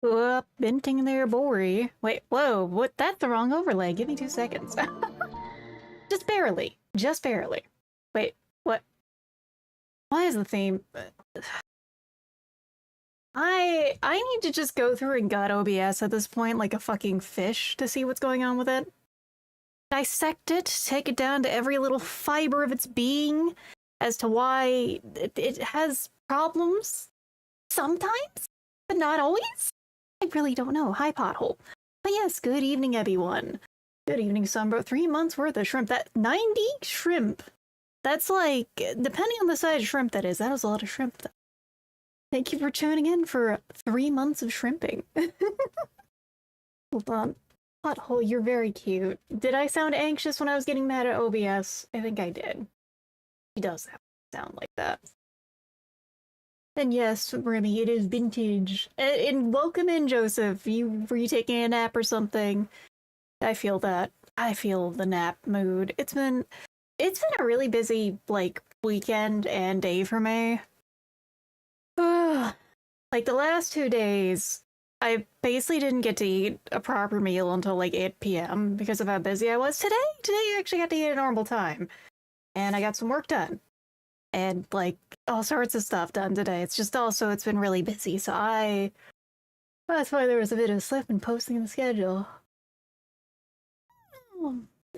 Whoop, venting there, boy. Wait, whoa, what? That's the wrong overlay. Give me 2 seconds. Just barely. Just barely. Wait, what? Why is the theme? I need to just go through and gut OBS at this point like a fucking fish to see what's going on with it. Dissect it, take it down to every little fiber of its being as to why it has problems sometimes, but not always. I really don't know. Hi, Pothole. But yes, good evening, everyone. Good evening, Sunbro. 3 months worth of shrimp. That 90 shrimp. That's like, depending on the size of shrimp that is a lot of shrimp. Thank you for tuning in for 3 months of shrimping. Hold on. Pothole, you're very cute. Did I sound anxious when I was getting mad at OBS? I think I did. He does sound like that. And yes, Remy, it is vintage. And welcome in, Joseph. Were you taking a nap or something? I feel that. I feel the nap mood. It's been a really busy, like, weekend and day for me. Like, the last 2 days, I basically didn't get to eat a proper meal until like 8 p.m. because of how busy I was. Today I actually got to eat at a normal time. And I got some work done. And like all sorts of stuff done today. It's just also, it's been really busy. So that's why there was a bit of slip in posting the schedule.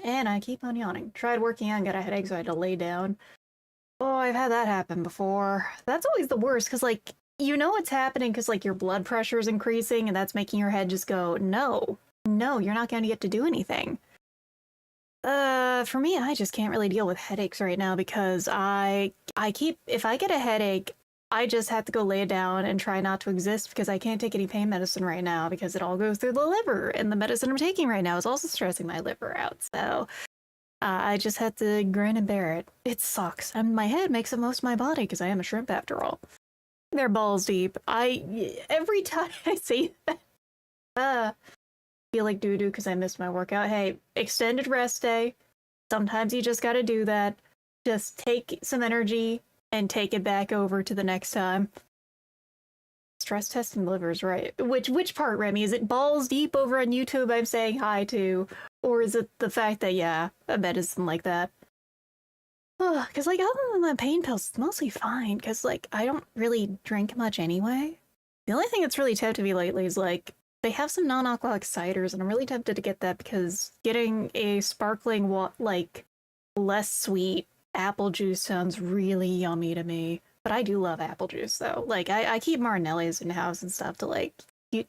And I keep on yawning. Tried working out, got a headache, so I had to lay down. Oh, I've had that happen before. That's always the worst, because like, you know what's happening because like your blood pressure is increasing and that's making your head just go, no, you're not going to get to do anything. For me, I just can't really deal with headaches right now because if I get a headache, I just have to go lay down and try not to exist because I can't take any pain medicine right now because it all goes through the liver and the medicine I'm taking right now is also stressing my liver out. So I just have to grin and bear it. It sucks. And my head makes up most of my body because I am a shrimp after all. They're balls deep. Every time I say that, feel like doo-doo because I missed my workout. Hey, extended rest day. Sometimes you just gotta do that. Just take some energy and take it back over to the next time. Stress testing livers, right? Which part, Remy? Is it balls deep over on YouTube I'm saying hi to? Or is it the fact that, yeah, a medicine like that? Because, like, other than the pain pills, it's mostly fine. Because, like, I don't really drink much anyway. The only thing that's really tempted me lately is, like, they have some non-alcoholic ciders, and I'm really tempted to get that because getting a sparkling, like, less sweet apple juice sounds really yummy to me. But I do love apple juice, though. Like, I keep Marinelli's in the house and stuff to, like,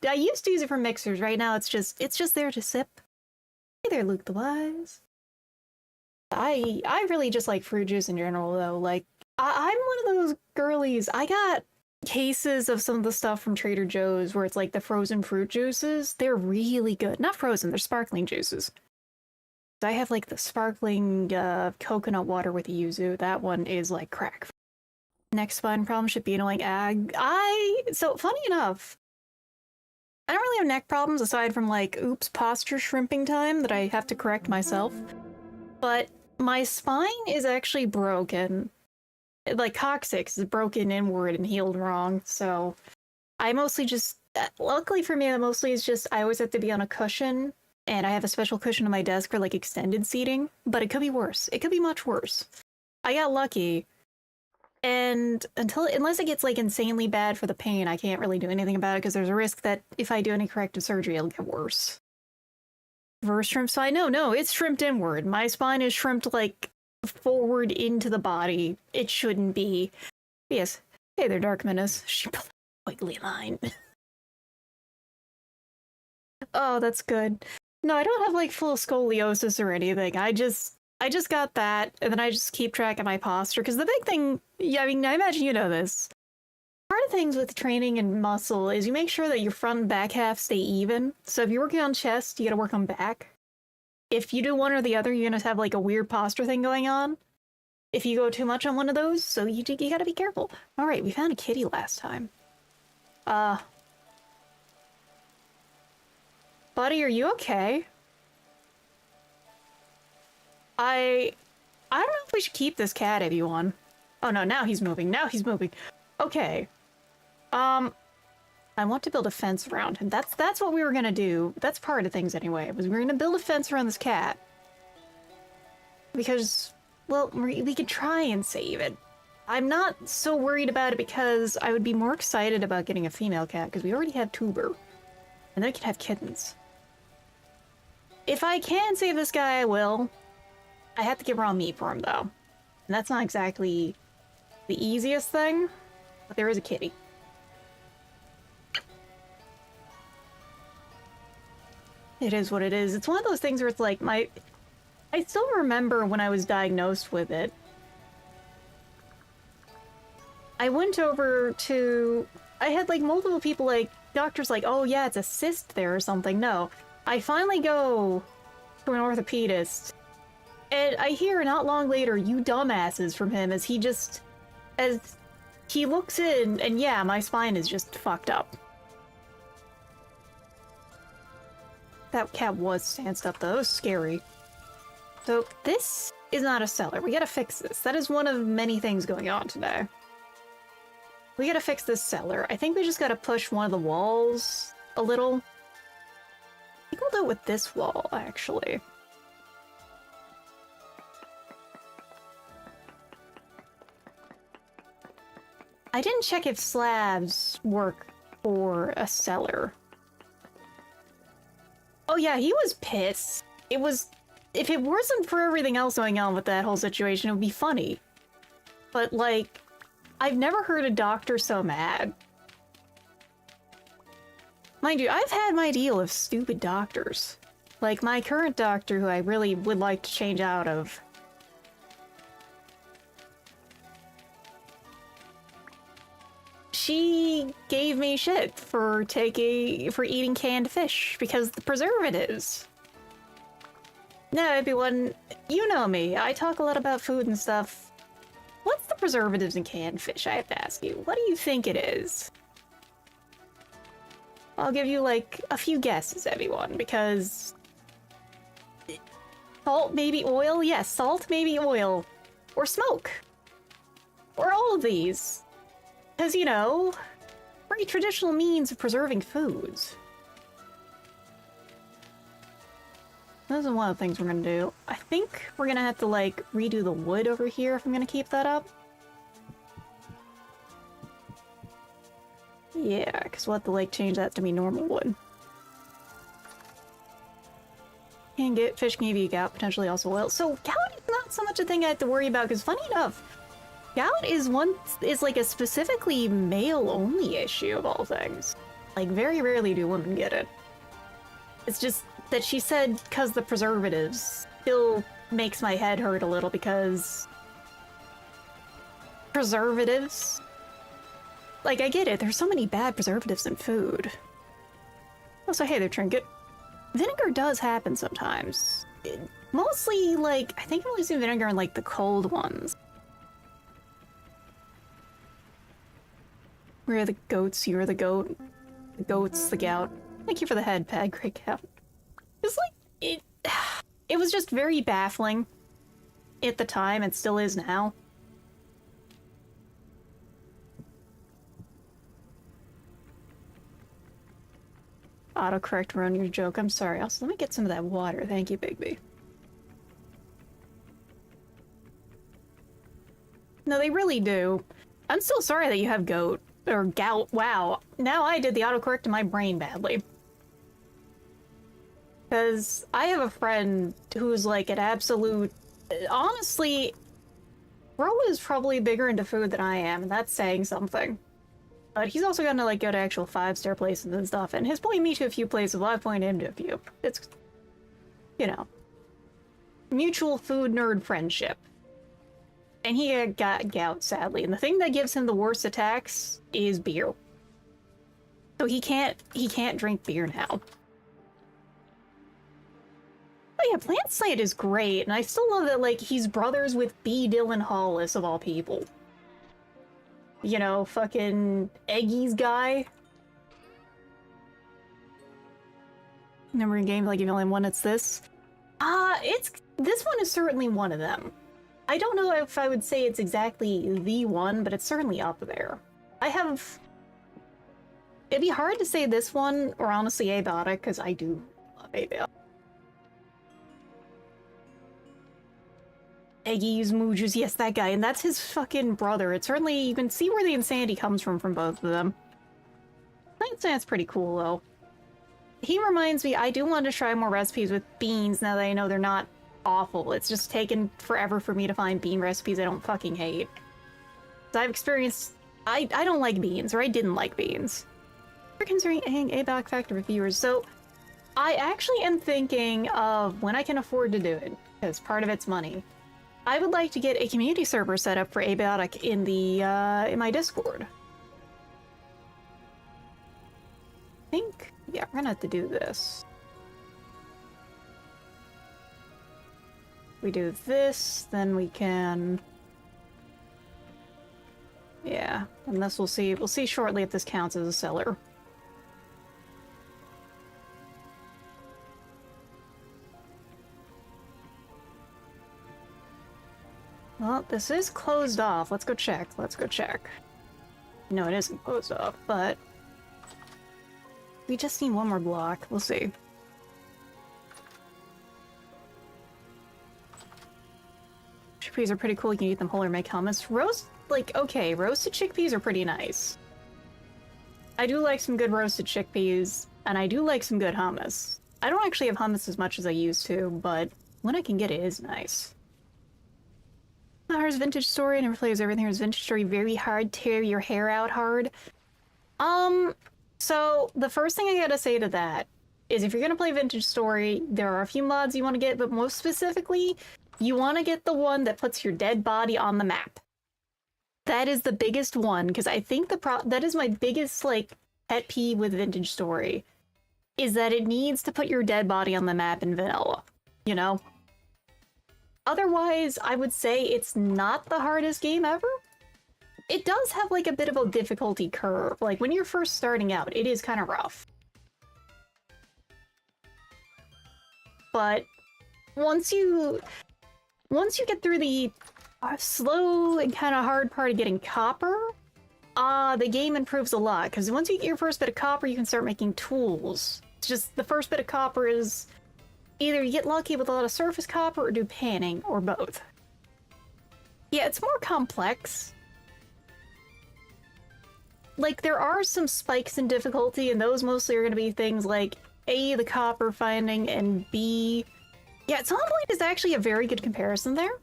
I used to use it for mixers. Right now, it's just there to sip. Hey there, Luke the Wise. I really just like fruit juice in general, though. Like, I'm one of those girlies. I got cases of some of the stuff from Trader Joe's where it's like the frozen fruit juices. They're really good. Not frozen, they're sparkling juices. I have like the sparkling coconut water with yuzu. That one is like crack. Next spine problem should be annoying ag. So funny enough, I don't really have neck problems aside from like, oops, posture shrimping time that I have to correct myself. But my spine is actually broken. Like, coccyx is broken inward and healed wrong, so I mostly just, luckily for me, that mostly is just, I always have to be on a cushion, and I have a special cushion on my desk for, like, extended seating, but it could be worse. It could be much worse. I got lucky, and unless it gets, like, insanely bad for the pain, I can't really do anything about it, because there's a risk that if I do any corrective surgery, it'll get worse. Reverse shrimp spine? No, it's shrimped inward. My spine is shrimped, like, forward into the body. It shouldn't be. Yes. Hey there, Dark Menace. She pulled a wiggly line. Oh, that's good. No, I don't have, like, full scoliosis or anything. I just got that, and then I just keep track of my posture, because the big thing, yeah, I mean, I imagine you know this. Part of things with training and muscle is you make sure that your front and back half stay even. So if you're working on chest, you gotta work on back. If you do one or the other, you're gonna have like a weird posture thing going on. If you go too much on one of those, so you gotta be careful. All right, we found a kitty last time. Buddy, are you okay? I don't know if we should keep this cat, everyone. Oh no, now he's moving. Okay. I I want to build a fence around him. That's what we were gonna do. That's part of things anyway, was we were gonna build a fence around this cat. Because, well, we could try and save it. I'm not so worried about it because I would be more excited about getting a female cat because we already have Tuber. And then I could have kittens. If I can save this guy, I will. I have to get raw meat for him, though. And that's not exactly the easiest thing, but there is a kitty. It is what it is. It's one of those things where it's like, I still remember when I was diagnosed with it. I went over to... I had, like, multiple people, like, doctors like, oh yeah, it's a cyst there or something. No. I finally go to an orthopedist, and I hear not long later, you dumbasses, from him as he just... as he looks in, and yeah, my spine is just fucked up. That cat was stanced up, though. It was scary. So, this is not a cellar. We gotta fix this. That is one of many things going on today. We gotta fix this cellar. I think we just gotta push one of the walls a little. I think we'll do it with this wall, actually. I didn't check if slabs work for a cellar. Oh yeah, he was pissed. It was... If it wasn't for everything else going on with that whole situation, it would be funny. But, like, I've never heard a doctor so mad. Mind you, I've had my deal of stupid doctors. Like, my current doctor, who I really would like to change out of. She gave me shit for eating canned fish because the preservatives. Now, everyone, you know me. I talk a lot about food and stuff. What's the preservatives in canned fish, I have to ask you? What do you think it is? I'll give you, like, a few guesses, everyone, because... Salt, maybe oil? Yes, salt, maybe oil. Or smoke. Or all of these. Because, you know, very traditional means of preserving foods. This is one of the things we're gonna do. I think we're gonna have to, like, redo the wood over here if I'm gonna keep that up. Yeah, because we'll have to, like, change that to be normal wood. And get fish can give you gout, potentially also oil. So gout is not so much a thing I have to worry about, because funny enough, gout is like a specifically male-only issue of all things. Like, very rarely do women get it. It's just that she said because the preservatives still makes my head hurt a little because... Preservatives? Like, I get it, there's so many bad preservatives in food. Also, hey there, Trinket. Vinegar does happen sometimes. Mostly, like, I think I'm only seeing vinegar in, like, the cold ones. Where are the goats? You're the goat. The goat's the gout. Thank you for the head, Pad. Great gout. It's like, it was just very baffling at the time, and still is now. Autocorrect ruined your joke. I'm sorry. Also, let me get some of that water. Thank you, Bigby. No, they really do. I'm still sorry that you have goat. Or gout. Wow. Now I did the autocorrect to my brain badly. Because I have a friend who's like an absolute... Honestly, Ro is probably bigger into food than I am, and that's saying something. But he's also gonna like go to actual 5-star places and stuff, and he's pointed me to a few places, well, I've pointed him to a few. It's, you know, mutual food nerd friendship. And he got gout, sadly, and the thing that gives him the worst attacks is beer. So he can't drink beer now. Oh yeah, Plant Slate is great, and I still love that, like, he's brothers with B. Dylan Hollis, of all people. You know, fucking Eggy's guy. Number in games, like, if you only have one, it's this. This one is certainly one of them. I don't know if I would say it's exactly the one, but it's certainly up there. I have It'd be hard to say this one, or honestly abiotic, because I do love abiotic. Eggies, Moojus, yes, that guy, and that's his fucking brother. It certainly, you can see where the insanity comes from both of them. I think that's pretty cool, though. He reminds me, I do want to try more recipes with beans now that I know they're not awful. It's just taken forever for me to find bean recipes I don't fucking hate. So I've experienced... I don't like beans, or I didn't like beans. We're considering a back factor with viewers, so I actually am thinking of when I can afford to do it, because part of it's money. I would like to get a community server set up for abiotic in the in my Discord. I think, yeah, we're gonna have to do this. We do this, then we can... Yeah, and this we'll see shortly if this counts as a seller. Well, this is closed off. Let's go check. Let's go check. No, it isn't closed off, but... we just need one more block. We'll see. Chickpeas are pretty cool. You can eat them whole or make hummus. Okay, roasted chickpeas are pretty nice. I do like some good roasted chickpeas, and I do like some good hummus. I don't actually have hummus as much as I used to, but when I can get it, it is nice. Here's Vintage Story. I never plays everything. Here's Vintage Story. Very hard. Tear your hair out hard. So the first thing I gotta say to that is if you're gonna play Vintage Story, there are a few mods you want to get, but most specifically, you want to get the one that puts your dead body on the map. That is the biggest one, because I think that is my biggest, like, pet peeve with Vintage Story, is that it needs to put your dead body on the map in vanilla, you know? Otherwise, I would say it's not the hardest game ever. It does have, like, a bit of a difficulty curve. Like, when you're first starting out, it is kind of rough. But once you get through the slow and kind of hard part of getting copper, the game improves a lot. Because once you get your first bit of copper, you can start making tools. It's just the first bit of copper is either you get lucky with a lot of surface copper or do panning, or both. Yeah, it's more complex. Like, there are some spikes in difficulty, and those mostly are going to be things like A, the copper finding, and B... Yeah, Zomboid is actually a very good comparison there.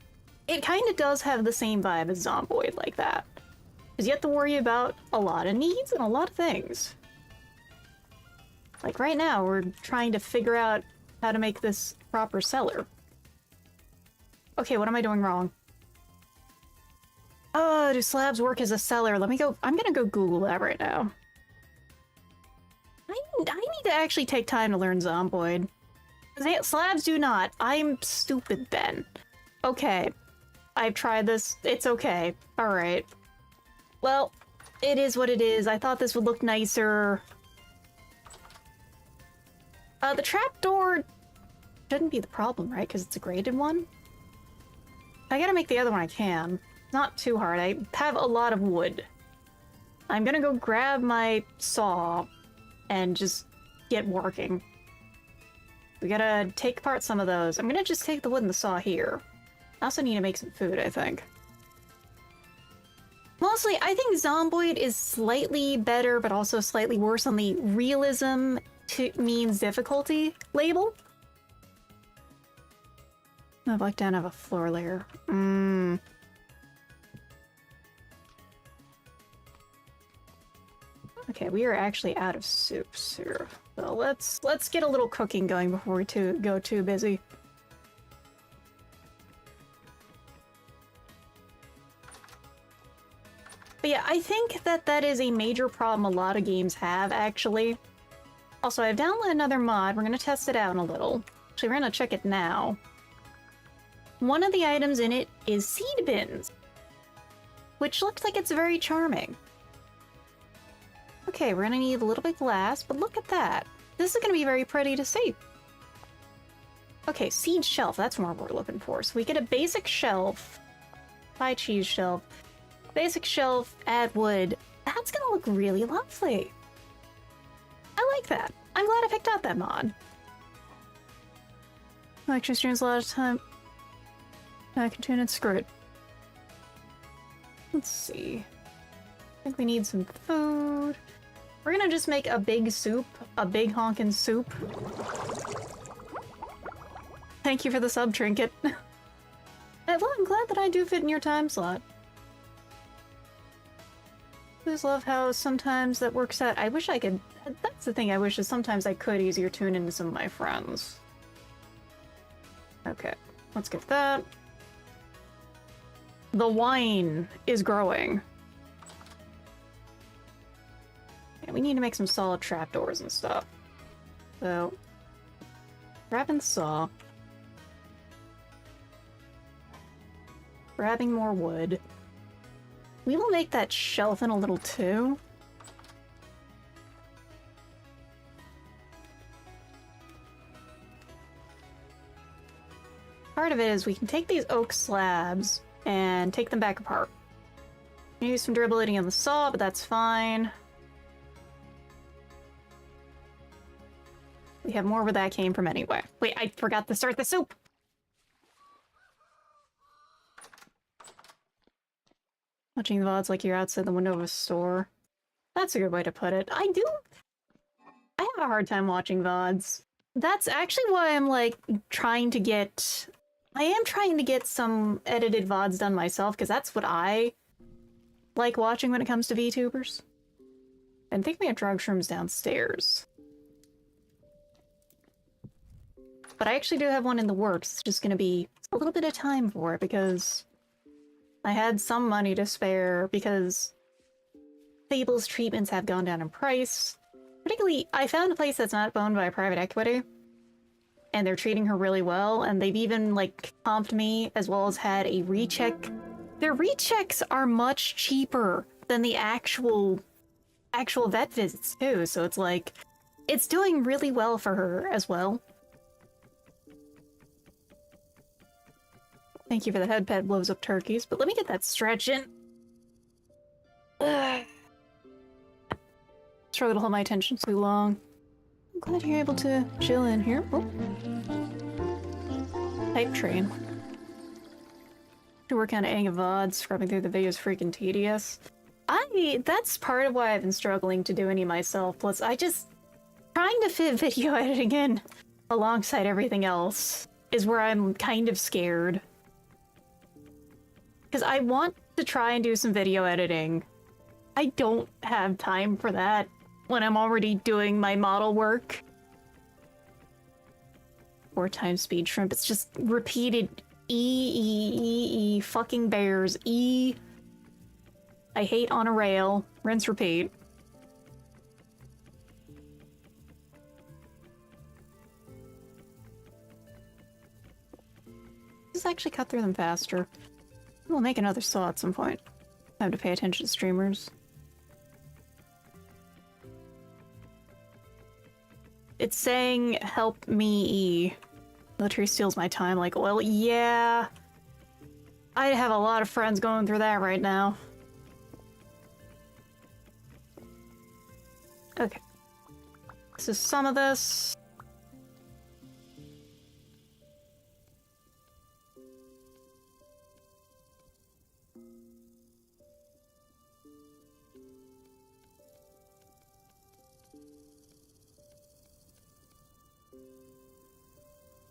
It kind of does have the same vibe as Zomboid like that. Because you have to worry about a lot of needs and a lot of things. Like right now, we're trying to figure out how to make this proper cellar. Okay, what am I doing wrong? Oh, do slabs work as a cellar? Let me go. I'm gonna go Google that right now. I need to actually take time to learn Zomboid. Slabs do not. I'm stupid then. Okay. I've tried this. It's okay. Alright. Well, it is what it is. I thought this would look nicer. The trapdoor shouldn't be the problem, right? Because it's a graded one. I gotta make the other one I can. Not too hard. I have a lot of wood. I'm gonna go grab my saw and just get working. We gotta take apart some of those. I'm gonna just take the wood and the saw here. I also need to make some food, I think. Mostly, I think Zomboid is slightly better, but also slightly worse on the realism means difficulty label. No, Black Down have a floor layer. Okay, we are actually out of soups here. So let's get a little cooking going before we go too busy. But yeah, I think that is a major problem a lot of games have, actually. Also, I've downloaded another mod. We're gonna test it out in a little. Actually, we're gonna check it now. One of the items in it is seed bins, which looks like it's very charming. Okay, we're gonna need a little bit of glass, but look at that. This is gonna be very pretty to see. Okay, seed shelf, that's what we're looking for. So we get a basic shelf, pie cheese shelf, basic shelf, add wood. That's gonna look really lovely. like that. I'm glad I picked out that mod. Lecture streams a lot of time. I can tune it screwed. Let's see. I think we need some food. We're gonna just make a big soup. A big honkin' soup. Thank you for the sub trinket. Well, I'm glad that I do fit in your time slot. I just love how sometimes that works out. I wish I could... That's the thing I wish, is sometimes I could easier tune into some of my friends. Okay, let's get that. The wine is growing. Yeah, we need to make some solid trapdoors and stuff. So, grabbing saw. Grabbing more wood. We will make that shelf in a little too. Part of it is we can take these oak slabs and take them back apart. Use some durability on the saw, but that's fine. We have more where that came from anyway. Wait, I forgot to start the soup! Watching the VODs like you're outside the window of a store. That's a good way to put it. I have a hard time watching VODs. That's actually why I'm, like, trying to get... I am trying to get some edited VODs done myself, because that's what I like watching when it comes to VTubers. I think we have drug shrooms downstairs. But I actually do have one in the works. It's just gonna be a little bit of time for it, because I had some money to spare, because Fable's treatments have gone down in price. Particularly, I found a place that's not owned by private equity, and they're treating her really well, and they've even, like, comped me, as well as had a recheck. Their rechecks are much cheaper than the actual vet visits, too, so it's like, it's doing really well for her as well. Thank you for the head pet blows up turkeys, but let me get that stretch in. Ugh. Struggle to hold my attention too long. I'm glad you're able to chill in here. Oh. Type train. To work on editing VODs, scrubbing through the videos freaking tedious. That's part of why I've been struggling to do any myself, plus I just... Trying to fit video editing in alongside everything else is where I'm kind of scared. Because I want to try and do some video editing. I don't have time for that when I'm already doing my model work. 4 times speed shrimp. It's just repeated E, fucking bears, E. I hate on a rail. Rinse, repeat. Just actually cut through them faster. We'll make another saw at some point. Time to pay attention to streamers. It's saying, help me. Military steals my time like oil. Yeah. I have a lot of friends going through that right now. Okay. This is some of this.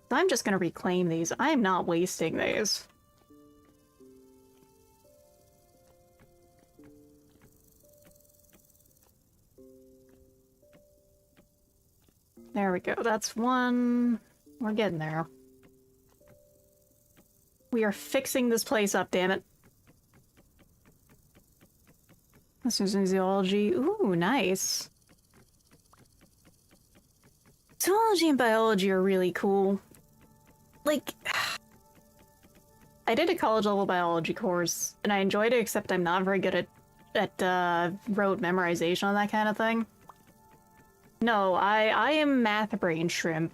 I'm just gonna reclaim these. I am not wasting these. There we go. That's one. We're getting there. We are fixing this place up, damn it. This is zoology. Ooh, nice. Zoology and biology are really cool. Like, I did a college-level biology course, and I enjoyed it, except I'm not very good at rote memorization on that kind of thing. No, I am math brain shrimp.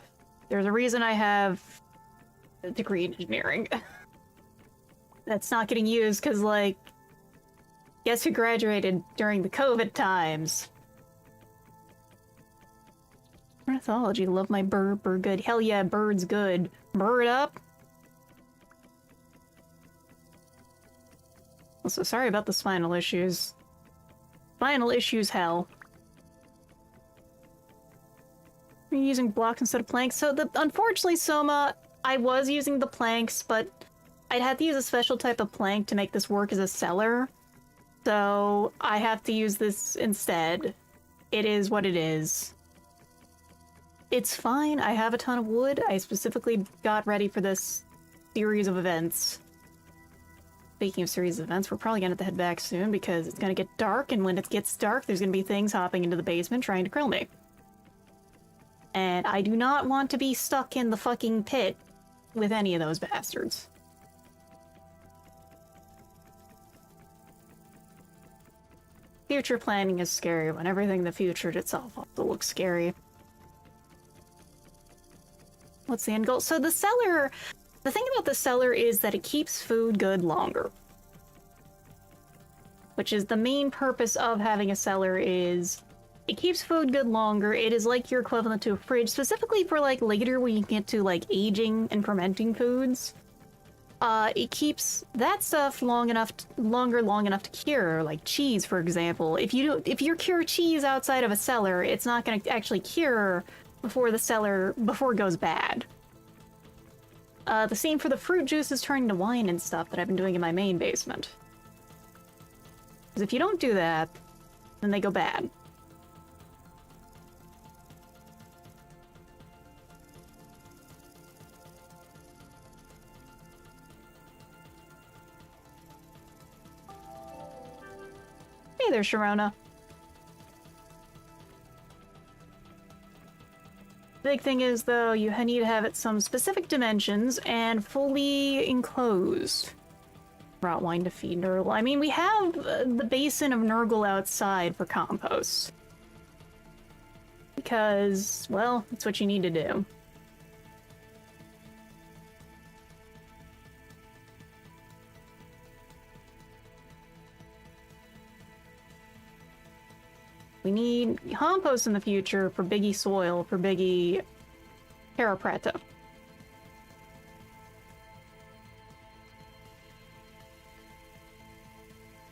There's a reason I have a degree in engineering. That's not getting used, because, like, guess who graduated during the COVID times? Ornithology, love my bird good. Hell yeah, bird's good. Bird up. Also, sorry about the spinal issues. Spinal issues, hell. Are you using blocks instead of planks? So, unfortunately, Soma, I was using the planks, but I'd have to use a special type of plank to make this work as a cellar. So, I have to use this instead. It is what it is. It's fine. I have a ton of wood. I specifically got ready for this series of events. Speaking of series of events, we're probably gonna have to head back soon because it's gonna get dark, and when it gets dark, there's gonna be things hopping into the basement trying to kill me. And I do not want to be stuck in the fucking pit with any of those bastards. Future planning is scary when everything in the future itself also looks scary. What's the end goal? So the cellar, the thing about the cellar is that it keeps food good longer. Which is the main purpose of having a cellar is it keeps food good longer. It is like your equivalent to a fridge, specifically for like later when you get to like aging and fermenting foods. It keeps that stuff long enough to cure, like cheese, for example. If you cure cheese outside of a cellar, it's not going to actually cure before it goes bad. The same for the fruit juices turning to wine and stuff that I've been doing in my main basement. Because if you don't do that, then they go bad. Hey there, Sharona. Big thing is, though, you need to have it some specific dimensions and fully enclosed. Rot wine to feed Nurgle. I mean, we have the basin of Nurgle outside for compost. Because, well, that's what you need to do. We need compost in the future for Biggie soil, for Biggie Terra Preta.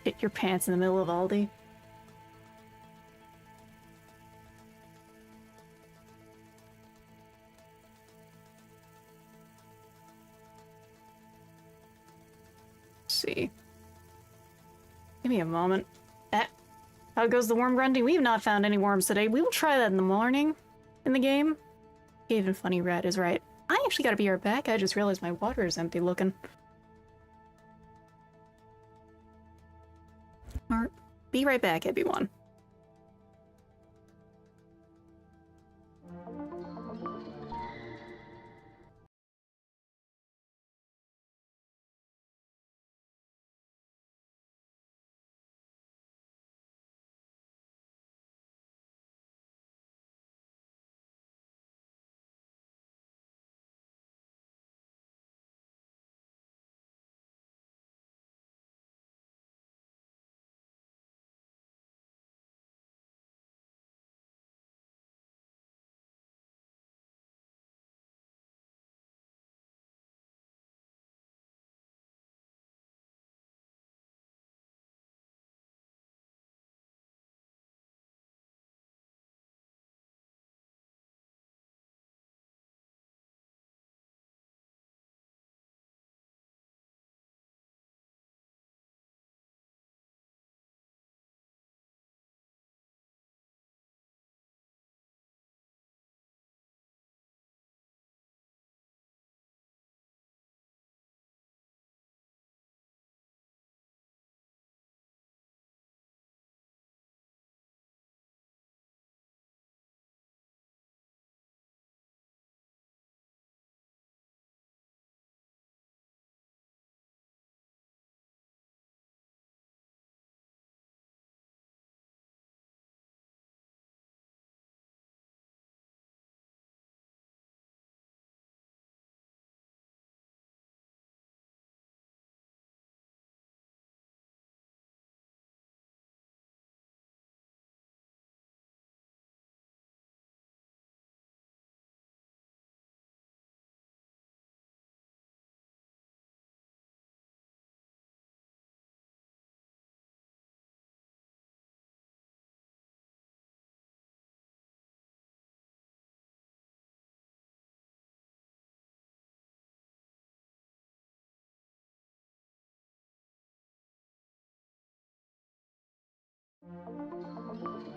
Hit your pants in the middle of Aldi. Let's see. Give me a moment. How goes the worm grunting? We have not found any worms today. We will try that in the morning in the game. Even Funny Rat is right. I actually gotta be right back. I just realized my water is empty looking. Alright, be right back, everyone.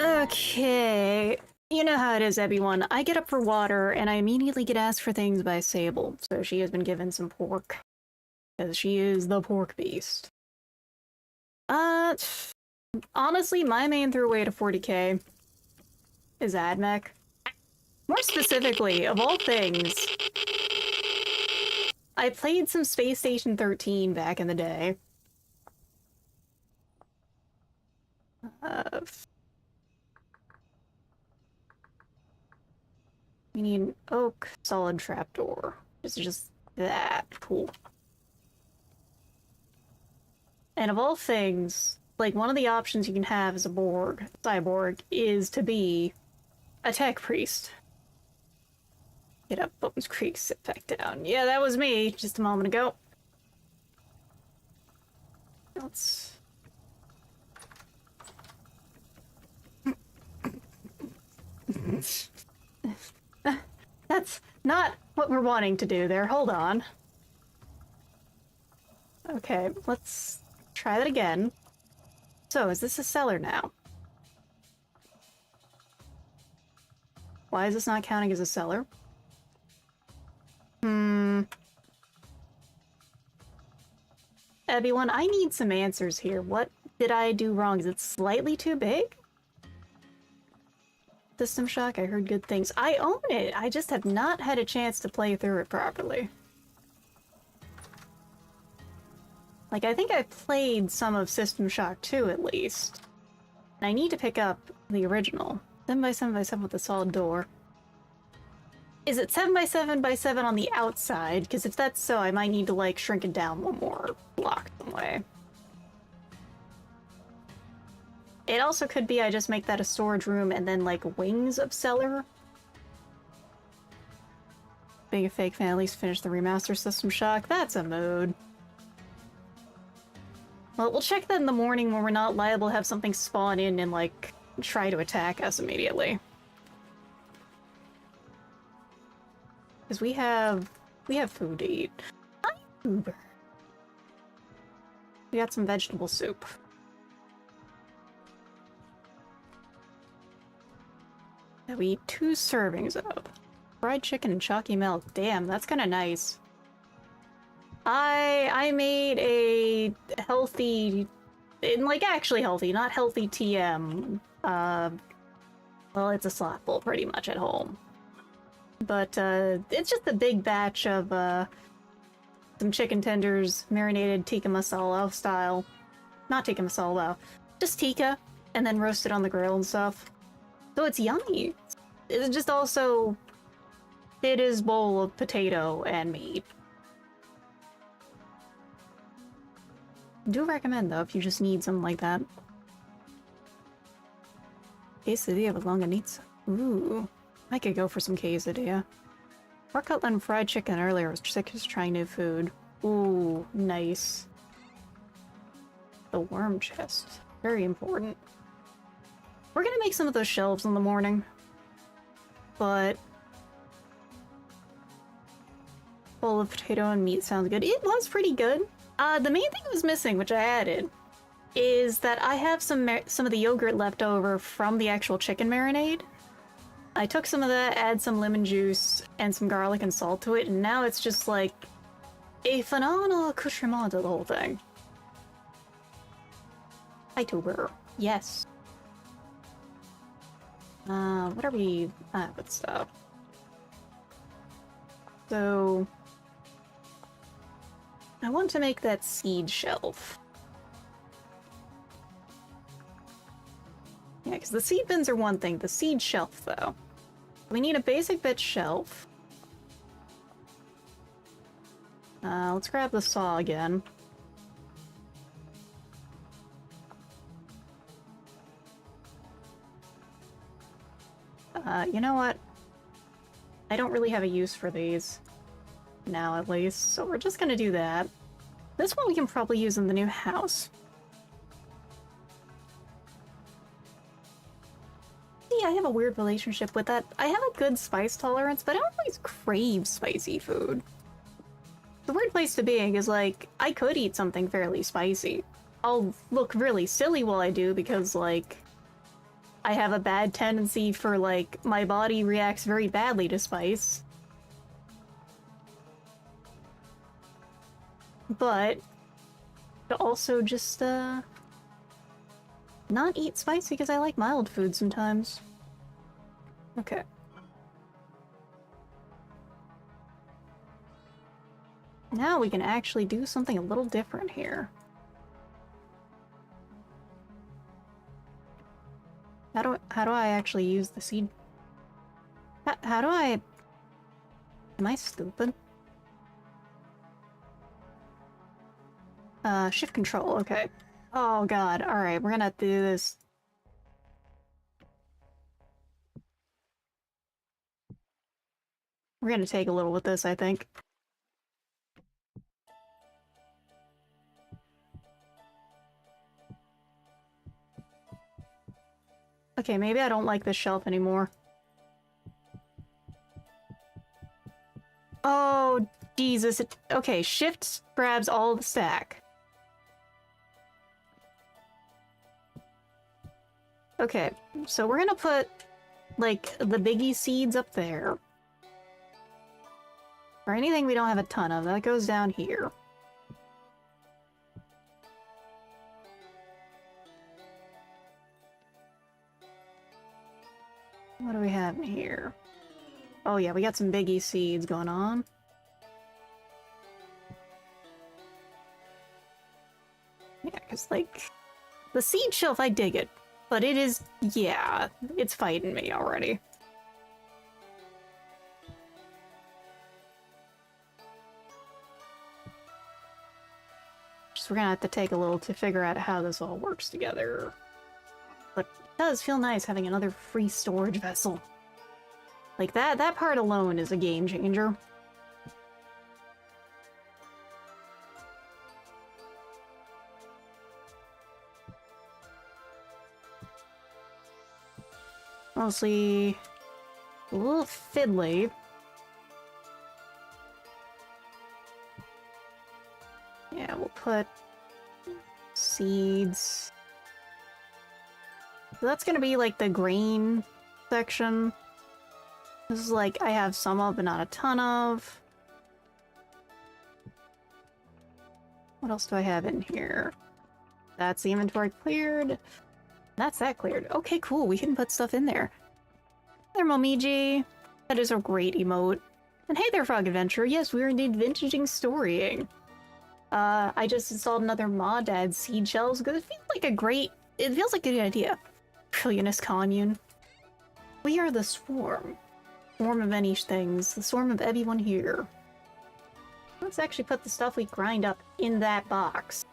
Okay. You know how it is, everyone. I get up for water, and I immediately get asked for things by Sable. So she has been given some pork. Because she is the pork beast. Uh, honestly, my main throughway to 40k is AdMech. More specifically, of all things, I played some Space Station 13 back in the day. Uh, we need an oak solid trapdoor. It's just that cool. And of all things, like one of the options you can have as a cyborg, is to be a tech priest. Get up, Bones Creek, sit back down. Yeah, that was me just a moment ago. Let's... That's not what we're wanting to do there. Hold on. Okay, let's try that again. So, is this a cellar now? Why is this not counting as a cellar? Everyone, I need some answers here. What did I do wrong? Is it slightly too big? System Shock, I heard good things. I own it! I just have not had a chance to play through it properly. Like, I think I played some of System Shock 2 at least. And I need to pick up the original. 7x7x7 with a solid door. Is it 7x7x7 on the outside? Because if that's so, I might need to, like, shrink it down one more block some way. It also could be I just make that a storage room and then, like, wings of cellar. Being a fake fan, at least finish the remaster System Shock. That's a mood. Well, we'll check that in the morning when we're not liable to have something spawn in and, like, try to attack us immediately. Because we have food to eat. Hi, Uber. We got some vegetable soup. That we eat 2 servings of. Fried chicken and chalky milk. Damn, that's kind of nice. I made a healthy, like actually healthy, not healthy TM. Well, it's a slot bowl pretty much at home. But it's just a big batch of some chicken tenders, marinated tikka masala style. Not tikka masala, just tikka, and then roasted on the grill and stuff. So it's yummy. It's just also, it is bowl of potato and meat. Do recommend though if you just need something like that. Quesadilla with longanisa. Ooh, I could go for some quesadilla. Pork cutlet and fried chicken earlier. I was just trying new food. Ooh, nice. The worm chest. Very important. We're gonna make some of those shelves in the morning. But bowl of potato and meat sounds good. It was pretty good. The main thing I was missing, which I added, is that I have some of the yogurt left over from the actual chicken marinade. I took some of that, add some lemon juice, and some garlic and salt to it, and now it's just like a phenomenal accoutrement to the whole thing. Hi, Tuber. Yes. What are we... good stuff. So... I want to make that seed shelf. Yeah, because the seed bins are one thing, the seed shelf, though. We need a basic bit shelf. Let's grab the saw again. You know what? I don't really have a use for these. Now, at least, so we're just gonna do that. This one we can probably use in the new house. See, I have a weird relationship with that. I have a good spice tolerance, but I don't always crave spicy food. The weird place to be is, like, I could eat something fairly spicy. I'll look really silly while I do because, like, I have a bad tendency for, like, my body reacts very badly to spice. But to also just, not eat spice because I like mild food sometimes. Okay. Now we can actually do something a little different here. How do I actually use the seed? How do I... Am I stupid? Shift control, okay. Oh god, alright, we're gonna have to do this. We're gonna take a little with this, I think. Okay, maybe I don't like this shelf anymore. Oh, Jesus. Okay, shift grabs all the stack. Okay, so we're gonna put, like, the biggie seeds up there. Or anything we don't have a ton of, that goes down here. What do we have in here? Oh yeah, we got some biggie seeds going on. Yeah, because, like, the seed shelf, I dig it. But it is, yeah, it's fighting me already. Just we're gonna have to take a little to figure out how this all works together. But it does feel nice having another free storage vessel. Like, that part alone is a game changer. Mostly a little fiddly. Yeah, we'll put seeds. So that's gonna be like the grain section. This is like I have some of, but not a ton of. What else do I have in here? That's the inventory cleared. That's that cleared. Okay, cool. We can put stuff in there. Hey there, Momiji. That is a great emote. And hey there, Frog Adventure. Yes, we are indeed vintaging storying. I just installed another mod to add seed shells because it feels like a great... It feels like a good idea. Trillionist commune. We are the swarm. Swarm of any things. The swarm of everyone here. Let's actually put the stuff we grind up in that box.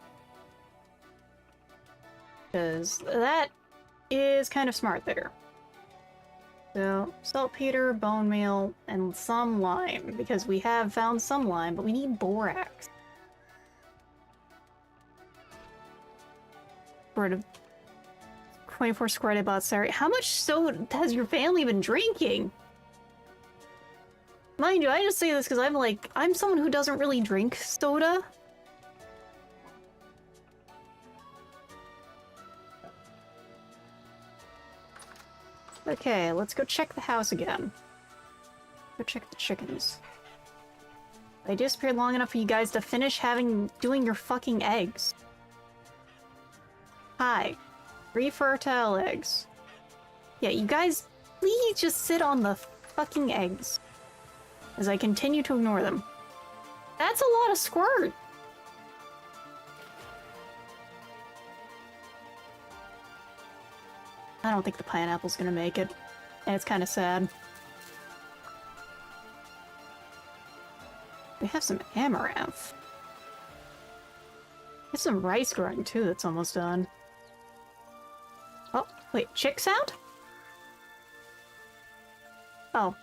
Because that is kind of smart there. So, saltpeter, bone meal, and some lime. Because we have found some lime, but we need borax. Sort of 24 squared about Sarah. How much soda has your family been drinking? Mind you, I just say this because I'm someone who doesn't really drink soda. Okay, let's go check the house again. Go check the chickens. I disappeared long enough for you guys to finish doing your fucking eggs. Hi. 3 fertile eggs. Yeah, you guys, please just sit on the fucking eggs. As I continue to ignore them. That's a lot of squirt! I don't think the pineapple's gonna make it. And it's kind of sad. We have some amaranth. There's some rice growing too that's almost done. Oh, wait, chick sound? Oh.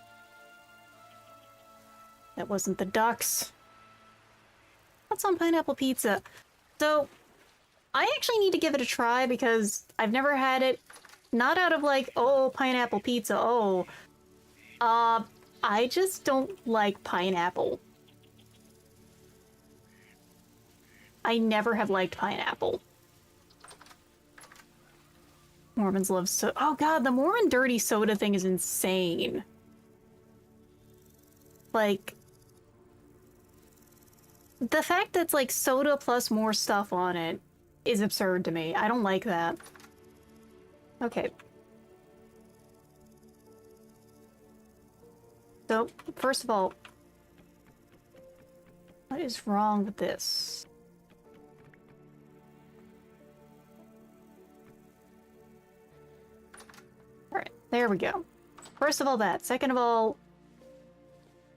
That wasn't the ducks. What's on pineapple pizza? So, I actually need to give it a try because I've never had it. Not out of like, oh, pineapple pizza, oh. I just don't like pineapple. I never have liked pineapple. Mormons love so. Oh god, the Mormon dirty soda thing is insane. Like, the fact that's like soda plus more stuff on it is absurd to me. I don't like that. Okay. So, first of all, what is wrong with this? Alright, there we go. First of all that. Second of all,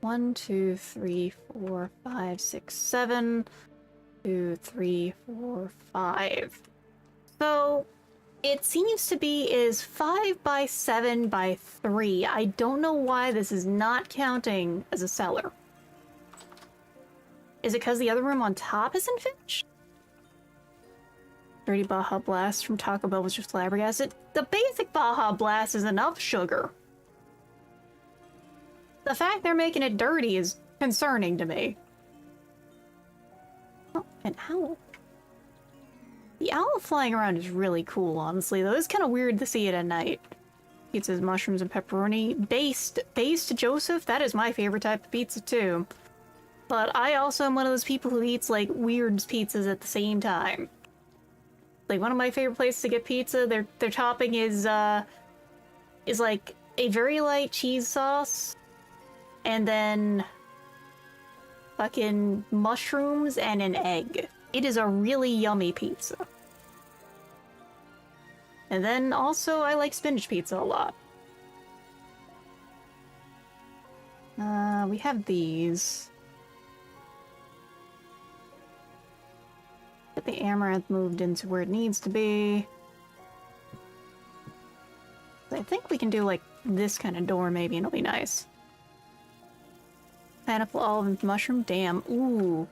1, 2, 3, 4, 5, 6, 7. 2, 3, 4, 5. So, it seems to be is 5 by 7 by 3. I don't know why this is not counting as a cellar. Is it because the other room on top isn't finished? Dirty Baja Blast from Taco Bell was just flabbergasted. The basic Baja Blast is enough sugar. The fact they're making it dirty is concerning to me. Oh, an owl. The owl flying around is really cool, honestly, though. It's kind of weird to see it at night. Pizza's mushrooms and pepperoni. Based Joseph? That is my favorite type of pizza, too. But I also am one of those people who eats, like, weird pizzas at the same time. Like, one of my favorite places to get pizza, their topping is like, a very light cheese sauce, and then fucking mushrooms and an egg. It is a really yummy pizza. And then also, I like spinach pizza a lot. We have these. Get the amaranth moved into where it needs to be. I think we can do like this kind of door maybe, and it'll be nice. Pineapple, olive, and mushroom. Damn. Ooh.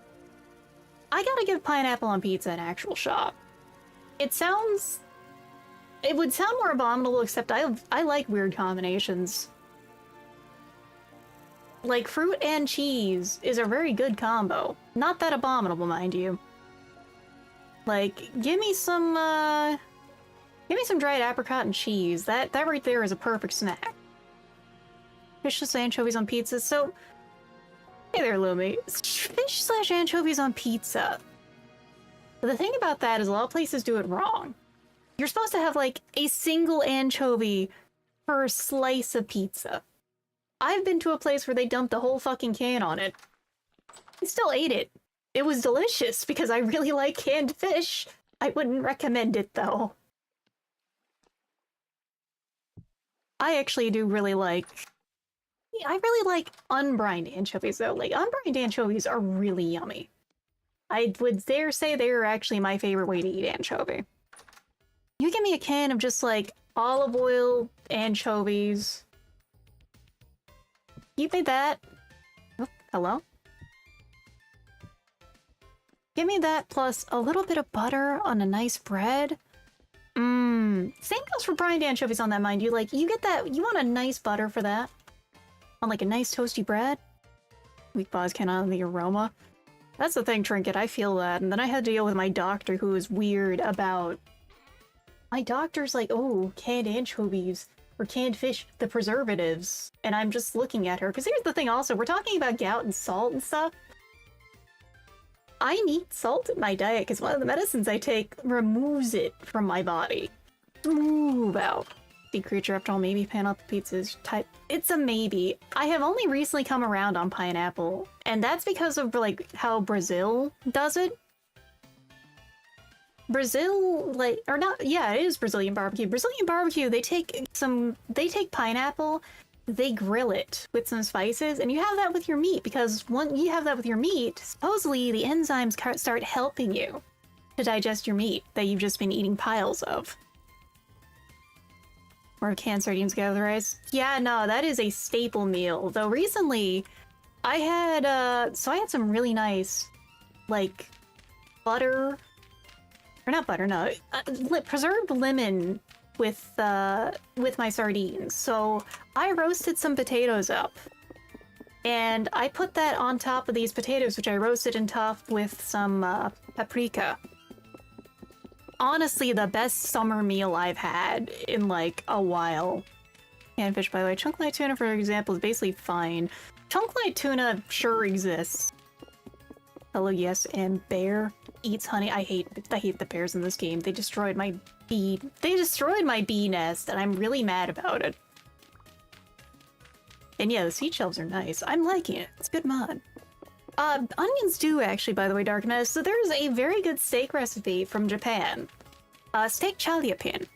I gotta give pineapple on pizza an actual shot. It would sound more abominable, except I like weird combinations. Like, fruit and cheese is a very good combo. Not that abominable, mind you. Like, give me some dried apricot and cheese. That right there is a perfect snack. Fishless anchovies on pizza. So, hey there, Lumi. Fish/anchovies on pizza. But the thing about that is a lot of places do it wrong. You're supposed to have, like, a single anchovy per slice of pizza. I've been to a place where they dumped the whole fucking can on it. I still ate it. It was delicious because I really like canned fish. I wouldn't recommend it, though. I actually do really like... I really like unbrined anchovies, though. Like, unbrined anchovies are really yummy. I would dare say they are actually my favorite way to eat anchovy. You give me a can of just, like, olive oil anchovies. You made that. Oh, hello? Give me that plus a little bit of butter on a nice bread. Same goes for brined anchovies on that, mind you. Like, you get that, you want a nice butter for that? On, like, a nice toasty bread? Weak pause cannot the aroma. That's the thing, Trinket, I feel that. And then I had to deal with my doctor who was weird about... My doctor's like, oh, canned anchovies, or canned fish, the preservatives. And I'm just looking at her, because here's the thing also, we're talking about gout and salt and stuff. I need salt in my diet, because one of the medicines I take removes it from my body. Move out. Sea creature, after all, maybe pineapple pizza's type. It's a maybe. I have only recently come around on pineapple, and that's because of, like, how Brazil does it. Brazil, like, or not, yeah, it is Brazilian barbecue. Brazilian barbecue, they take pineapple, they grill it with some spices, and you have that with your meat, because when you have that with your meat, supposedly the enzymes start helping you to digest your meat that you've just been eating piles of. Or canned sardines together with rice. Yeah, no, that is a staple meal. Though recently, I had some really nice, like, butter, or not butter, no, preserved lemon with my sardines. So I roasted some potatoes up, and I put that on top of these potatoes, which I roasted and topped with some paprika. honestly the best summer meal I've had in like a while. And fish, by the way. Chunk light tuna, for example, is basically fine. Chunk light tuna sure exists. Hello, yes, and bear eats honey. I hate the bears in this game. They destroyed my bee. They destroyed my bee nest, and I'm really mad about it. And yeah, the seed shelves are nice. I'm liking it. It's a good mod. Onions do actually, by the way, Darkness. So there's a very good steak recipe from Japan. Steak challiapin.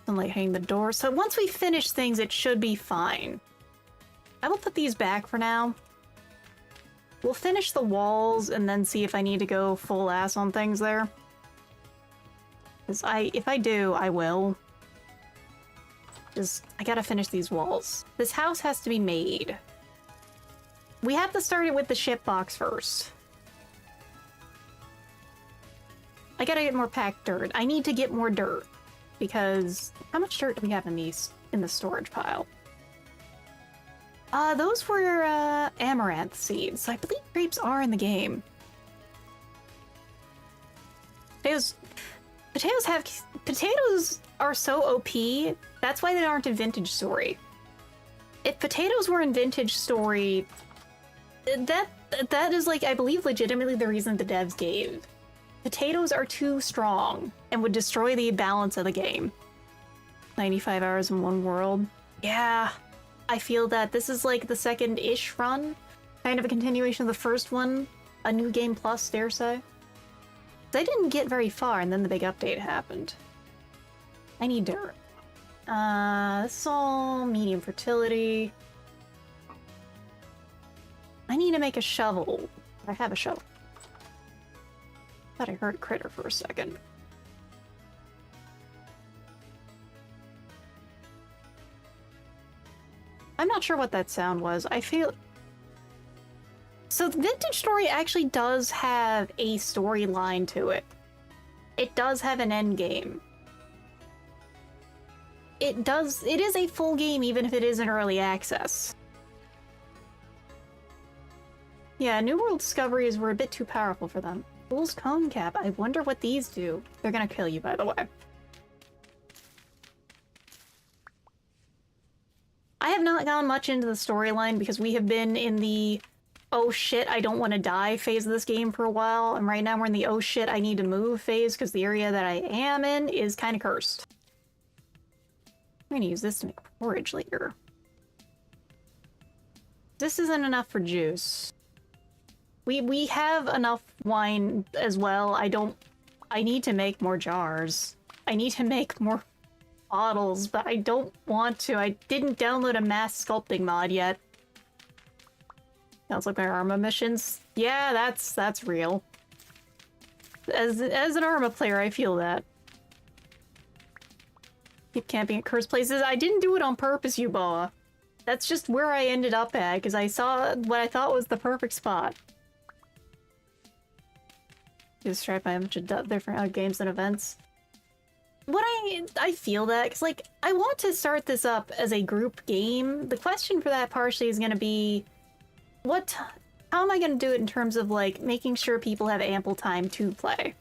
Sunlight hitting the door. So once we finish things, it should be fine. I will put these back for now. We'll finish the walls and then see if I need to go full ass on things there. Because if I do, I will. I gotta finish these walls. This house has to be made. We have to start it with the ship box first. I gotta get more packed dirt. I need to get more dirt. Because how much dirt do we have in the storage pile? Those were amaranth seeds. I believe grapes are in the game. Potatoes are so OP. That's why they aren't in Vintage Story. If potatoes were in Vintage Story, that is like, I believe, legitimately the reason the devs gave. Potatoes are too strong and would destroy the balance of the game. 95 hours in one world. Yeah, I feel that this is like the second-ish run. Kind of a continuation of the first one. A new game plus, dare say. I didn't get very far and then the big update happened. I need dirt. This is all medium fertility. I need to make a shovel. I have a shovel. Thought I heard a critter for a second. I'm not sure what that sound was. I feel... So the Vintage Story actually does have a storyline to it. It does have an end game. It is a full game even if it is in early access. Yeah, New World discoveries were a bit too powerful for them. Fool's Cone Cap. I wonder what these do. They're gonna kill you, by the way. I have not gone much into the storyline because we have been in the oh shit, I don't want to die phase of this game for a while, and right now we're in the oh shit, I need to move phase because the area that I am in is kind of cursed. I'm gonna use this to make porridge later. This isn't enough for juice. We have enough wine as well. I need to make more jars. I need to make more bottles, but I don't want to. I didn't download a mass sculpting mod yet. Sounds like my Arma missions. Yeah, that's real. As an Arma player, I feel that. Keep camping at cursed places. I didn't do it on purpose, Yuboa. That's just where I ended up at, because I saw what I thought was the perfect spot. Distracted by a bunch of different games and events. I feel that, because, like, I want to start this up as a group game. The question for that partially is going to be, how am I going to do it in terms of, like, making sure people have ample time to play?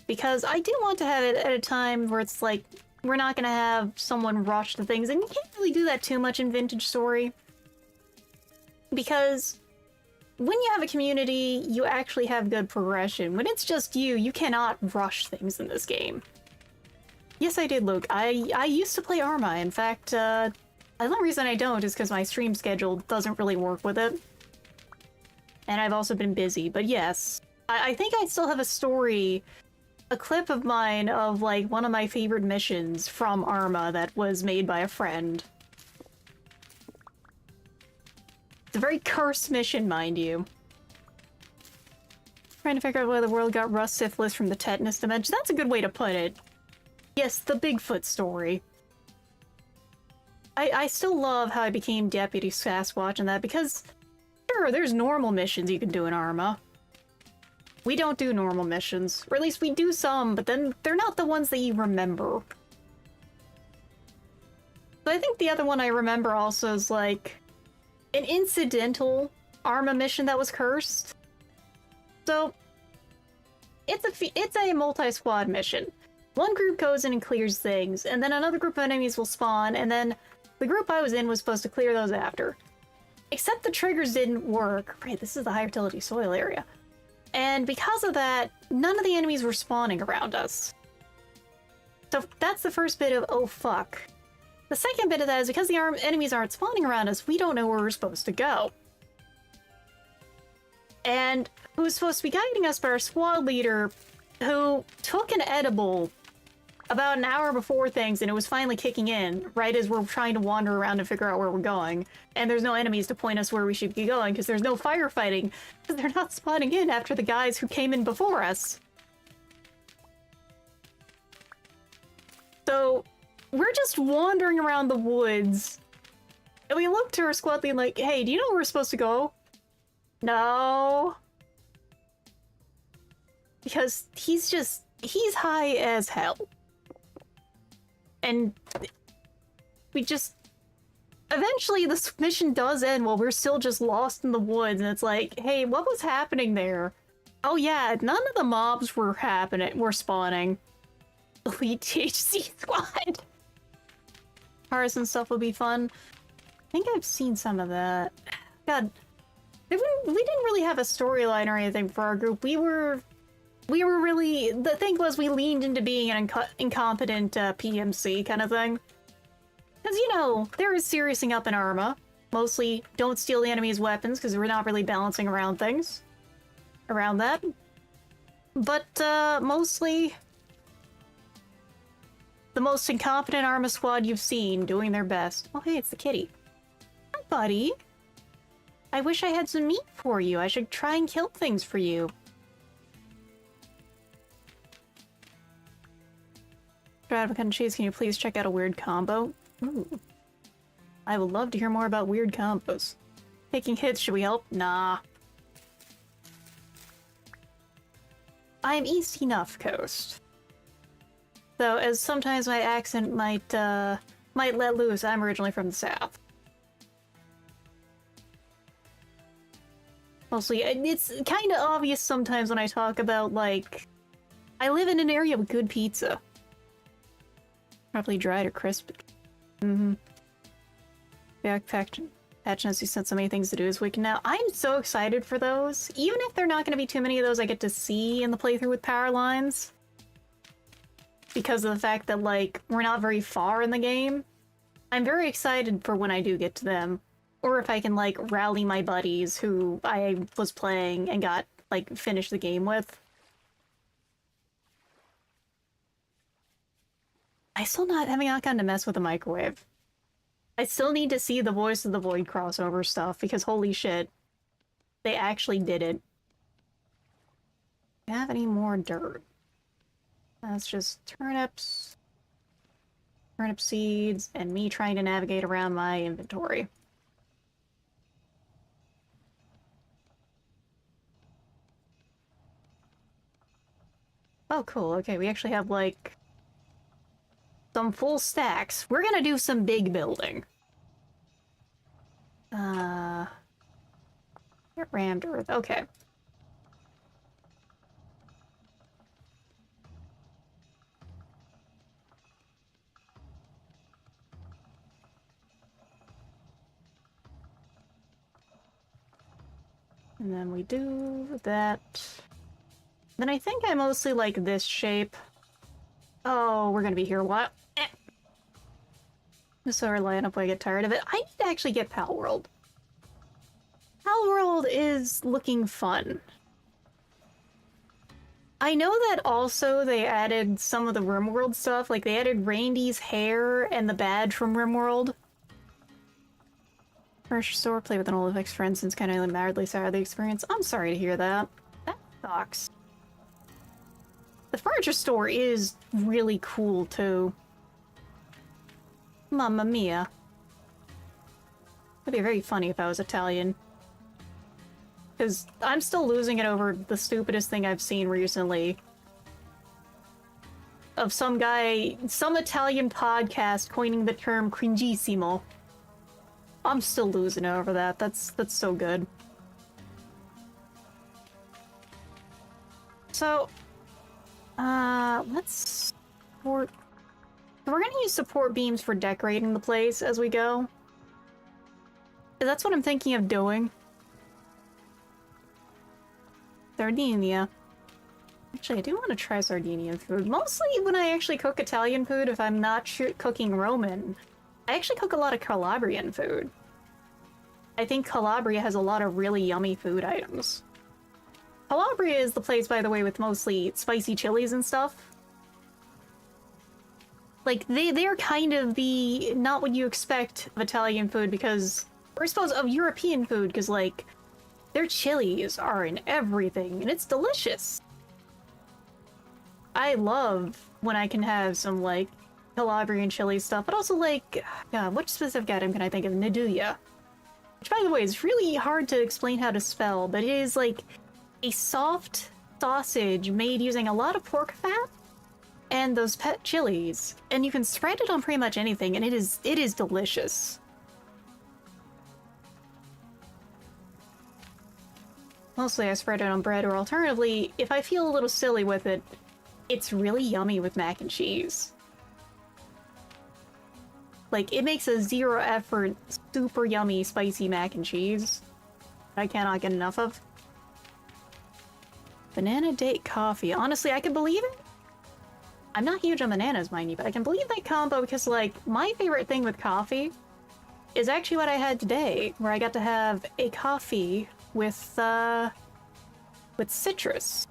Because I do want to have it at a time where it's, like, we're not going to have someone rush to things, and you can't really do that too much in Vintage Story. Because when you have a community, you actually have good progression. When it's just you, you cannot rush things in this game. Yes, I did, Luke. I used to play Arma. In fact, the only reason I don't is because my stream schedule doesn't really work with it. And I've also been busy, but yes. I think I still have a clip of mine of, like, one of my favorite missions from Arma that was made by a friend. It's a very cursed mission, mind you. Trying to figure out why the world got rust syphilis from the tetanus dimension. That's a good way to put it. Yes, the Bigfoot story. I still love how I became Deputy Sasquatch and that, because sure, there's normal missions you can do in Arma. We don't do normal missions. Or at least we do some, but then they're not the ones that you remember. But I think the other one I remember also is, like, an incidental Arma mission that was cursed. So, it's a multi-squad mission. One group goes in and clears things, and then another group of enemies will spawn, and then the group I was in was supposed to clear those after. Except the triggers didn't work. Right, this is the high fertility soil area. And because of that, none of the enemies were spawning around us. So that's the first bit of, oh fuck. The second bit of that is because the enemies aren't spawning around us, we don't know where we're supposed to go. And who was supposed to be guiding us, but our squad leader, who took an edible about an hour before things, and it was finally kicking in, right as we're trying to wander around and figure out where we're going. And there's no enemies to point us where we should be going, because there's no firefighting, because they're not spawning in after the guys who came in before us. So, we're just wandering around the woods, and we look to our squad lead like, hey, do you know where we're supposed to go? No. Because he's high as hell. And we just... Eventually, this mission does end while we're still just lost in the woods, and it's like, hey, what was happening there? Oh yeah, none of the mobs were spawning. Elite THC squad. Cars and stuff would be fun. I think I've seen some of that. God, we didn't really have a storyline or anything for our group. We were really, the thing was we leaned into being an incompetent PMC kind of thing. Because, you know, there is seriousing up in Arma. Mostly don't steal the enemy's weapons because we're not really balancing around things. Around that. But, mostly the most incompetent Arma squad you've seen doing their best. Oh, hey, it's the kitty. Hi, buddy. I wish I had some meat for you. I should try and kill things for you. What kind of cheese? Can you please check out a weird combo? Ooh. I would love to hear more about weird combos. Taking hits, should we help? Nah. I am East enough coast. Though, as sometimes my accent might let loose, I'm originally from the South. Mostly, it's kind of obvious sometimes when I talk about, like, I live in an area with good pizza. Probably dried or crisp. Mm-hmm. Backpack Patchness, you sent so many things to do this week. Now, I'm so excited for those. Even if there are not going to be too many of those I get to see in the playthrough with power lines. Because of the fact that, like, we're not very far in the game. I'm very excited for when I do get to them. Or if I can, like, rally my buddies who I was playing and got, like, finished the game with. I still have not gotten to mess with the microwave. I still need to see the Voice of the Void crossover stuff, because holy shit. They actually did it. Do I have any more dirt? That's just turnips, turnip seeds, and me trying to navigate around my inventory. Oh, cool. Okay, we actually have, like, some full stacks. We're gonna do some big building. Get rammed earth. Okay. And then we do that. Then I think I mostly like this shape. Oh, we're gonna be here a while. Just so our lineup when I get tired of it. I need to actually get Pal World. Pal World is looking fun. I know that also they added some of the RimWorld stuff. Like, they added Randy's hair and the badge from RimWorld. Furniture store, play with an old ex-friend since kind of madly sad of the experience. I'm sorry to hear that. That sucks. The furniture store is really cool, too. Mamma mia. It'd be very funny if I was Italian. Because I'm still losing it over the stupidest thing I've seen recently. Of some guy, some Italian podcast coining the term cringeissimo. I'm still losing it over that. That's so good. So, Let's support... We're gonna use support beams for decorating the place as we go. That's what I'm thinking of doing. Sardinia. Actually, I do want to try Sardinian food. Mostly when I actually cook Italian food, if I'm not cooking Roman, I actually cook a lot of Calabrian food. I think Calabria has a lot of really yummy food items. Calabria is the place, by the way, with mostly spicy chilies and stuff. Like, they're kind of the... not what you expect of Italian food, because... or I suppose of European food, because, like, their chilies are in everything, and it's delicious. I love when I can have some, like, Calabrian chili stuff, but also, like, which specific item can I think of? Nduja. Which, by the way, is really hard to explain how to spell, but it is, like, a soft sausage made using a lot of pork fat and those pet chilies, and you can spread it on pretty much anything, and it is delicious. Mostly I spread it on bread, or alternatively, if I feel a little silly with it, it's really yummy with mac and cheese. Like, it makes a zero effort, super yummy, spicy mac and cheese I cannot get enough of. Banana date coffee. Honestly, I can believe it. I'm not huge on bananas, mind you, but I can believe that combo because, like, my favorite thing with coffee is actually what I had today, where I got to have a coffee with citrus.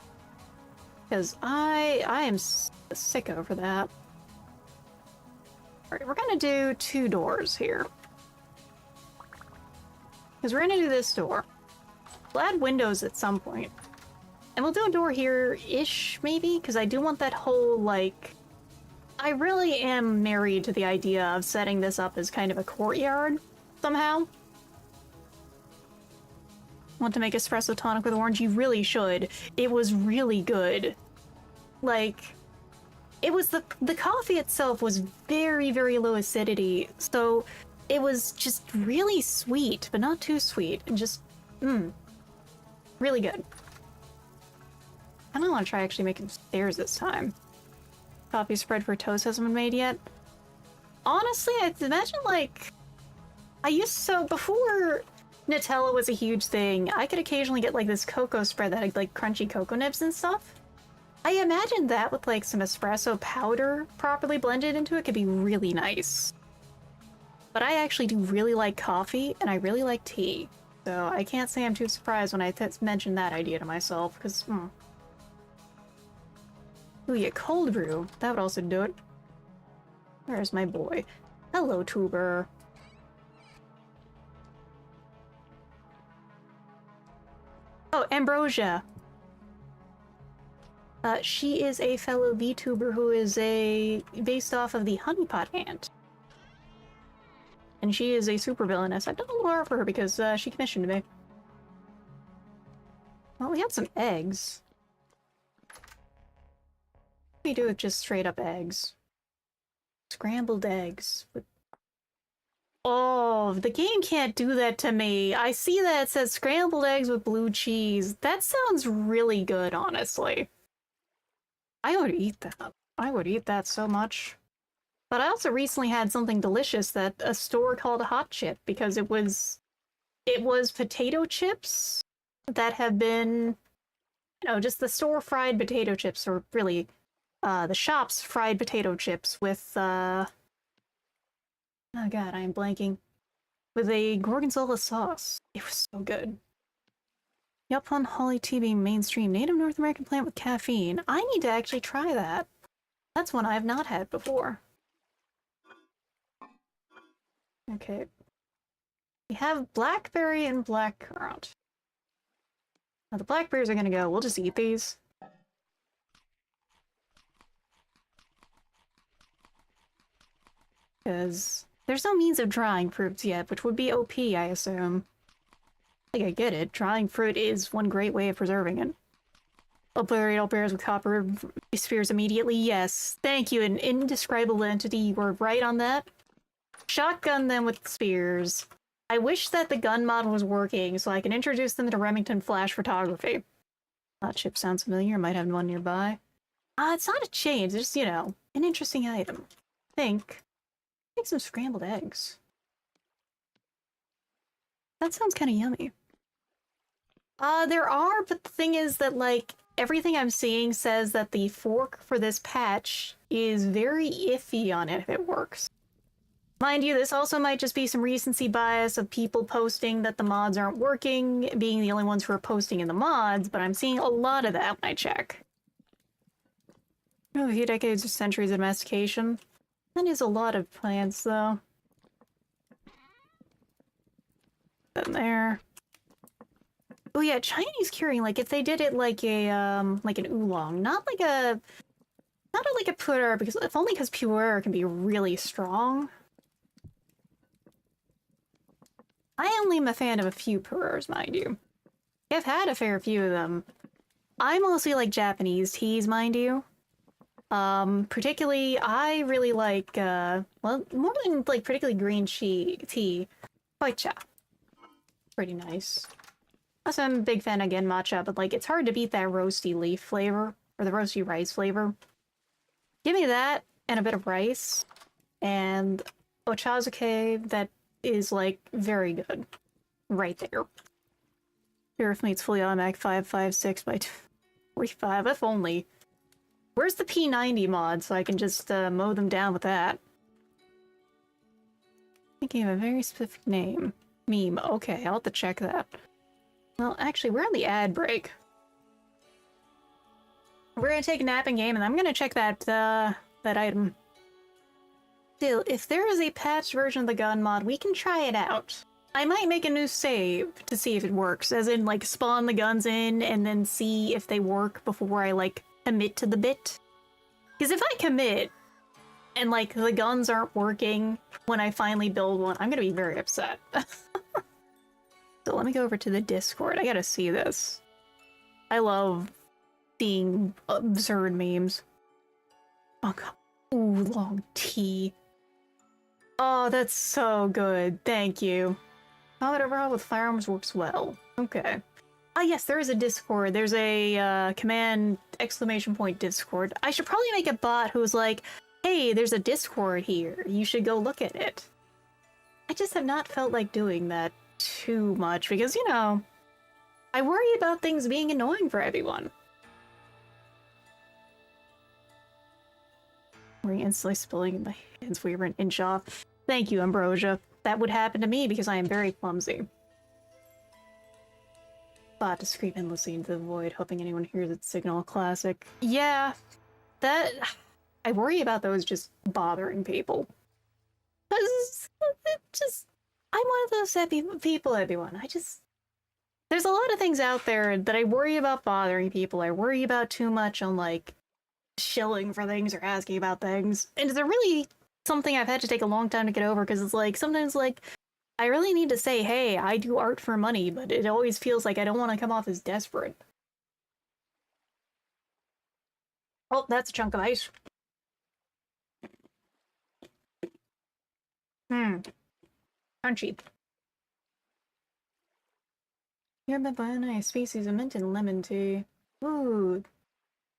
Because I am a sicko for that. Alright, we're gonna do 2 doors here. Because we're gonna do this door. We'll add windows at some point. And we'll do a door here-ish, maybe? Because I do want that whole, like... I really am married to the idea of setting this up as kind of a courtyard, somehow. Want to make espresso tonic with orange? You really should. It was really good. Like, it was the coffee itself was very, very low acidity, so it was just really sweet, but not too sweet, and just, really good. I don't want to try actually making stairs this time. Coffee spread for toast hasn't been made yet. Honestly, I imagine, like, before Nutella was a huge thing, I could occasionally get, like, this cocoa spread that had, like, crunchy cocoa nibs and stuff. I imagine that with, like, some espresso powder properly blended into it could be really nice. But I actually do really like coffee, and I really like tea. So I can't say I'm too surprised when I mentioned that idea to myself, because, Ooh, yeah, cold brew. That would also do it. Where's my boy? Hello, Tuber. Oh, Ambrosia. She is a fellow VTuber who is based off of the honeypot ant. And she is a super villainess. I've done a little more for her because she commissioned me. Well, we had some eggs. What do we do with just straight up eggs? Scrambled eggs. Oh, the game can't do that to me. I see that it says scrambled eggs with blue cheese. That sounds really good, honestly. I would eat that. I would eat that so much. But I also recently had something delicious that a store called Hot Chip, because it was potato chips that have been, just the store fried potato chips, or really the shop's fried potato chips with oh god, I am blanking. With a gorgonzola sauce. It was so good. Yapon Holly tea being mainstream native North American plant with caffeine. I need to actually try that. That's one I have not had before. Okay. We have blackberry and blackcurrant. Now the blackberries are gonna go. We'll just eat these. Because there's no means of drying fruits yet, which would be OP, I assume. Like, I get it. Drying fruit is one great way of preserving it. Obliterate all bears with copper spears immediately. Yes. Thank you, an indescribable entity. You were right on that. Shotgun them with spears. I wish that the gun mod was working so I can introduce them to Remington flash photography. Hot chip sounds familiar. Might have one nearby. It's not a change, it's just, you know, an interesting item. Think. Make some scrambled eggs. That sounds kind of yummy. There are, but the thing is that, like, everything I'm seeing says that the fork for this patch is very iffy on it if it works. Mind you, this also might just be some recency bias of people posting that the mods aren't working, being the only ones who are posting in the mods, but I'm seeing a lot of that when I check. A few decades or centuries of domestication. That is a lot of plants, though. In there. Oh yeah, Chinese curing, like if they did it like a like an oolong, not like a pu'er, because if only because pu'er can be really strong. I only am a fan of a few pu'ers, mind you. I've had a fair few of them. I mostly like Japanese teas, mind you. Particularly, I really like, well, more than, like, particularly green tea, Hoicha. Pretty nice. Also, I'm a big fan, again, matcha, but, like, it's hard to beat that roasty leaf flavor, or the roasty rice flavor. Give me that, and a bit of rice, and ochazuke that is, like, very good. Right there. Here with me, it's fully automatic 556 by 45, if only. Where's the P90 mod so I can just mow them down with that? Thinking of a very specific name. Meme. Okay, I'll have to check that. Well, actually, we're on the ad break. We're gonna take a nap in game, and I'm gonna check that that item. Still, if there is a patched version of the gun mod, we can try it out. I might make a new save to see if it works, as in, like, spawn the guns in and then see if they work before I, like, commit to the bit. Because if I commit and, like, the guns aren't working when I finally build one, I'm gonna be very upset. So let me go over to the Discord. I gotta see this. I love seeing absurd memes. Oh god. Ooh, long T. Oh, that's so good. Thank you. Combat overhaul with firearms works well. Okay. Ah, yes, there is a Discord. There's a command exclamation point Discord. I should probably make a bot who's like, hey, there's a Discord here. You should go look at it. I just have not felt like doing that too much because, you know, I worry about things being annoying for everyone. We're instantly spilling in my hands. We were an inch off. Thank you, Ambrosia. That would happen to me because I am very clumsy. Bot to scream endlessly into the void, hoping anyone hears its signal. Classic. Yeah, that... I worry about those just bothering people. Because it just... I'm one of those happy people, everyone. There's a lot of things out there that I worry about bothering people. I worry about too much on, like, shilling for things or asking about things. And it's a really something I've had to take a long time to get over, because it's like, sometimes, like, I really need to say, hey, I do art for money, but it always feels like I don't want to come off as desperate. Oh, that's a chunk of ice. Crunchy. You're met by a nice species of mint and lemon tea. Ooh,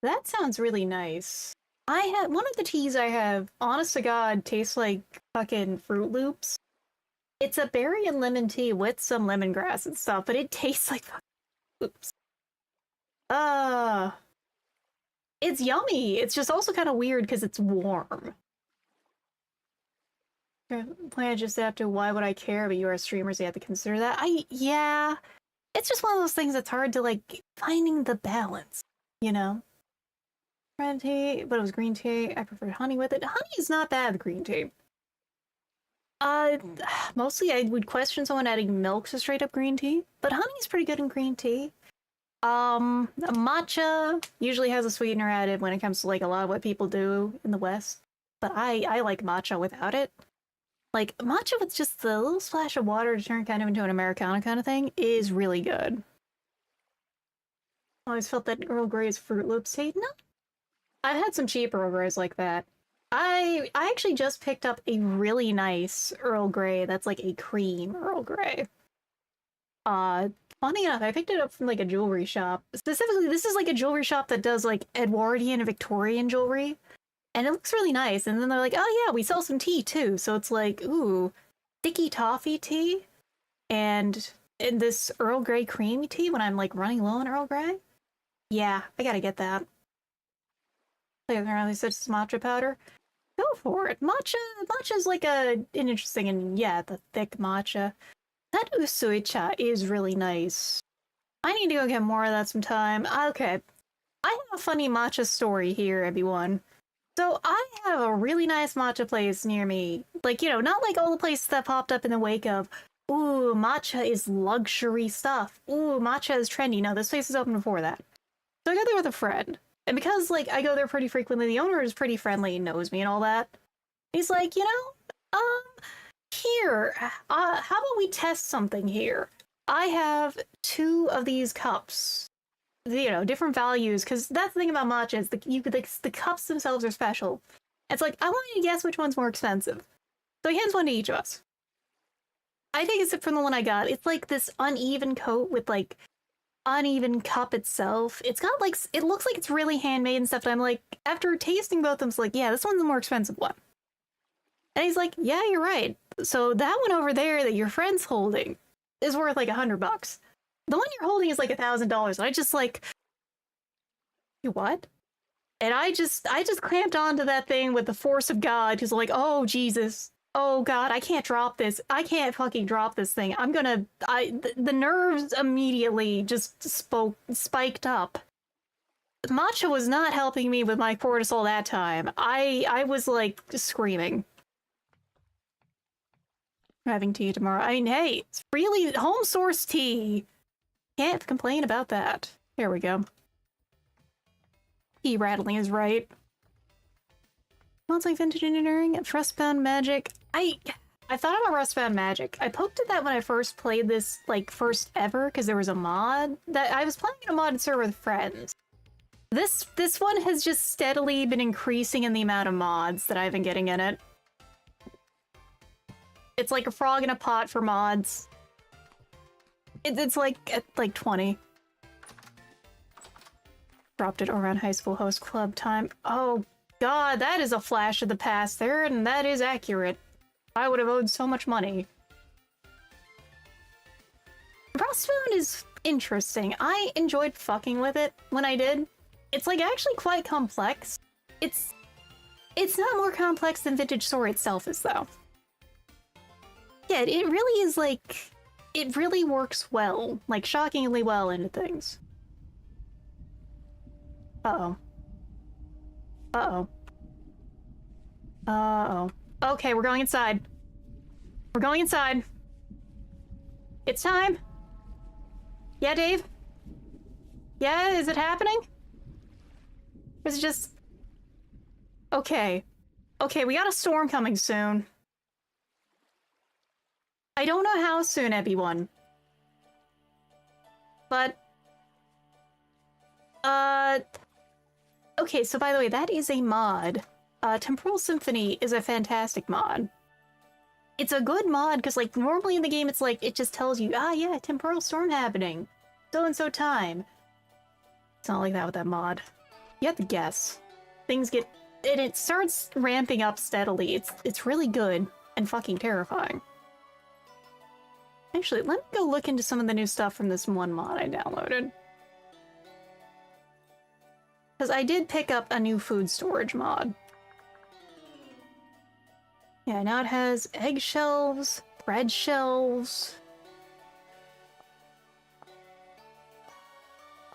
that sounds really nice. I had one of the teas I have, honest to God, tastes like fucking Fruit Loops. It's a berry and lemon tea with some lemongrass and stuff, but it tastes like fucking Loops. It's yummy. It's just also kind of weird because it's warm. Plan just after, why would I care? But you are a streamer, so you have to consider that. Yeah. It's just one of those things that's hard to, like, finding the balance, you know? Red tea, but it was green tea. I prefer honey with it. Honey is not bad with green tea. Mostly I would question someone adding milk to straight up green tea, but honey is pretty good in green tea. Matcha usually has a sweetener added when it comes to, like, a lot of what people do in the West, but I like matcha without it. Like, matcha with just the little splash of water to turn kind of into an Americano kind of thing is really good. I always felt that Earl Grey's Fruit Loops tea. No, I've had some cheap Earl Greys like that. I actually just picked up a really nice Earl Grey that's like a cream Earl Grey. Uh, Funny enough, I picked it up from like a jewelry shop. Specifically, this is like a jewelry shop that does like Edwardian and Victorian jewelry, and it looks really nice. And then they're like, "Oh yeah, we sell some tea too." So it's like, ooh, sticky toffee tea and this Earl Grey creamy tea when I'm like running low on Earl Grey. Yeah, I gotta get that. Like apparently such matcha powder. Go for it. Matcha is like an interesting and yeah, the thick matcha. That usuicha is really nice. I need to go get more of that sometime. Okay, I have a funny matcha story here, everyone. So I have a really nice matcha place near me. Like, not like all the places that popped up in the wake of, ooh, matcha is luxury stuff. Ooh, matcha is trendy. No, this place is open before that. So I go there with a friend. And because, like, I go there pretty frequently, the owner is pretty friendly and knows me and all that. He's like, here, how about we test something here? I have two of these cups, different values, because that's the thing about matcha is the cups themselves are special. It's like, I want you to guess which one's more expensive. So he hands one to each of us. I take a sip from the one I got. It's like this uneven coat with like uneven cup itself. It's got like, it looks like it's really handmade and stuff. But I'm like, after tasting both of them, it's like, yeah, this one's the more expensive one. And he's like, yeah, you're right. So that one over there that your friend's holding is worth like $100. The one you're holding is like $1,000. And I just like, you what? And I just clamped onto that thing with the force of God because like, oh Jesus, oh God, I can't drop this. I can't fucking drop this thing. The nerves immediately just spiked up. Matcha was not helping me with my cortisol that time. I was like screaming. I'm having tea tomorrow. I mean, hey, it's really home source tea. Can't complain about that. There we go. Tea rattling is right. Sounds like vintage engineering, Rustbound Magic. I thought about Rustbound Magic. I poked at that when I first played this, like, first ever, because there was a mod that I was playing in a modded server with friends. This one has just steadily been increasing in the amount of mods that I've been getting in it. It's like a frog in a pot for mods. It's like 20. Dropped it around high school host club time. Oh God, that is a flash of the past there, and that is accurate. I would have owed so much money. Rustbound is interesting. I enjoyed fucking with it when I did. It's like actually quite complex. It's not more complex than Vintage Story itself is though. Yeah, it really is like, it really works well, like shockingly well into things. Uh-oh. Uh-oh. Uh-oh. Okay, we're going inside. We're going inside. It's time. Yeah, Dave? Yeah, is it happening? Or is it just... Okay. Okay, we got a storm coming soon. I don't know how soon, everyone. But... Okay, so by the way, that is a mod. Temporal Symphony is a fantastic mod. It's a good mod, because, like, normally in the game, it's like, it just tells you, ah, yeah, temporal storm happening. So-and-so time. It's not like that with that mod. You have to guess. Things get... And it starts ramping up steadily. It's really good and fucking terrifying. Actually, let me go look into some of the new stuff from this one mod I downloaded. Because I did pick up a new food storage mod. Yeah, now it has egg shelves, bread shelves,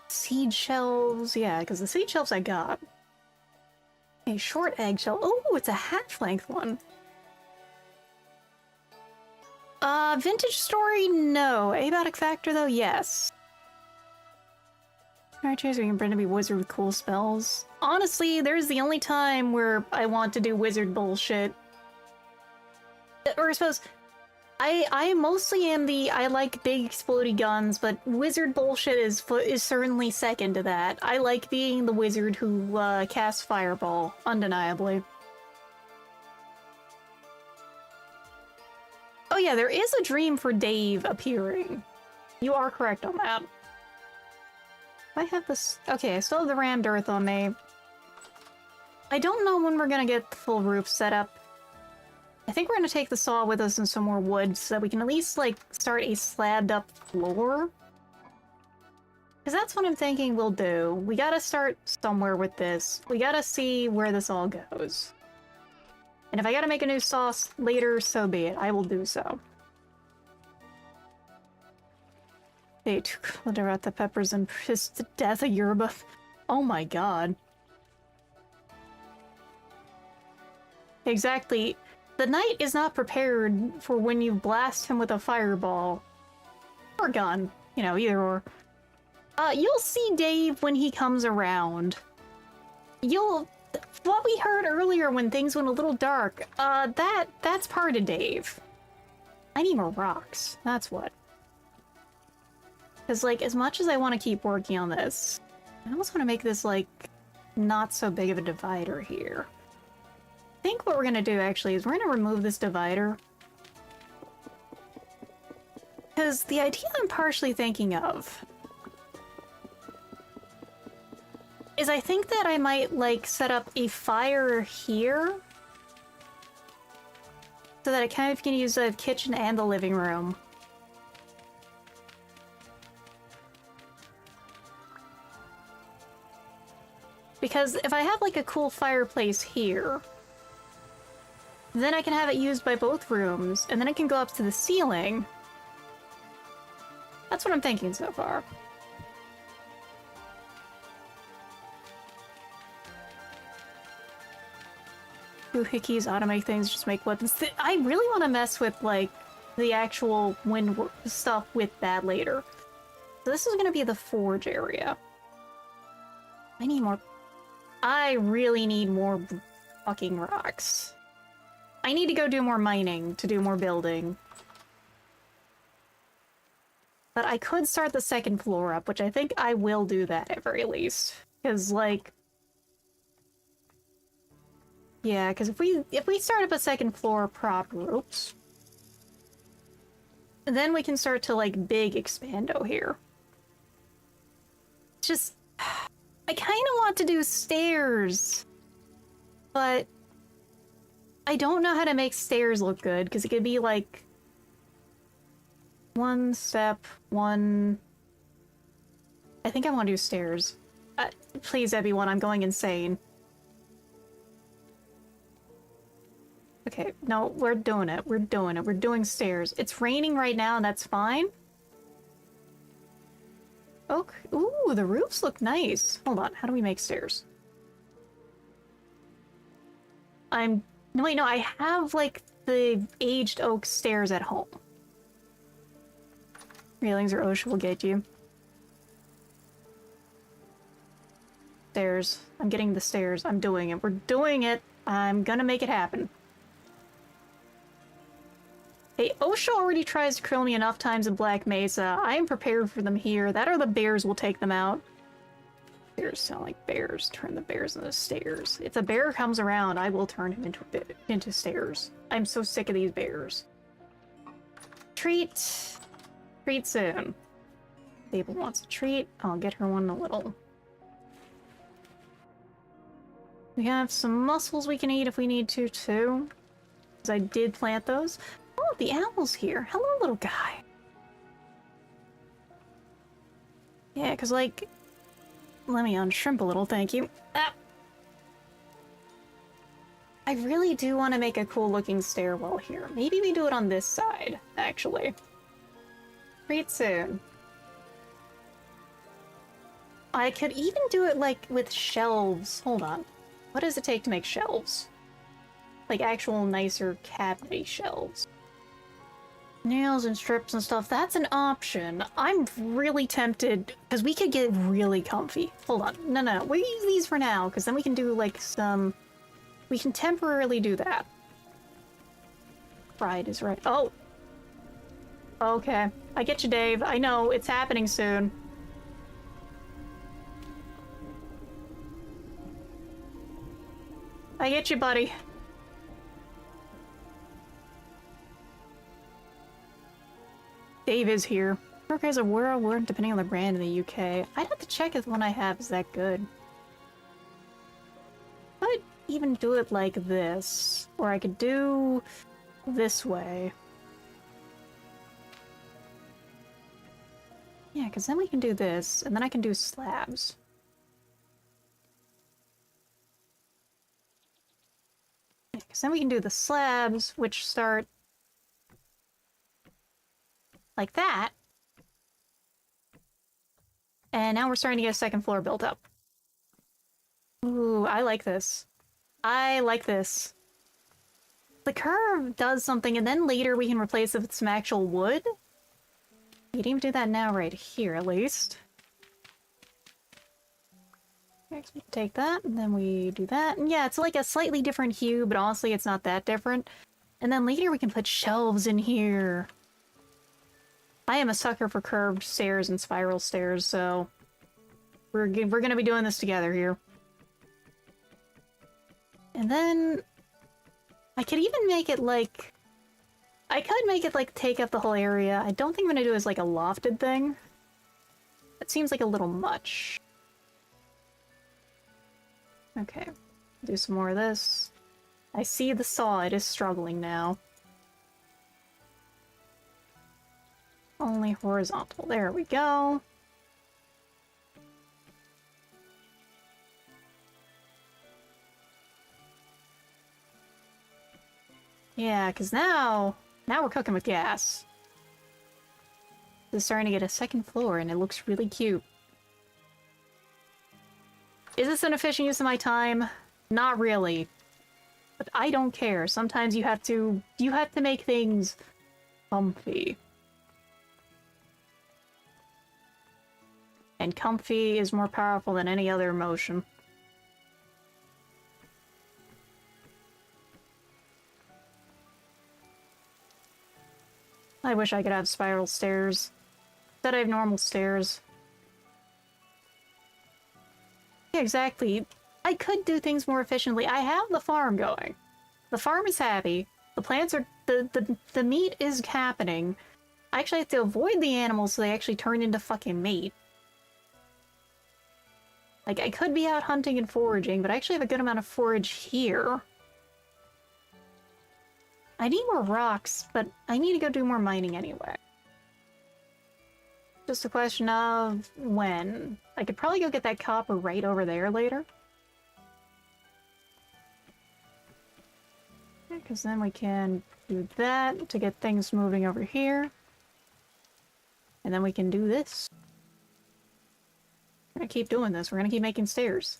seed shelves. Yeah, because the seed shelves I got. A short egg shell. Oh, it's a half-length one. Vintage Story, no. Abiotic Factor, though, yes. Archers, we can pretend to be wizard with cool spells. Honestly, there's the only time where I want to do wizard bullshit. Or I suppose, I mostly am the, I like big explodey guns, but wizard bullshit is certainly second to that. I like being the wizard who casts fireball, undeniably. Oh yeah, there is a dream for Dave appearing. You are correct on that. I have this... Okay, I still have the rammed earth on me. I don't know when we're gonna get the full roof set up. I think we're gonna take the saw with us and some more wood so that we can at least, like, start a slabbed up floor. Because that's what I'm thinking we'll do. We gotta start somewhere with this. We gotta see where this all goes. And if I gotta make a new sauce later, so be it. I will do so. They out the peppers and pissed to death a yerba. Oh my god. Exactly. The knight is not prepared for when you blast him with a fireball. Or gun. You know, either or. You'll see Dave when he comes around. What we heard earlier when things went a little dark, that's part of Dave. I need more rocks. That's what. Because, like, as much as I want to keep working on this, I almost want to make this, like, not so big of a divider here. I think what we're going to do, actually, is we're going to remove this divider. Because the idea I'm partially thinking of is I think that I might, like, set up a fire here so that I kind of can use the kitchen and the living room. Because if I have, like, a cool fireplace here, then I can have it used by both rooms, and then it can go up to the ceiling. That's what I'm thinking so far. Doohickeys automate things, just make weapons. I really want to mess with, like, the actual wind stuff with that later. So this is going to be the forge area. I need more... I really need more fucking rocks. I need to go do more mining to do more building. But I could start the second floor up, which I think I will do that at very least. Because, like... Yeah, because if we start up a second floor oops. Then we can start to, like, big expando here. Just... I kind of want to do stairs, but I don't know how to make stairs look good, because it could be like one step, one... I think I want to do stairs. Please, everyone, I'm going insane. Okay, no, we're doing it. We're doing it. We're doing stairs. It's raining right now, and that's fine. Okay. Ooh, the roofs look nice. Hold on, how do we make stairs? No, wait, no, I have, like, the aged oak stairs at home. Railings or OSHA will get you. Stairs. I'm getting the stairs. I'm doing it. We're doing it. I'm gonna make it happen. Hey, OSHA already tries to kill me enough times in Black Mesa. I am prepared for them here. That or the bears will take them out. Bears sound like bears. Turn the bears into stairs. If the bear comes around, I will turn him into stairs. I'm so sick of these bears. Treat. Treat soon. Babel wants a treat. I'll get her one in a little. We have some mussels we can eat if we need to, too. Because I did plant those. Oh, the owl's here. Hello, little guy. Yeah, because, like... Let me unshrimp a little, thank you. Ah. I really do want to make a cool-looking stairwell here. Maybe we do it on this side, actually. Pretty soon. I could even do it, like, with shelves. Hold on. What does it take to make shelves? Like, actual nicer cabinet shelves. Nails and strips and stuff, that's an option. I'm really tempted, because we could get really comfy. Hold on. No. We'll use these for now, because then we can do, like, some... We can temporarily do that. Pride is right. Oh! Okay. I get you, Dave. I know, it's happening soon. I get you, buddy. Dave is here. Okay, so where depending on the brand in the UK. I'd have to check if the one I have is that good. I'd even do it like this, or I could do this way. Yeah, because then we can do this, and then I can do slabs. Because then we can do the slabs, which start like that. And now we're starting to get a second floor built up. Ooh, I like this. I like this. The curve does something, and then later we can replace it with some actual wood. You can even do that now right here, at least. Next, we take that, and then we do that. And yeah, it's like a slightly different hue, but honestly, it's not that different. And then later we can put shelves in here. I am a sucker for curved stairs and spiral stairs, so we're gonna be doing this together here. And then I could even make it like... I could make it like take up the whole area. I don't think I'm gonna do it as like a lofted thing. That seems like a little much. Okay, do some more of this. I see the saw, it is struggling now. Only horizontal, there we go. Yeah, because now we're cooking with gas. This is starting to get a second floor, and it looks really cute. Is this an efficient use of my time? Not really. But I don't care. Sometimes you have to make things comfy. And comfy is more powerful than any other emotion. I wish I could have spiral stairs. Instead I have normal stairs. Yeah, exactly. I could do things more efficiently. I have the farm going. The farm is happy. The plants are... The meat is happening. I actually have to avoid the animals so they actually turn into fucking meat. Like, I could be out hunting and foraging, but I actually have a good amount of forage here. I need more rocks, but I need to go do more mining anyway. Just a question of when. I could probably go get that copper right over there later. Because then we can do that to get things moving over here. And then we can do this. We're gonna keep doing this. We're gonna keep making stairs.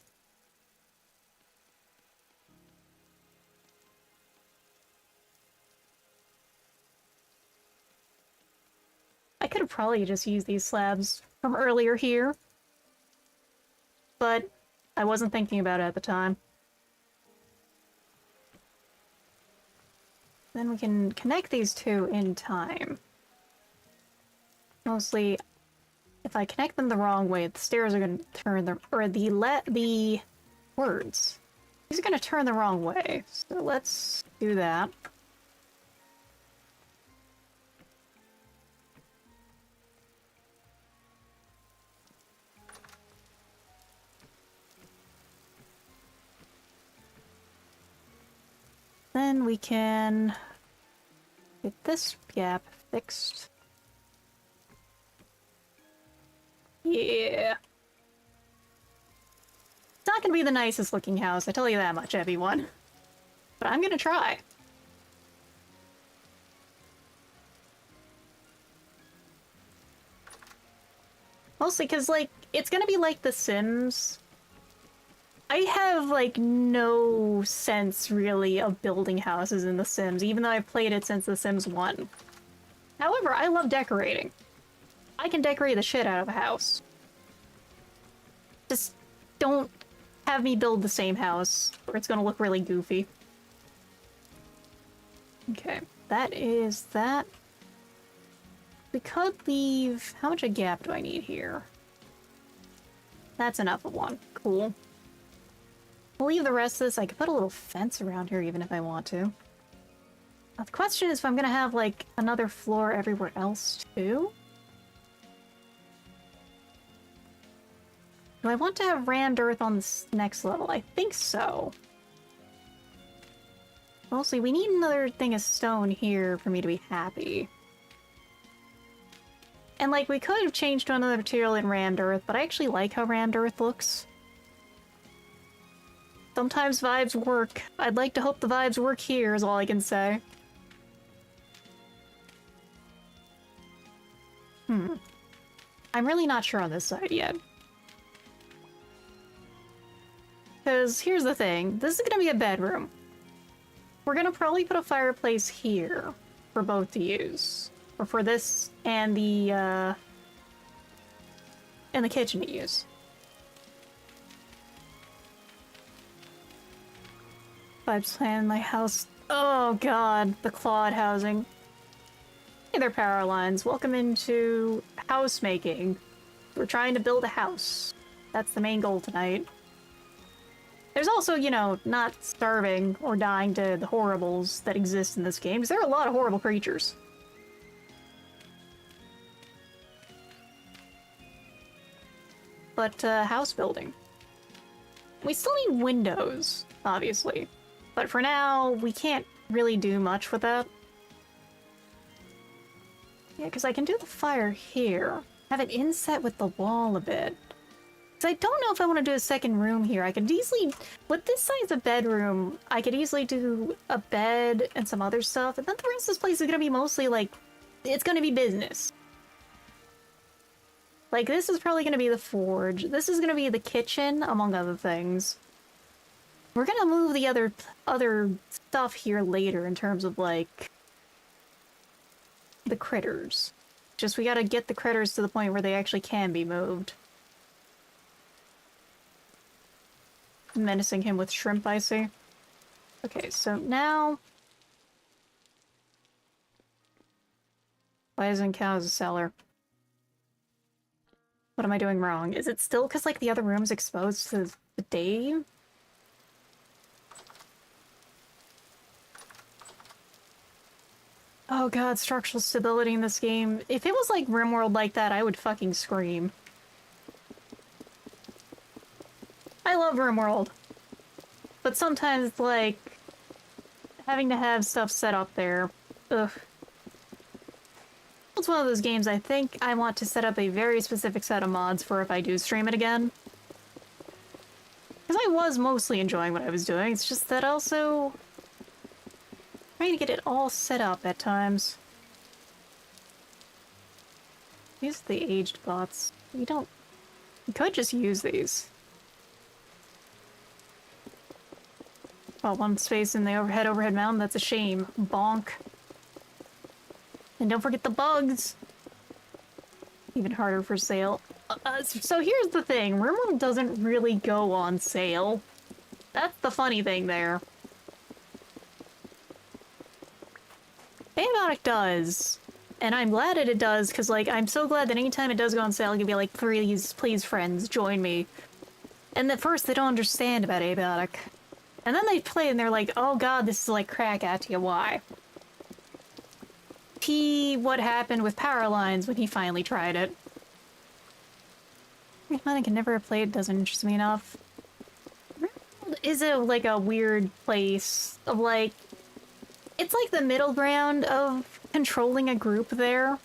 I could have probably just used these slabs from earlier here. But I wasn't thinking about it at the time. Then we can connect these two in time. Mostly, if I connect them the wrong way, the stairs are going to turn the... or the words. These are going to turn the wrong way. So let's do that. Then we can get this gap fixed. Yeah. It's not gonna be the nicest looking house, I tell you that much, everyone. But I'm gonna try. Mostly because, like, it's gonna be like The Sims. I have, like, no sense, really, of building houses in The Sims, even though I've played it since The Sims 1. However, I love decorating. I can decorate the shit out of a house. Just don't have me build the same house, or it's gonna look really goofy. Okay, that is that. We could leave... how much a gap do I need here? That's enough of one. Cool. We'll leave the rest of this. I could put a little fence around here even if I want to. Now, the question is if I'm gonna have, like, another floor everywhere else, too? Do I want to have rammed earth on this next level? I think so. Mostly, we need another thing of stone here for me to be happy. And, like, we could have changed to another material in rammed earth, but I actually like how rammed earth looks. Sometimes vibes work. I'd like to hope the vibes work here, is all I can say. I'm really not sure on this side yet. Because here's the thing. This is gonna be a bedroom. We're gonna probably put a fireplace here for both to use. Or for this and the kitchen to use. Vibes plan in my house. Oh god, the Claude housing. Hey there, power lines. Welcome into house making. We're trying to build a house. That's the main goal tonight. There's also, you know, not starving or dying to the horribles that exist in this game, because there are a lot of horrible creatures. But, house building. We still need windows, obviously. But for now, we can't really do much with that. Yeah, because I can do the fire here. Have it inset with the wall a bit. Because I don't know if I want to do a second room here. I could easily, with this size of bedroom, I could easily do a bed and some other stuff. And then the rest of this place is going to be mostly like, it's going to be business. Like, this is probably going to be the forge. This is going to be the kitchen, among other things. We're going to move the other stuff here later in terms of, like, the critters. Just we gotta get the critters to the point where they actually can be moved. Menacing him with shrimp, I see. Okay, so now... Why doesn't count as a cellar? What am I doing wrong? Is it still because, like, the other room's exposed to the day? Oh god, structural stability in this game. If it was like RimWorld like that, I would fucking scream. I love RimWorld. But sometimes, like, having to have stuff set up there. Ugh. It's one of those games I think I want to set up a very specific set of mods for if I do stream it again. Because I was mostly enjoying what I was doing, it's just that also... trying to get it all set up at times. Use the aged bots. We could just use these. Oh, one space in the overhead mountain, that's a shame. Bonk. And don't forget the bugs! Even harder for sale. So here's the thing, RimWorld doesn't really go on sale. That's the funny thing there. Antibiotic does. And I'm glad that it does, because, like, I'm so glad that anytime it does go on sale, I can be like, please, friends, join me. And at first, they don't understand about Abiotic. And then they play and they're like, oh god, this is like crack at you, why? What happened with power lines when he finally tried it. I can never play it, doesn't interest me enough. Is it like a weird place of like... it's like the middle ground of controlling a group there.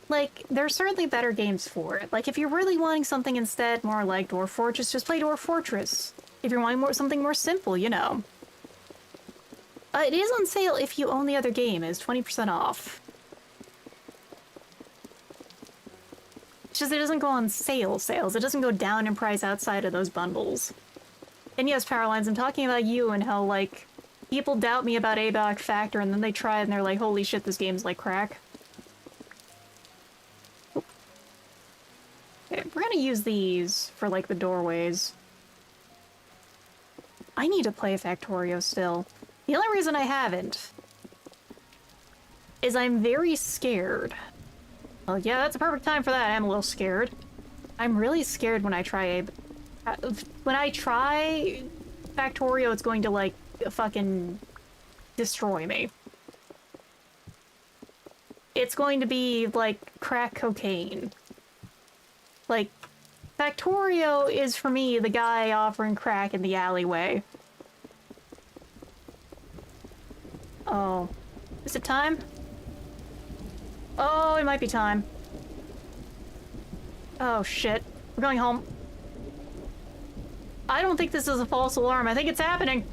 Like, there are certainly better games for it. Like, if you're really wanting something instead more like Dwarf Fortress, just play Dwarf Fortress. If you're wanting something more simple, you know. It is on sale if you own the other game. It's 20% off. It's just it doesn't go on sales. It doesn't go down in price outside of those bundles. And yes, Powerlines, I'm talking about you and how, like, people doubt me about Abiotic Factor and then they try it and they're like, holy shit, this game's like crack. Okay, we're gonna use these for, like, the doorways. I need to play Factorio still. The only reason I haven't is I'm very scared. Well, yeah, that's a perfect time for that. I'm a little scared. I'm really scared when I try Factorio, it's going to, like, fucking destroy me. It's going to be like crack cocaine. Like, Factorio is, for me, the guy offering crack in the alleyway. Oh. Is it time? Oh, it might be time. Oh, shit. We're going home. I don't think this is a false alarm. I think it's happening.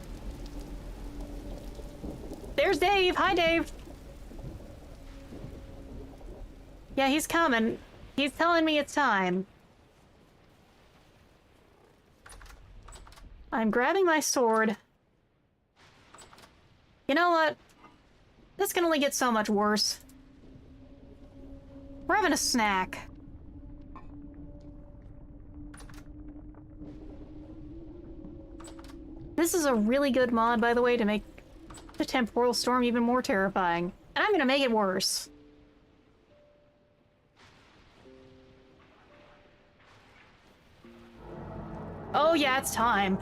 There's Dave. Hi, Dave. Yeah, he's coming. He's telling me it's time. I'm grabbing my sword. You know what? This can only get so much worse. We're having a snack. This is a really good mod, by the way, to make the temporal storm even more terrifying. And I'm gonna make it worse. Oh yeah, it's time.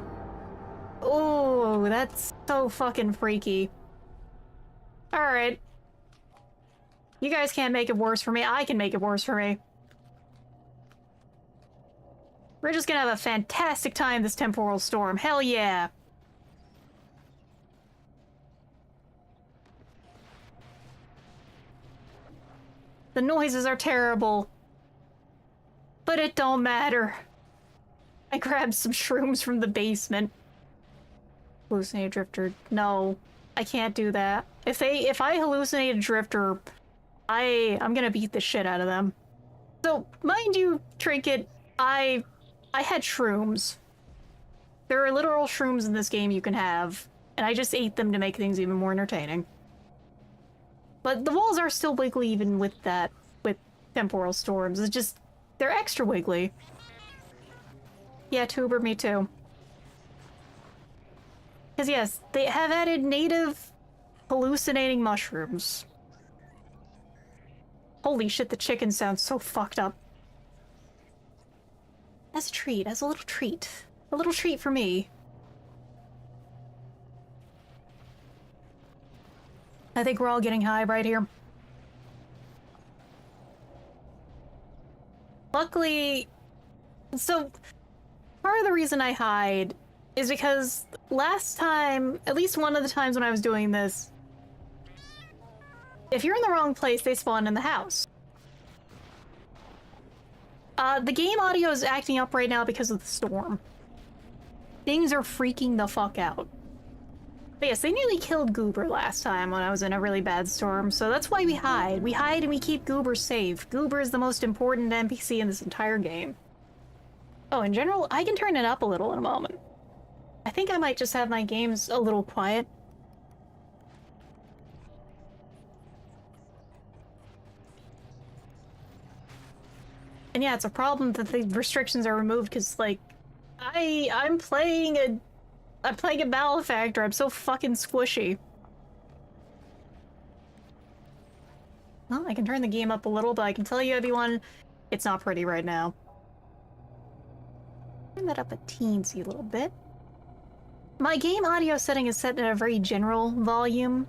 Oh, that's so fucking freaky. Alright. You guys can't make it worse for me. I can make it worse for me. We're just gonna have a fantastic time this temporal storm. Hell yeah. The noises are terrible. But it don't matter. I grabbed some shrooms from the basement. Hallucinate a drifter. No, I can't do that. If I hallucinate a drifter, I'm gonna beat the shit out of them. So, mind you, Trinket, I had shrooms. There are literal shrooms in this game you can have, and I just ate them to make things even more entertaining. But the walls are still wiggly even with that, with temporal storms. It's just, they're extra wiggly. Yeah, Tuber, me too. Because yes, they have added native hallucinating mushrooms. Holy shit, the chicken sounds so fucked up. As a treat, as a little treat. A little treat for me. I think we're all getting high right here. Luckily, so part of the reason I hide is because last time, at least one of the times when I was doing this, if you're in the wrong place, they spawn in the house. The game audio is acting up right now because of the storm. Things are freaking the fuck out. But yes, they nearly killed Goober last time when I was in a really bad storm, so that's why we hide. We hide and we keep Goober safe. Goober is the most important NPC in this entire game. Oh, in general, I can turn it up a little in a moment. I think I might just have my games a little quiet. And yeah, it's a problem that the restrictions are removed because, like, I'm playing a Malefactor. I'm so fucking squishy. Well, I can turn the game up a little, but I can tell you, everyone, it's not pretty right now. Turn that up a teensy little bit. My game audio setting is set at a very general volume.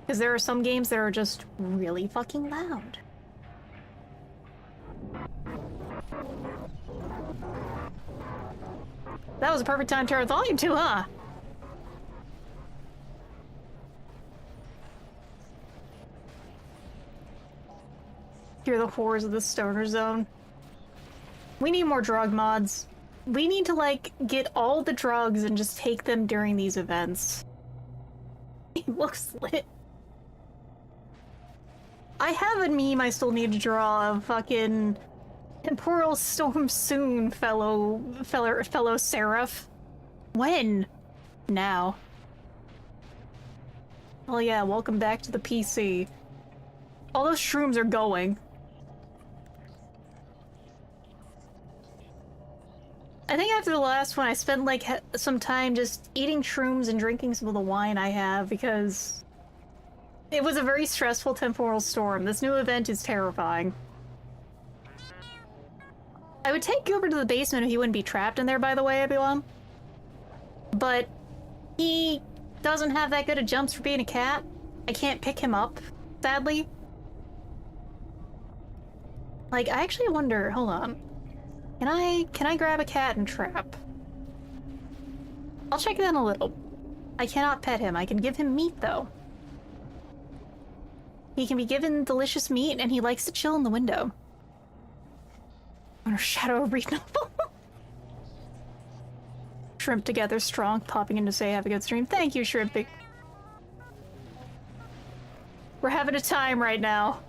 Because there are some games that are just really fucking loud. That was a perfect time to turn the volume to, huh? Hear the horrors of the stoner zone. We need more drug mods. We need to, like, get all the drugs and just take them during these events. It looks lit. I have a meme I still need to draw of fucking temporal storm soon, fellow seraph. When? Now. Oh yeah, welcome back to the PC. All those shrooms are going. I think after the last one, I spent like some time just eating shrooms and drinking some of the wine I have because it was a very stressful temporal storm. This new event is terrifying. I would take Goober to the basement if he wouldn't be trapped in there, by the way, everyone. But he doesn't have that good of jumps for being a cat. I can't pick him up, sadly. Like, I actually wonder, hold on. Can I grab a cat and trap? I'll check that in a little. I cannot pet him. I can give him meat, though. He can be given delicious meat, and he likes to chill in the window. Under shadow of reasonable. Shrimp together strong, popping in to say have a good stream. Thank you, Shrimpy. We're having a time right now.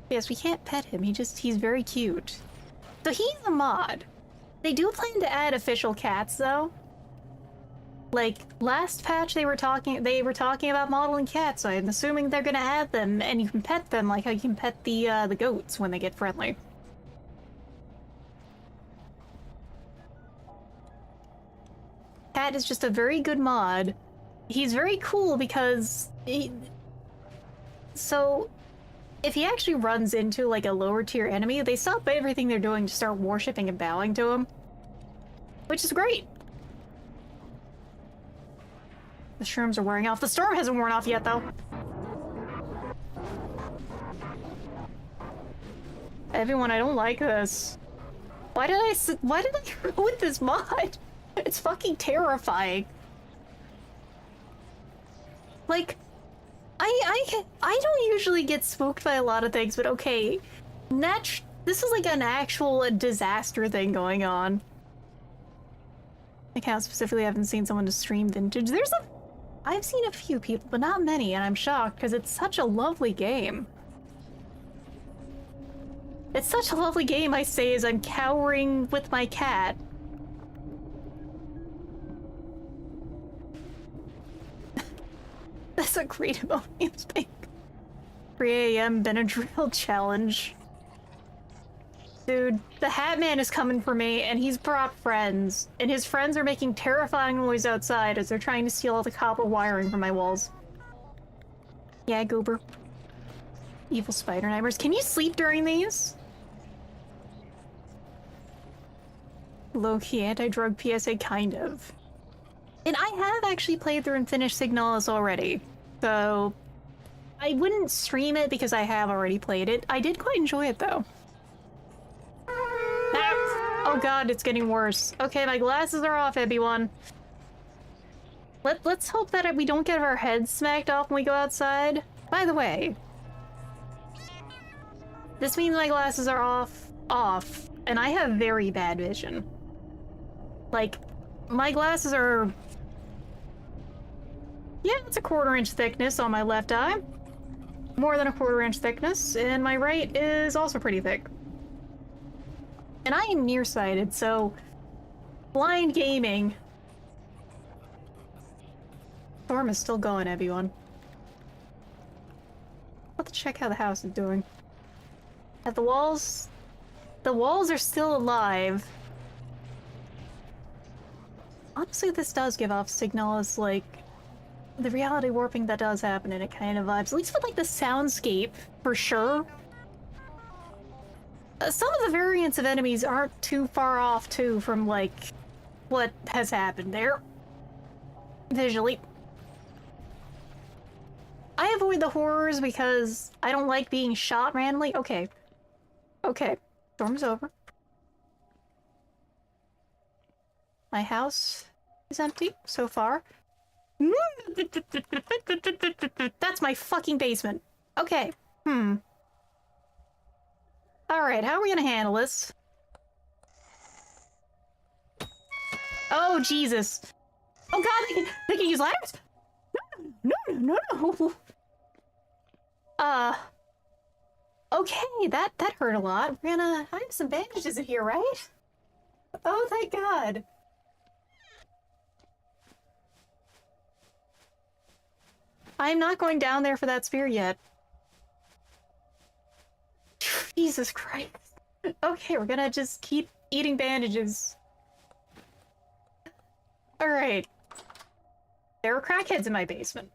Yes, we can't pet him. He's very cute. So he's a mod. They do plan to add official cats, though. Like, last patch they were talking about modeling cats, so I'm assuming they're gonna add them, and you can pet them like how you can pet the goats when they get friendly. Cat is just a very good mod. He's very cool because so if he actually runs into like a lower tier enemy, they stop everything they're doing to start worshipping and bowing to him, which is great. The shrooms are wearing off. The storm hasn't worn off yet, though. Everyone, I don't like this. Why did I ruin this mod? It's fucking terrifying. Like, I don't usually get spooked by a lot of things, but okay, this is like an actual disaster thing going on. Like how specifically I haven't seen someone to stream vintage. I've seen a few people, but not many, and I'm shocked because it's such a lovely game. It's such a lovely game, I say, as I'm cowering with my cat. That's a great emote. 3 a.m. Benadryl challenge. Dude, the Hat Man is coming for me, and he's brought friends. And his friends are making terrifying noise outside as they're trying to steal all the copper wiring from my walls. Yeah, Goober. Evil spider nightmares. Can you sleep during these? Low-key anti-drug PSA, kind of. And I have actually played through and finished Signalis already, so I wouldn't stream it because I have already played it. I did quite enjoy it, though. Oh god, it's getting worse. Okay, my glasses are off, everyone. Let's hope that we don't get our heads smacked off when we go outside. By the way, this means my glasses are off, and I have very bad vision. Like, my glasses are... Yeah, it's a 1/4 inch thickness on my left eye. More than a 1/4 inch thickness, and my right is also pretty thick. And I am nearsighted, so blind gaming. Storm is still going, everyone. Let's check how the house is doing. At the walls are still alive. Honestly, this does give off signals like the reality warping that does happen, and it kind of vibes, at least with like the soundscape, for sure. Some of the variants of enemies aren't too far off, too, from, like, what has happened there. Visually. I avoid the horrors because I don't like being shot randomly. Okay. Okay. Storm's over. My house is empty so far. That's my fucking basement. Okay. Alright, how are we gonna handle this? Oh, Jesus. Oh god, they can use ladders? No. Okay, that hurt a lot. I have some bandages in here, right? Oh, thank god. I'm not going down there for that spear yet. Jesus Christ. Okay, we're gonna just keep eating bandages. Alright. There are crackheads in my basement.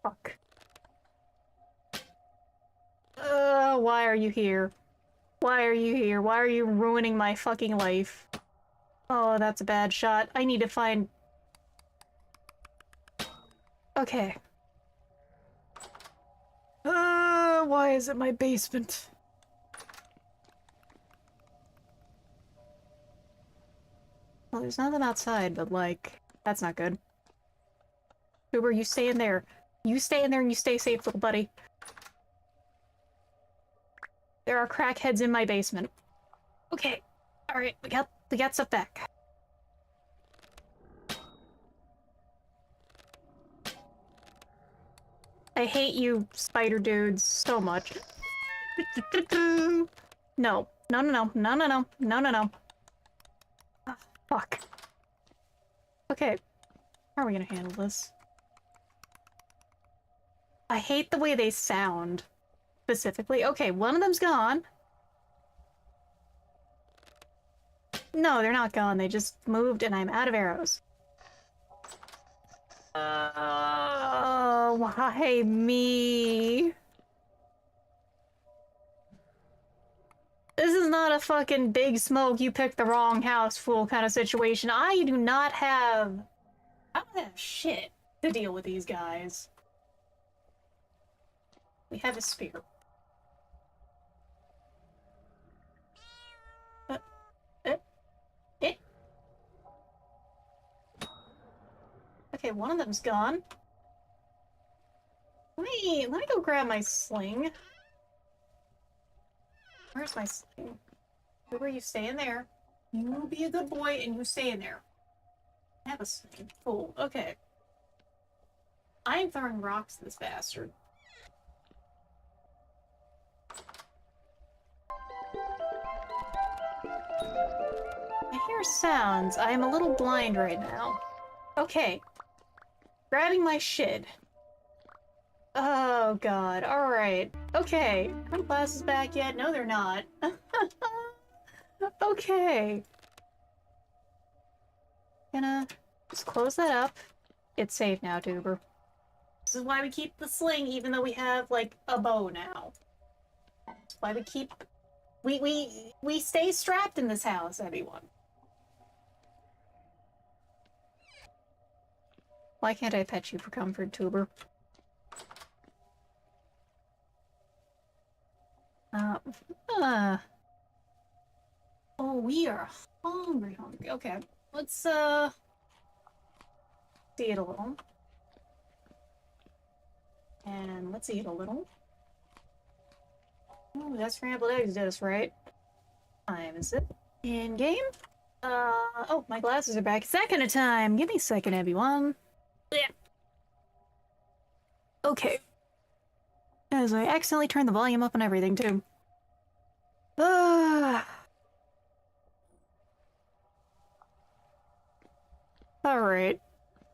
Fuck. Why are you here? Why are you here? Why are you ruining my fucking life? Oh, that's a bad shot. I need to find... Okay. Why is it my basement? Well, there's nothing outside, but like, that's not good. Uber, you stay in there. You stay in there and you stay safe, little buddy. There are crackheads in my basement. Okay. Alright, we got stuff back. I hate you, spider dudes, so much. No. No, no, no, no, no, no, no, no, no. Oh, fuck. Okay. How are we gonna handle this? I hate the way they sound. Specifically. Okay, one of them's gone. No, they're not gone. They just moved and I'm out of arrows. Why me? This is not a fucking big smoke, you picked the wrong house fool kind of situation. I don't have shit to deal with these guys. We have a spear. Uh, uh, eh. Okay, one of them's gone. Let me go grab my sling. Where's my sling? Where you stay in there? You be a good boy and you stay in there. I have a sling. Cool. Okay. I am throwing rocks at this bastard. I hear sounds. I am a little blind right now. Okay. Grabbing my shit. Oh god. Alright. Okay. Are my glasses back yet? No, they're not. Okay. Gonna just close that up. It's safe now, Tuber. This is why we keep the sling, even though we have, like, a bow now. That's why we keep... We stay strapped in this house, everyone. Why can't I pet you for comfort, Tuber? Oh, we are hungry. Okay, let's, eat a little. And let's eat a little. Oh, that's scrambled eggs disc, right? Time is it? In game? Oh, my glasses are back. Second of time! Give me a second, everyone. Yeah. Okay. As I accidentally turned the volume up and everything, too. Alright.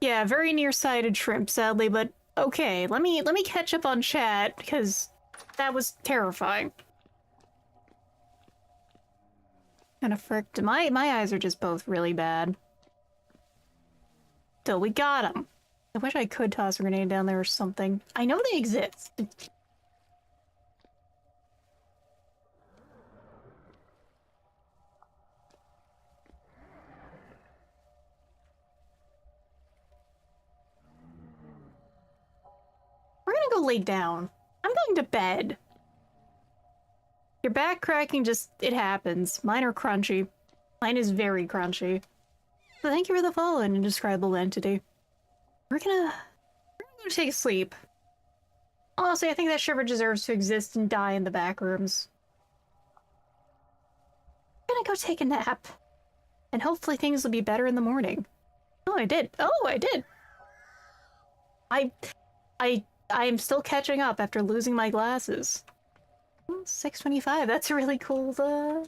Yeah, very nearsighted shrimp, sadly, but okay, let me catch up on chat, because that was terrifying. Kinda fricked. My eyes are just both really bad. Still, we got them. I wish I could toss a grenade down there or something. I know they exist. We're gonna go lay down. I'm going to bed. Your back cracking just, it happens. Mine are crunchy. Mine is very crunchy. So thank you for the follow, an indescribable entity. We're gonna go take a sleep. Honestly, I think that shiver deserves to exist and die in the back rooms. I'm gonna go take a nap. And hopefully things will be better in the morning. Oh, I did. Oh, I did. I am still catching up after losing my glasses. 625, that's really cool.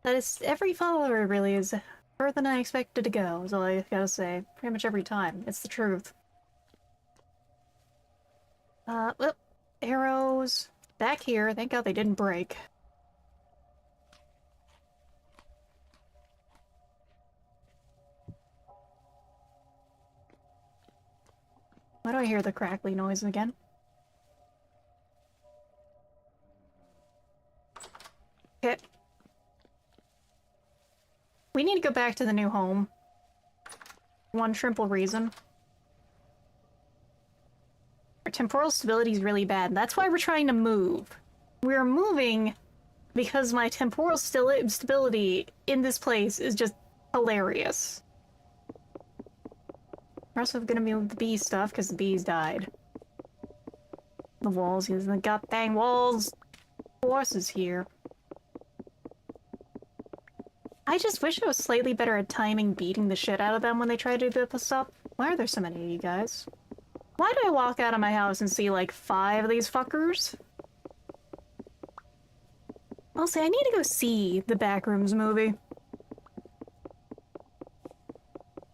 That is, every follower really is further than I expected to go, is all I gotta say. Pretty much every time. It's the truth. Well, arrows. Back here. Thank God they didn't break. Why do I hear the crackly noise again? Okay. We need to go back to the new home. One simple reason. Our temporal stability is really bad. That's why we're trying to move. We're moving because my temporal stability in this place is just hilarious. We're also gonna move the bee stuff because the bees died. The walls, using the god dang walls. Horses here. I just wish I was slightly better at timing beating the shit out of them when they try to do this stuff. Why are there so many of you guys? Why did I walk out of my house and see like 5 of these fuckers? I'll say I need to go see the Backrooms movie.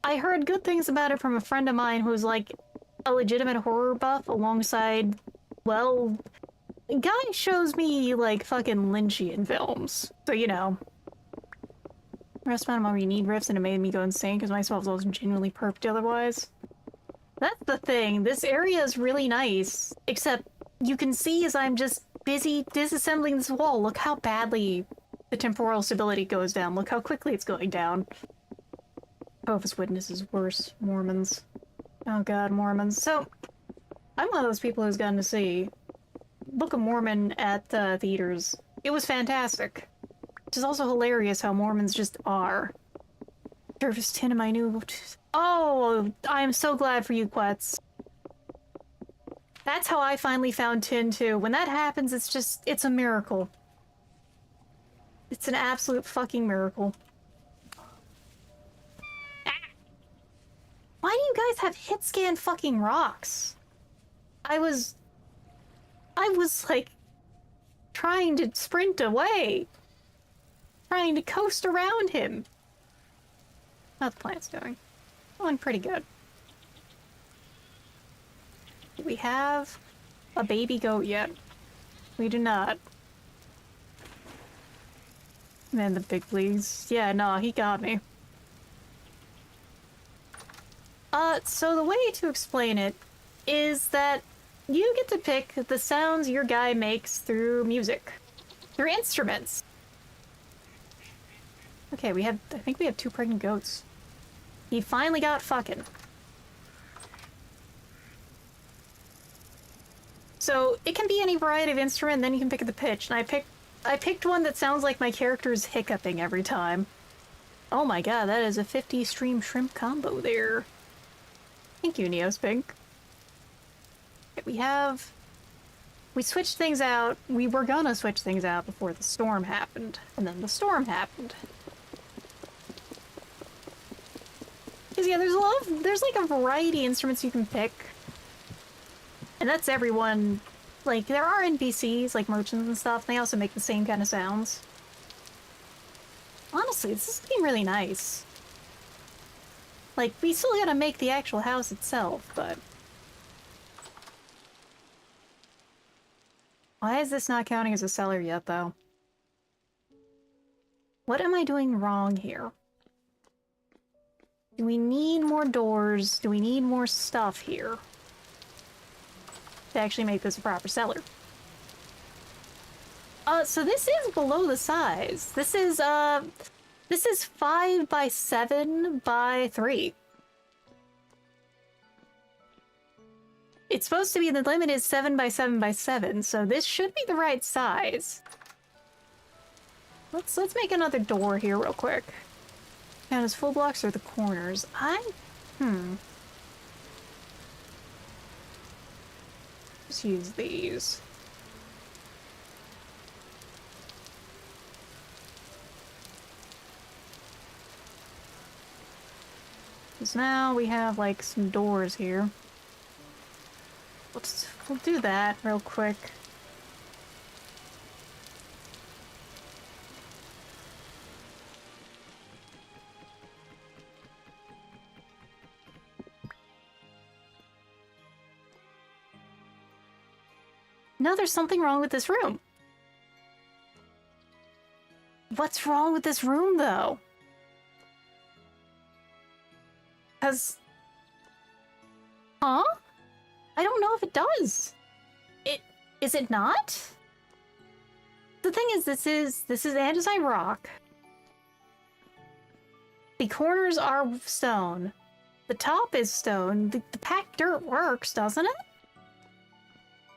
I heard good things about it from a friend of mine who's like a legitimate horror buff alongside, well, guy shows me like fucking Lynchian films. So, you know. Rest amount of money need riffs and it made me go insane because my spells was genuinely perped otherwise. That's the thing. This area is really nice, except you can see as I'm just busy disassembling this wall. Look how badly the temporal stability goes down. Look how quickly it's going down. Jehovah's Witness is worse. Mormons. Oh god, Mormons. So, I'm one of those people who's gotten to see Book of Mormon at theaters. It was fantastic. Which is also hilarious how Mormons just are. Surface tin in my new... Oh, I am so glad for you, Quetz. That's how I finally found tin, too. When that happens, it's a miracle. It's an absolute fucking miracle. Ah! Why do you guys have hit scan fucking rocks? I was like, trying to sprint away. Trying to coast around him. How's the plant's doing? Going pretty good. Do we have a baby goat yet? We do not. Man, the big leagues. Yeah, no, he got me. So the way to explain it is that you get to pick the sounds your guy makes through music. Through instruments. Okay, I think we have 2 pregnant goats. He finally got fucking. So, it can be any variety of instrument, then you can pick the pitch. And I picked one that sounds like my character's hiccuping every time. Oh my god, that is a 50 stream shrimp combo there. Thank you, Neospink. Okay, we switched things out. We were gonna switch things out before the storm happened. And then the storm happened. Because yeah, there's like a variety of instruments you can pick. And that's everyone. Like, there are NPCs, like merchants and stuff, and they also make the same kind of sounds. Honestly, this is getting really nice. Like, we still gotta make the actual house itself, but... Why is this not counting as a cellar yet, though? What am I doing wrong here? Do we need more doors? Do we need more stuff here? To actually make this a proper cellar. So this is below the size. This is 5 by 7 by 3. It's supposed to be, the limit is 7 by 7 by 7, so this should be the right size. Let's make another door here real quick. Count as full blocks or the corners? Let's use these. Because now we have like some doors here. We'll do that real quick. No, there's something wrong with this room. What's wrong with this room, though? Because... Huh? I don't know if it does. Is it not? The thing is, this is andesite rock. The corners are stone. The top is stone. The packed dirt works, doesn't it?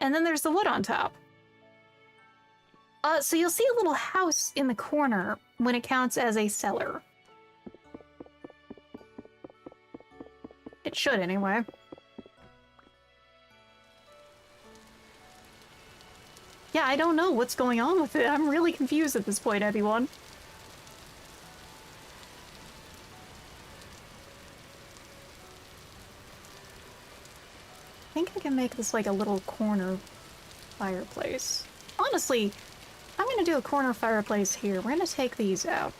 And then there's the wood on top. So you'll see a little house in the corner when it counts as a cellar. It should, anyway. Yeah, I don't know what's going on with it. I'm really confused at this point, everyone. I think I can make this like a little corner fireplace. Honestly, I'm gonna do a corner fireplace here. We're gonna take these out.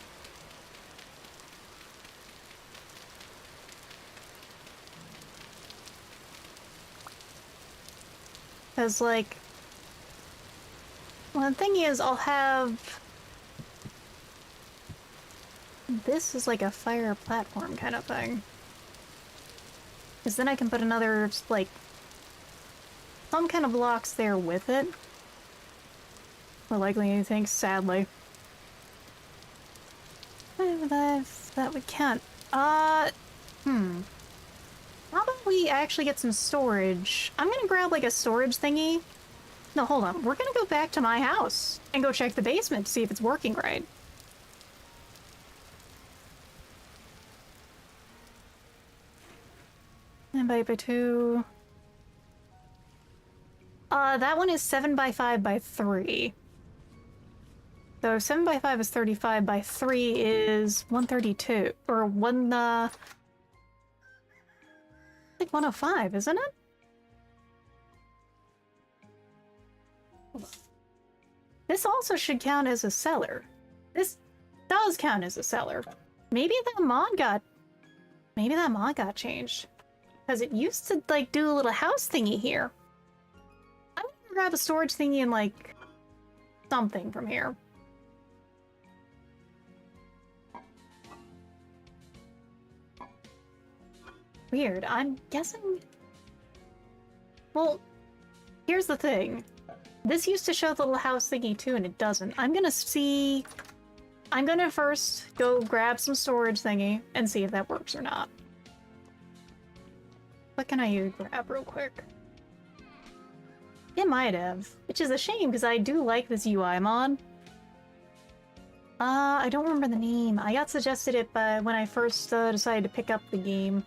Because, like, well, the thing is, I'll have... This is like a fire platform kind of thing. Because then I can put another, like, some kind of blocks there with it. More likely anything, sadly. That would count. How about we actually get some storage? I'm gonna grab, like, a storage thingy. No, hold on. We're gonna go back to my house and go check the basement to see if it's working right. And by 2. That one is 7 by 5 by 3. So 7 by 5 is 35 by 3 is 132. Or I think 105, isn't it? This also should count as a cellar. This does count as a cellar. Maybe that mod got changed. Because it used to, like, do a little house thingy here. I'm gonna grab a storage thingy and, like, something from here. Weird. I'm guessing... Well, here's the thing. This used to show the little house thingy too, and it doesn't. I'm gonna first go grab some storage thingy and see if that works or not. What can I grab real quick? It might have, which is a shame because I do like this UI mod. I don't remember the name. I got suggested it when I first decided to pick up the game.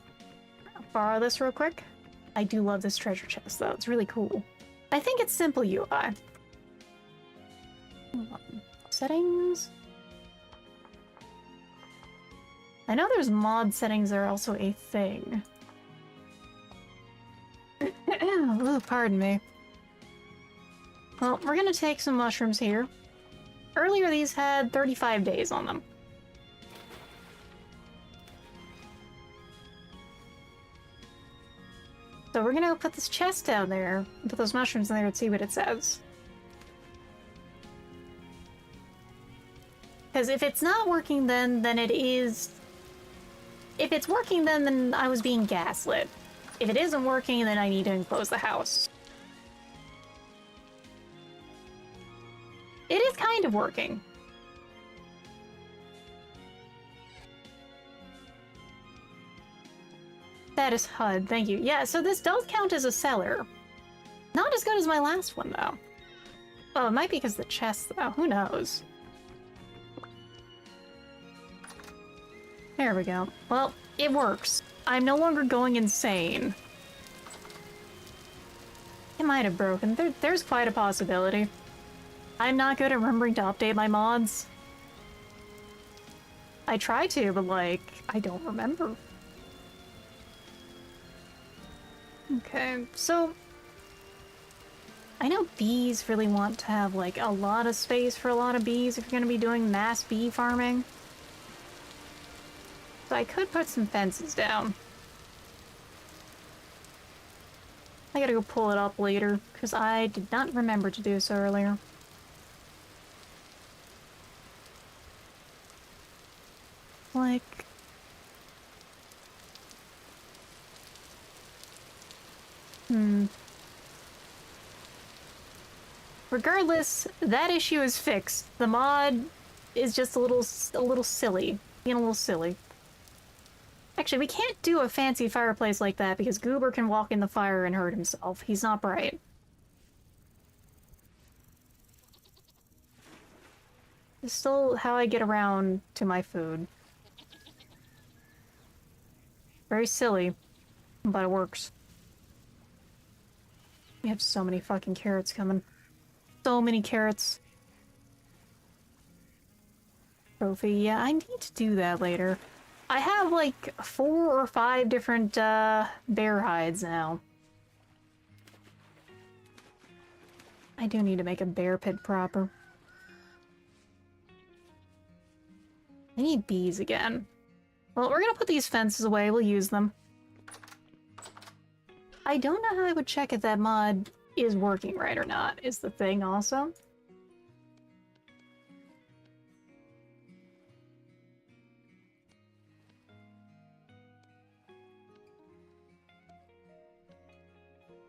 I'll borrow this real quick. I do love this treasure chest though. It's really cool. I think it's simple UI. Settings. I know there's mod settings that are also a thing. Ooh, pardon me. Well, we're gonna take some mushrooms here. Earlier these had 35 days on them. So we're gonna go put this chest down there, and put those mushrooms in there and see what it says. Because if it's not working then it is... If it's working then I was being gaslit. If it isn't working, then I need to enclose the house. It is kind of working. That is HUD, thank you. Yeah, so this does count as a cellar. Not as good as my last one, though. Oh, it might be because the chest, though. Who knows? There we go. Well, it works. I'm no longer going insane. It might have broken. There's quite a possibility. I'm not good at remembering to update my mods. I try to, but, like, I don't remember. Okay, so... I know bees really want to have, like, a lot of space for a lot of bees if you're gonna be doing mass bee farming. So I could put some fences down. I gotta go pull it up later, because I did not remember to do so earlier. Like... Regardless, that issue is fixed. The mod is just a little silly. Being a little silly. Actually, we can't do a fancy fireplace like that because Goober can walk in the fire and hurt himself. He's not bright. It's still how I get around to my food. Very silly, but it works. We have so many fucking carrots coming. So many carrots. Trophy, yeah, I need to do that later. I have like 4 or 5 different bear hides now. I do need to make a bear pit proper. I need bees again. Well, we're gonna put these fences away, we'll use them. I don't know how I would check if that mod is working right or not, is the thing also.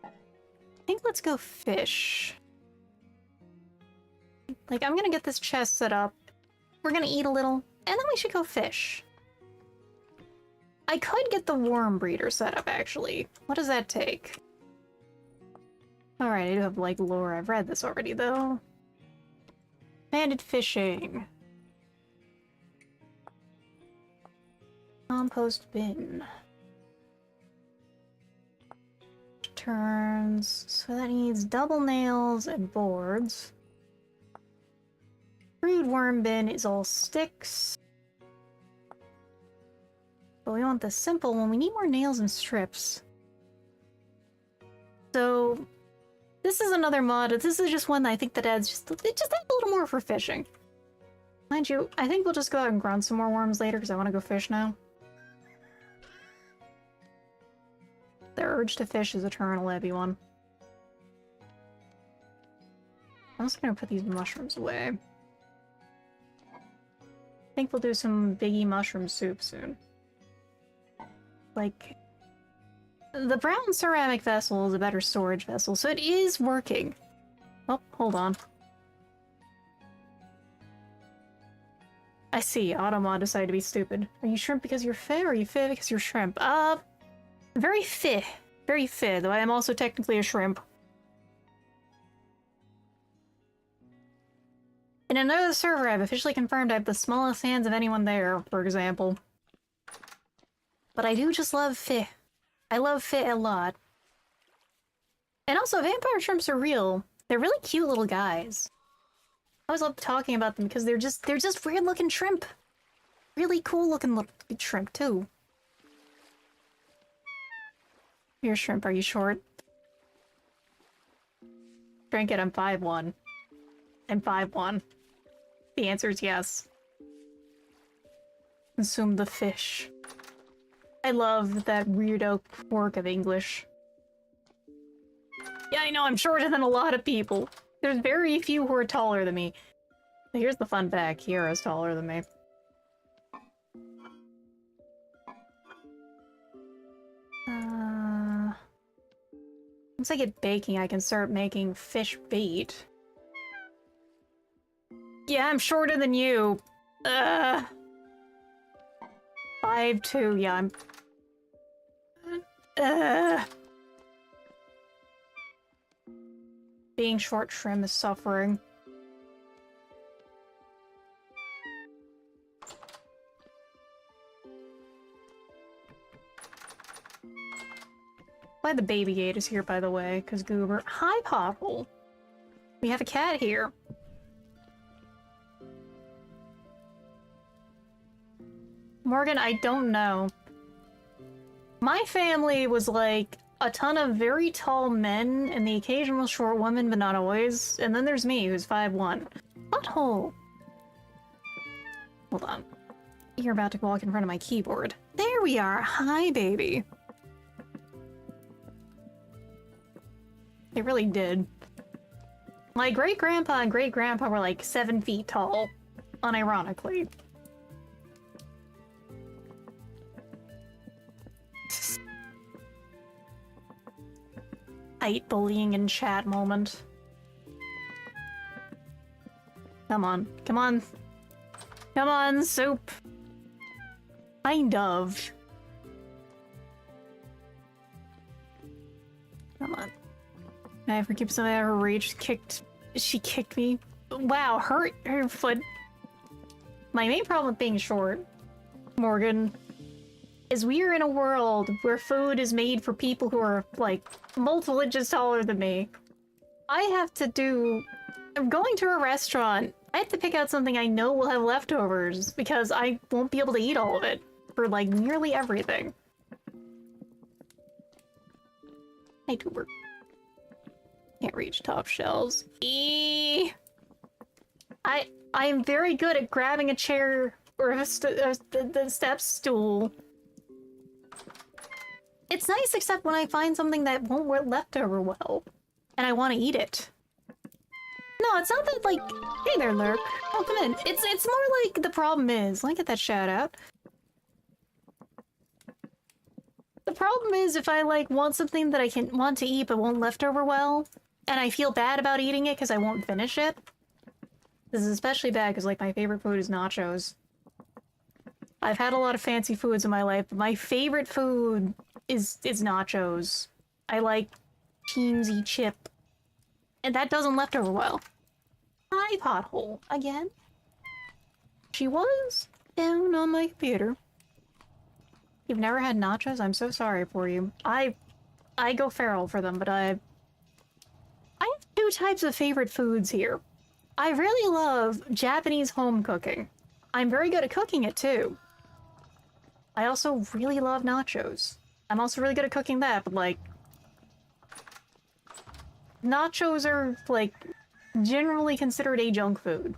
I think let's go fish. Like, I'm gonna get this chest set up. We're gonna eat a little, and then we should go fish. I could get the worm breeder set up, actually. What does that take? Alright, I do have, like, lore. I've read this already, though. Banded fishing. Compost bin. Turns. So that needs double nails and boards. Brood worm bin is all sticks. But we want the simple one. We need more nails and strips. So this is another mod. This is just one that I think that adds just adds a little more for fishing. Mind you, I think we'll just go out and grunt some more worms later because I want to go fish now. The urge to fish is eternal, everyone. I'm just gonna put these mushrooms away. I think we'll do some biggie mushroom soup soon. Like, the brown ceramic vessel is a better storage vessel, so it is working. Oh, hold on. I see, Automod decided to be stupid. Are you shrimp because you're fit, or are you fit because you're shrimp? Very fit. Very fit, though I am also technically a shrimp. In another server, I've officially confirmed I have the smallest hands of anyone there, for example. But I do just love fit. I love fit a lot. And also, vampire shrimps are real. They're really cute little guys. I always love talking about them because they're just weird looking shrimp. Really cool looking little shrimp, too. You're a shrimp, are you short? Drink it, I'm 5'1". I'm 5'1". The answer is yes. Consume the fish. I love that weirdo quirk of English. Yeah, I know, I'm shorter than a lot of people. There's very few who are taller than me. But here's the fun fact, Kiara's taller than me. Once I get baking, I can start making fish bait. Yeah, I'm shorter than you. 5'2", yeah, I'm... Being short trim is suffering. Why the baby gate is here, by the way, because Goober. Hi, Popple. We have a cat here. Morgan, I don't know. My family was like a ton of very tall men and the occasional short woman, but not always. And then there's me, who's 5'1". Butthole! Hold on. You're about to walk in front of my keyboard. There we are! Hi, baby! They really did. My great-grandpa and great-grandpa were like 7 feet tall, unironically. Height bullying in chat moment. Come on, come on. Come on, soup. Kind of. Come on. I forgive something I ever raged kicked. She kicked me. Wow, her foot. My main problem with being short, Morgan, is we are in a world where food is made for people who are, like, multiple inches taller than me. I'm going to a restaurant. I have to pick out something I know will have leftovers because I won't be able to eat all of it for, like, nearly everything. Hey, tuber. Can't reach top shelves. I'm very good at grabbing a chair or the step stool. It's nice except when I find something that won't work leftover well, and I want to eat it. No, it's not that, like, hey there, Lurk. Oh, come in. It's more like the problem is, let me get that shout out. The problem is if I, like, want something that I can want to eat but won't leftover well, and I feel bad about eating it because I won't finish it. This is especially bad because, like, my favorite food is nachos. I've had a lot of fancy foods in my life, but my favorite food is nachos. I like teensy chip. And that doesn't leftover well. Hi, Pothole. Again. She was down on my computer. You've never had nachos? I'm so sorry for you. I go feral for them, but I have two types of favorite foods here. I really love Japanese home cooking. I'm very good at cooking it, too. I also really love nachos. I'm also really good at cooking that, but, like, nachos are, like, generally considered a junk food.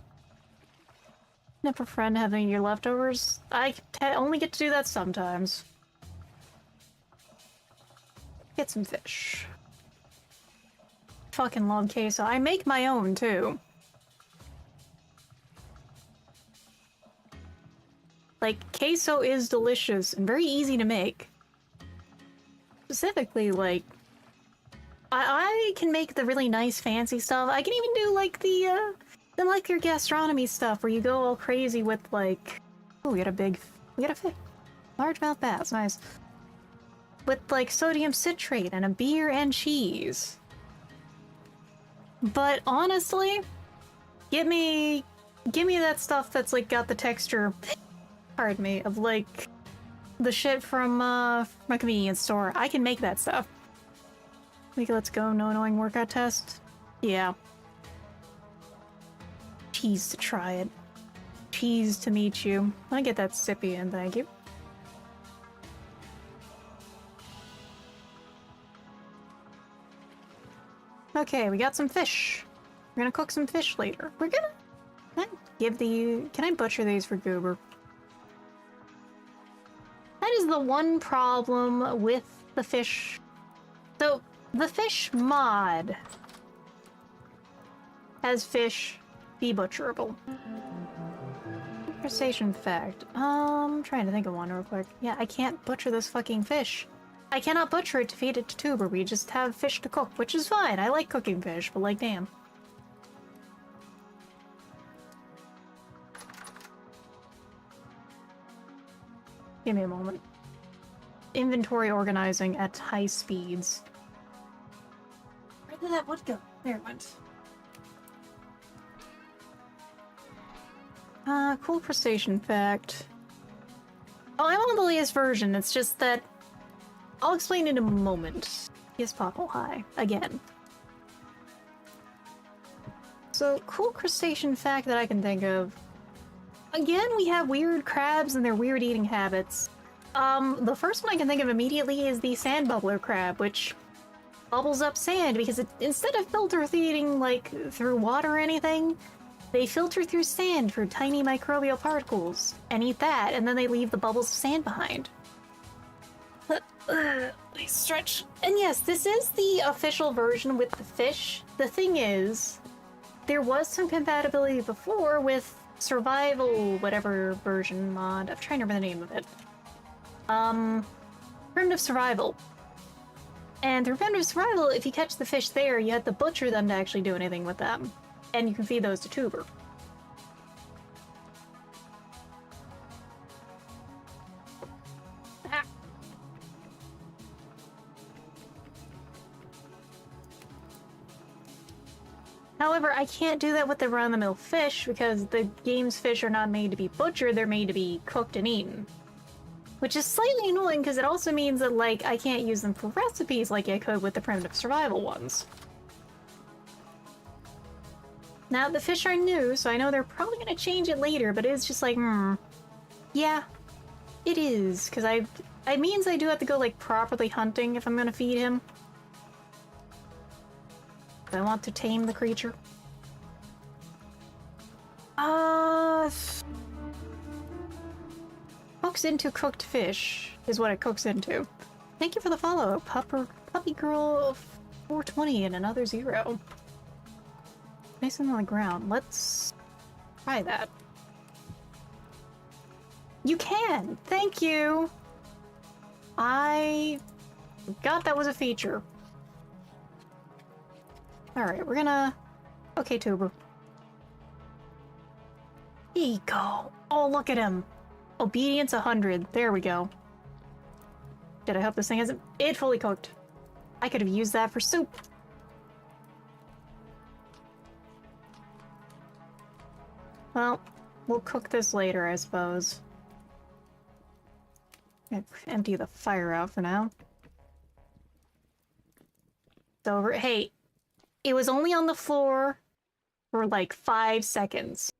Never friend having your leftovers? I only get to do that sometimes. Get some fish. Fucking love queso. I make my own, too. Like, queso is delicious and very easy to make. Specifically, like, I can make the really nice fancy stuff. I can even do, like, the molecular gastronomy stuff where you go all crazy with, like... Oh, we got a fish. Largemouth bass, nice. With, like, sodium citrate and a beer and cheese. But honestly, give me that stuff that's, like, got the texture, pardon me, of, like, the shit from my convenience store. I can make that stuff. Like, let's go, no annoying workout test. Yeah. Cheese to try it. Cheese to meet you. Let me get that sippy in, thank you. Okay, we got some fish. We're gonna cook some fish later. Can I butcher these for Goober? That is the one problem with the fish. So, the fish mod has fish be butcherable. Conversation fact. Trying to think of one real quick. Yeah, I can't butcher this fucking fish. I cannot butcher it to feed it to Tuber. We just have fish to cook, which is fine. I like cooking fish, but, like, damn. Give me a moment. Inventory organizing at high speeds. Where did that wood go? There it went. Cool crustacean fact. Oh, I'm on the latest version. It's just that I'll explain in a moment. Yes, Pothole, hi. Again. So, cool crustacean fact that I can think of. Again, we have weird crabs and their weird eating habits. The first one I can think of immediately is the sand bubbler crab, which bubbles up sand because instead of filter feeding, like, through water or anything, they filter through sand for tiny microbial particles and eat that, and then they leave the bubbles of sand behind. Nice stretch. And yes, this is the official version with the fish. The thing is, there was some compatibility before with survival, whatever version mod. I'm trying to remember the name of it. Primitive survival. And through primitive survival, if you catch the fish there, you have to butcher them to actually do anything with them. And you can feed those to Tuber. Ah. However, I can't do that with the run-of-the-mill fish because the game's fish are not made to be butchered, they're made to be cooked and eaten. Which is slightly annoying because it also means that, like, I can't use them for recipes like I could with the primitive survival ones. Now, the fish are new, so I know they're probably gonna change it later, but it's just like, yeah, it is, because it means I do have to go, like, properly hunting if I'm gonna feed him. I want to tame the creature. Cooks into cooked fish is what it cooks into. Thank you for the follow, Puppy Girl 420 and another 0. Nice on the ground. Let's try that. You can! Thank you! I forgot that was a feature. Alright, we're gonna... Okay, Tuber. Eco! Oh, look at him! Obedience 100. There we go. Did I hope this thing hasn't... It fully cooked. I could have used that for soup. Well, we'll cook this later, I suppose. Empty the fire out for now. It's over. Hey, it was only on the floor for like 5 seconds.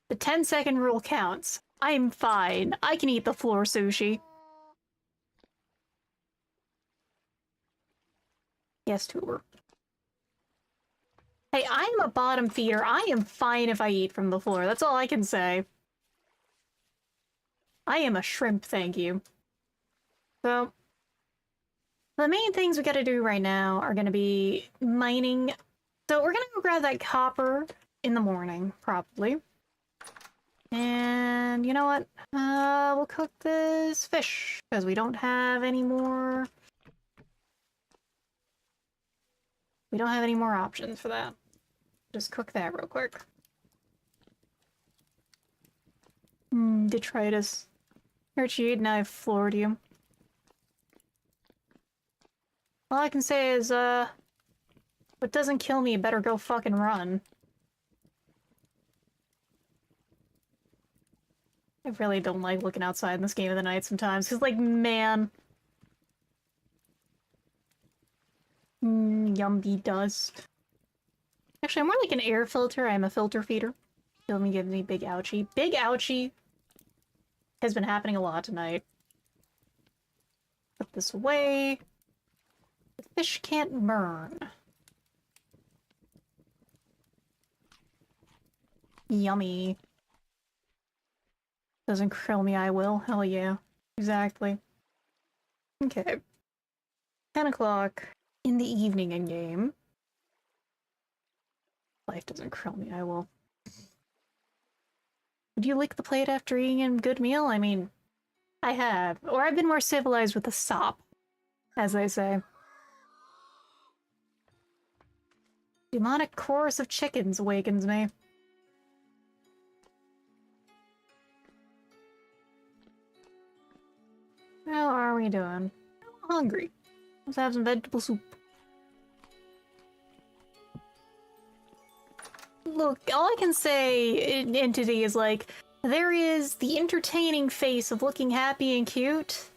The 10-second rule counts. I'm fine. I can eat the floor sushi. Yes, Tuber. Hey, I'm a bottom feeder. I am fine if I eat from the floor. That's all I can say. I am a shrimp, thank you. So, the main things we gotta do right now are gonna be mining. So we're gonna go grab that copper in the morning, probably. And you know what? We'll cook this fish, because we don't have any more... We don't have any more options for that. Just cook that real quick. Detritus. Archie, now I've floored you. All I can say is, what doesn't kill me better go fucking run. I really don't like looking outside in this game of the night sometimes, because, like, man. Yummy dust. Actually, I'm more like an air filter. I'm a filter feeder. Feel me give me big ouchie. Big ouchie has been happening a lot tonight. Put this away. The fish can't burn. Yummy. Doesn't krill me, I will. Hell yeah. Exactly. Okay. 10 o'clock in the evening in game. Life doesn't krill me, I will. Would you lick the plate after eating a good meal? I mean, I have. Or I've been more civilized with a sop, as they say. Demonic chorus of chickens awakens me. How are we doing? I'm hungry. Let's have some vegetable soup. Look, all I can say in Entity is like, there is the entertaining face of looking happy and cute,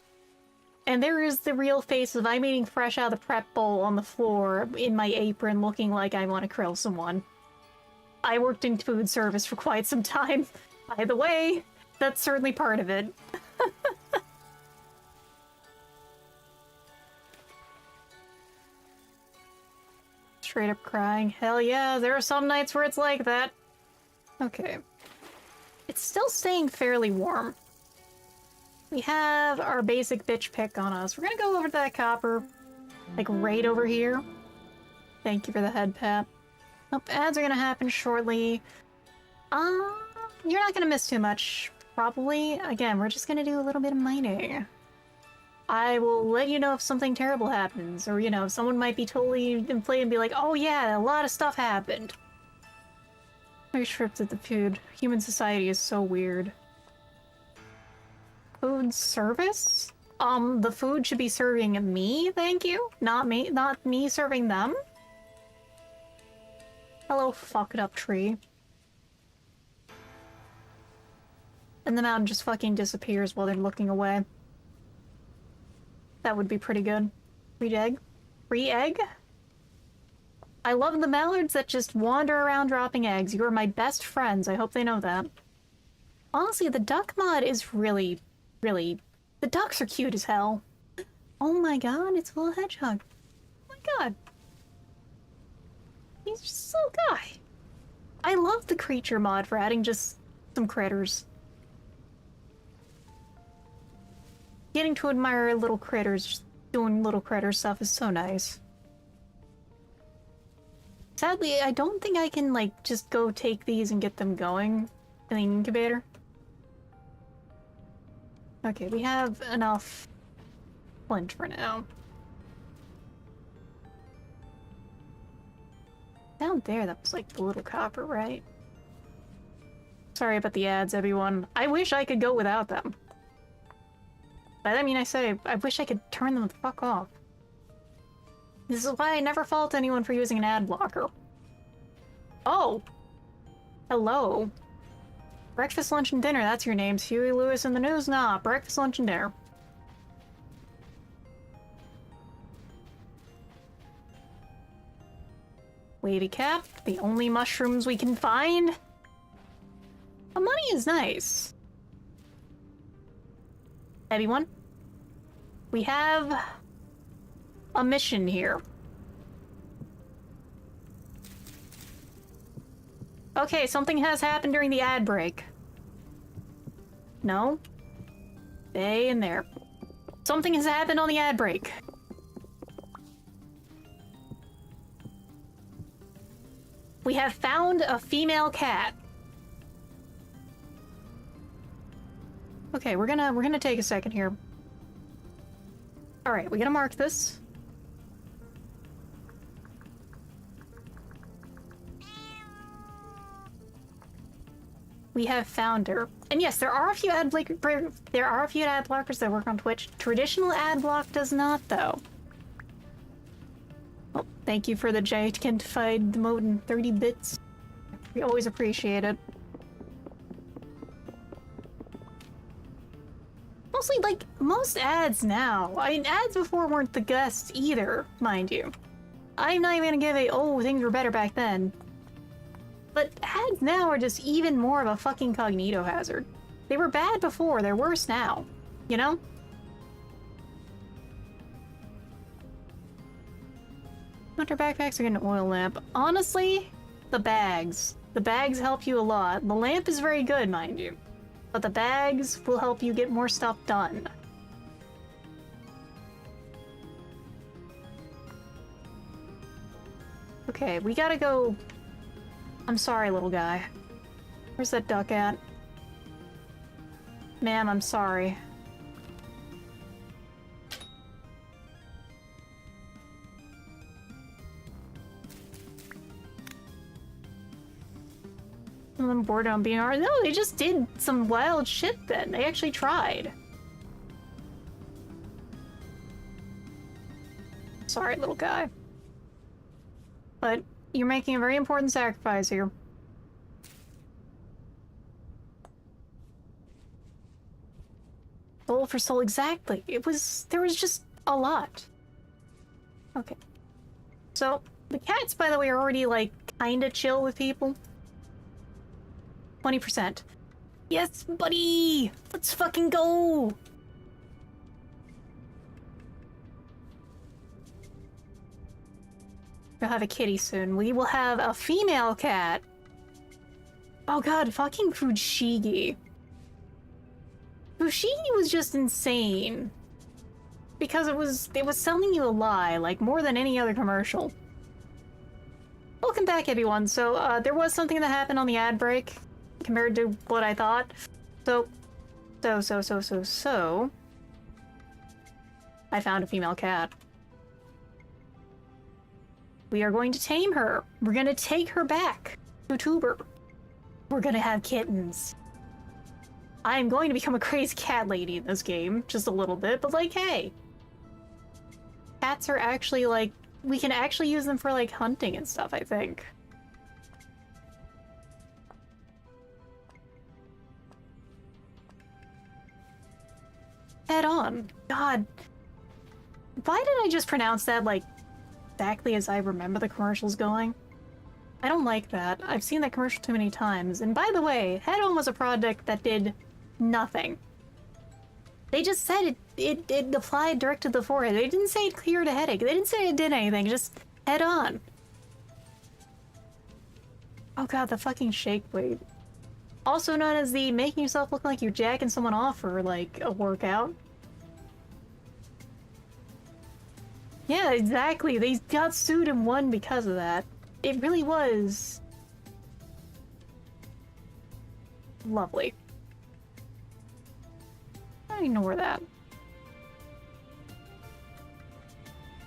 and there is the real face of I'm eating fresh out of the prep bowl on the floor in my apron looking like I want to krill someone. I worked in food service for quite some time. By the way, that's certainly part of it. Straight up crying. Hell yeah, there are some nights where it's like that. Okay. It's still staying fairly warm. We have our basic bitch pick on us. We're gonna go over to that copper. Like, right over here. Thank you for the head pat. Nope, ads are gonna happen shortly. You're not gonna miss too much, probably. Again, we're just gonna do a little bit of mining. I will let you know if something terrible happens, or, you know, someone might be totally inflated and be like, oh yeah, a lot of stuff happened. I tripped at the food. Human society is so weird. Food service? The food should be serving me, thank you? Not me serving them? Hello, fucked up tree. And the mountain just fucking disappears while they're looking away. That would be pretty good. Free egg? Free egg? I love the mallards that just wander around dropping eggs. You are my best friends. I hope they know that. Honestly, the duck mod is really, really... The ducks are cute as hell. Oh my god, it's a little hedgehog. Oh my god. He's just a little guy. I love the creature mod for adding just some critters. Getting to admire little critters, just doing little critter stuff is so nice. Sadly, I don't think I can, like, just go take these and get them going in the incubator. Okay, we have enough flint for now. Down there, that was like the little copper, right? Sorry about the ads, everyone. I wish I could go without them. But I mean, I wish I could turn them the fuck off. This is why I never fault anyone for using an ad blocker. Oh! Hello. Breakfast, lunch, and dinner, that's your names. Huey Lewis in the news? Nah, breakfast, lunch, and dinner. Wavy cap, the only mushrooms we can find. The money is nice. Everyone, we have a mission here. Okay, something has happened during the ad break. No? Stay in there. Something has happened on the ad break. We have found a female cat. Okay, we're gonna take a second here. All right, we're gonna mark this. We have found her. And yes, there are a few ad blockers that work on Twitch. Traditional ad block does not, though. Well, thank you for the gigantified emote in 30 bits. We always appreciate it. Mostly, like, most ads now. I mean, ads before weren't the best either, mind you. I'm not even gonna give a, oh, things were better back then. But ads now are just even more of a fucking cognito hazard. They were bad before, they're worse now. You know? Hunter backpacks are getting an oil lamp. Honestly, the bags. The bags help you a lot. The lamp is very good, mind you. But the bags will help you get more stuff done. Okay, we gotta go... I'm sorry, little guy. Where's that duck at? Ma'am, I'm sorry. I'm bored on being hard. No, they just did some wild shit then. They actually tried. Sorry, little guy. But you're making a very important sacrifice here. Soul for soul, exactly. There was just a lot. Okay. So, the cats, by the way, are already, like, kinda chill with people. 20%. Yes, buddy! Let's fucking go! We'll have a kitty soon. We will have a female cat. Oh god, fucking Fushigi. Fushigi was just insane. Because it was selling you a lie, like more than any other commercial. Welcome back, everyone. So, there was something that happened on the ad break compared to what I thought. So, I found a female cat. We are going to tame her. We're gonna take her back to Tuber. We're gonna have kittens. I am going to become a crazy cat lady in this game, just a little bit, but like, hey. Cats are actually, like, we can actually use them for, like, hunting and stuff, I think. on. God. Why did I just pronounce that, like, exactly as I remember the commercials going? I don't like that. I've seen that commercial too many times. And by the way, Head-On was a product that did nothing. They just said it applied direct to the forehead. They didn't say it cleared a headache. They didn't say it did anything. Just Head-On. Oh god, the fucking shake weight. Also known as the making yourself look like you're jacking someone off for, like, a workout. Yeah, exactly. They got sued and won because of that. It really was lovely. I ignore that.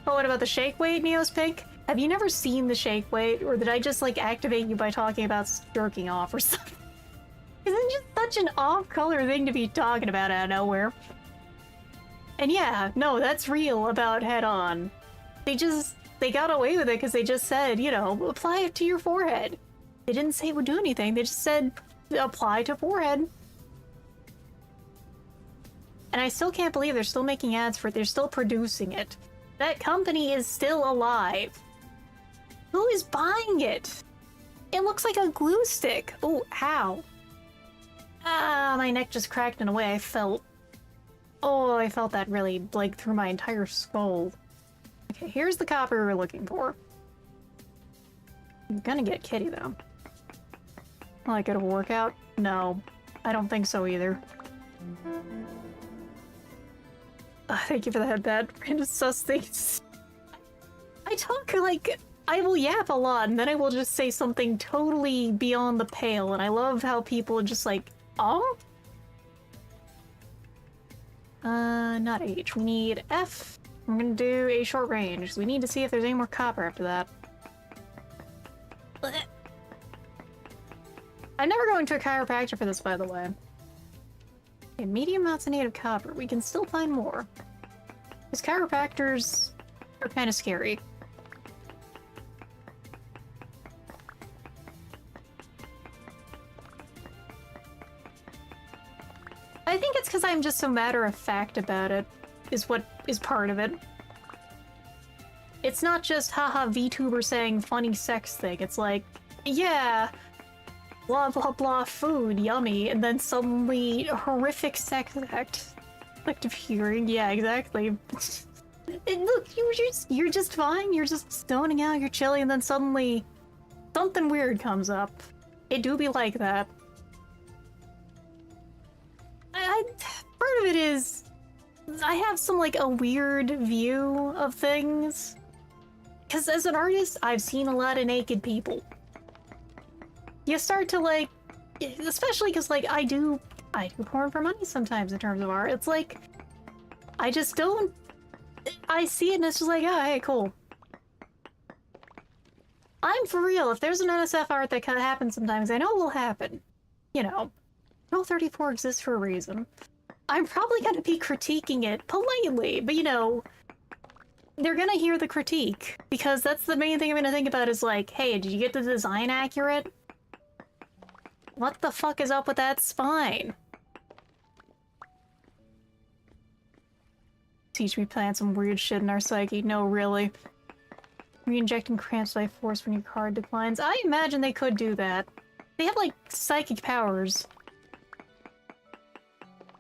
Oh, what about the shake weight, Neos Pink? Have you never seen the shake weight, or did I just, like, activate you by talking about jerking off or something? Isn't just such an off-color thing to be talking about out of nowhere? And yeah, no, that's real about Head-On. They got away with it because they just said, you know, apply it to your forehead. They didn't say it would do anything, they just said, apply to forehead. And I still can't believe they're still making ads for it, they're still producing it. That company is still alive. Who is buying it? It looks like a glue stick. Oh, ow. Ah, my neck just cracked in a way I felt. Oh, I felt that really, like, through my entire skull. Okay, here's the copper we're looking for. I'm gonna get Kitty, though. Will I get a workout? No. I don't think so, either. Thank you for the headband. Random sus things. I talk, like, I will yap a lot, and then I will just say something totally beyond the pale, and I love how people are just like, oh? Not H. We need F. I'm gonna do a short range. We need to see if there's any more copper after that. I'm never going to a chiropractor for this, by the way. Okay, medium amounts of native copper. We can still find more. Because chiropractors are kind of scary. I think it's because I'm just so matter-of-fact about it, is what is part of it. It's not just, haha, VTuber saying funny sex thing. It's like, yeah, blah blah blah, food, yummy, and then suddenly horrific sex act. Collective hearing, yeah, exactly. And look, you're just fine, you're just stoning out, you're chilling, and then suddenly something weird comes up. It do be like that. Part of it is, I have some, like, a weird view of things. Because as an artist, I've seen a lot of naked people. You start to, like, especially because, like, I do porn for money sometimes in terms of art. It's like, I just don't, I see it and it's just like, oh, hey, cool. I'm for real, if there's an NSF art that kind of happens sometimes, I know it will happen. You know, Rule 34 exists for a reason. I'm probably gonna be critiquing it politely, but you know, they're gonna hear the critique, because that's the main thing I'm gonna think about is like, hey, did you get the design accurate? What the fuck is up with that spine? Teach me plant some weird shit in our psyche. No, really. Re-injecting cramps by force when your card declines. I imagine they could do that. They have, like, psychic powers.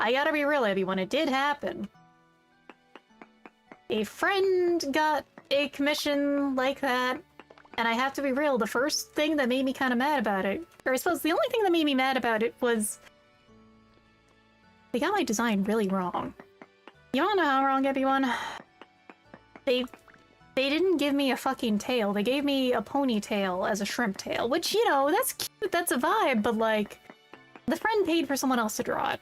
I gotta be real, everyone. It did happen. A friend got a commission like that, and I have to be real, the first thing that made me kind of mad about it, or I suppose the only thing that made me mad about it was they got my design really wrong. You wanna know how wrong, everyone? They didn't give me a fucking tail, they gave me a ponytail as a shrimp tail, which, you know, that's cute, that's a vibe, but like, the friend paid for someone else to draw it.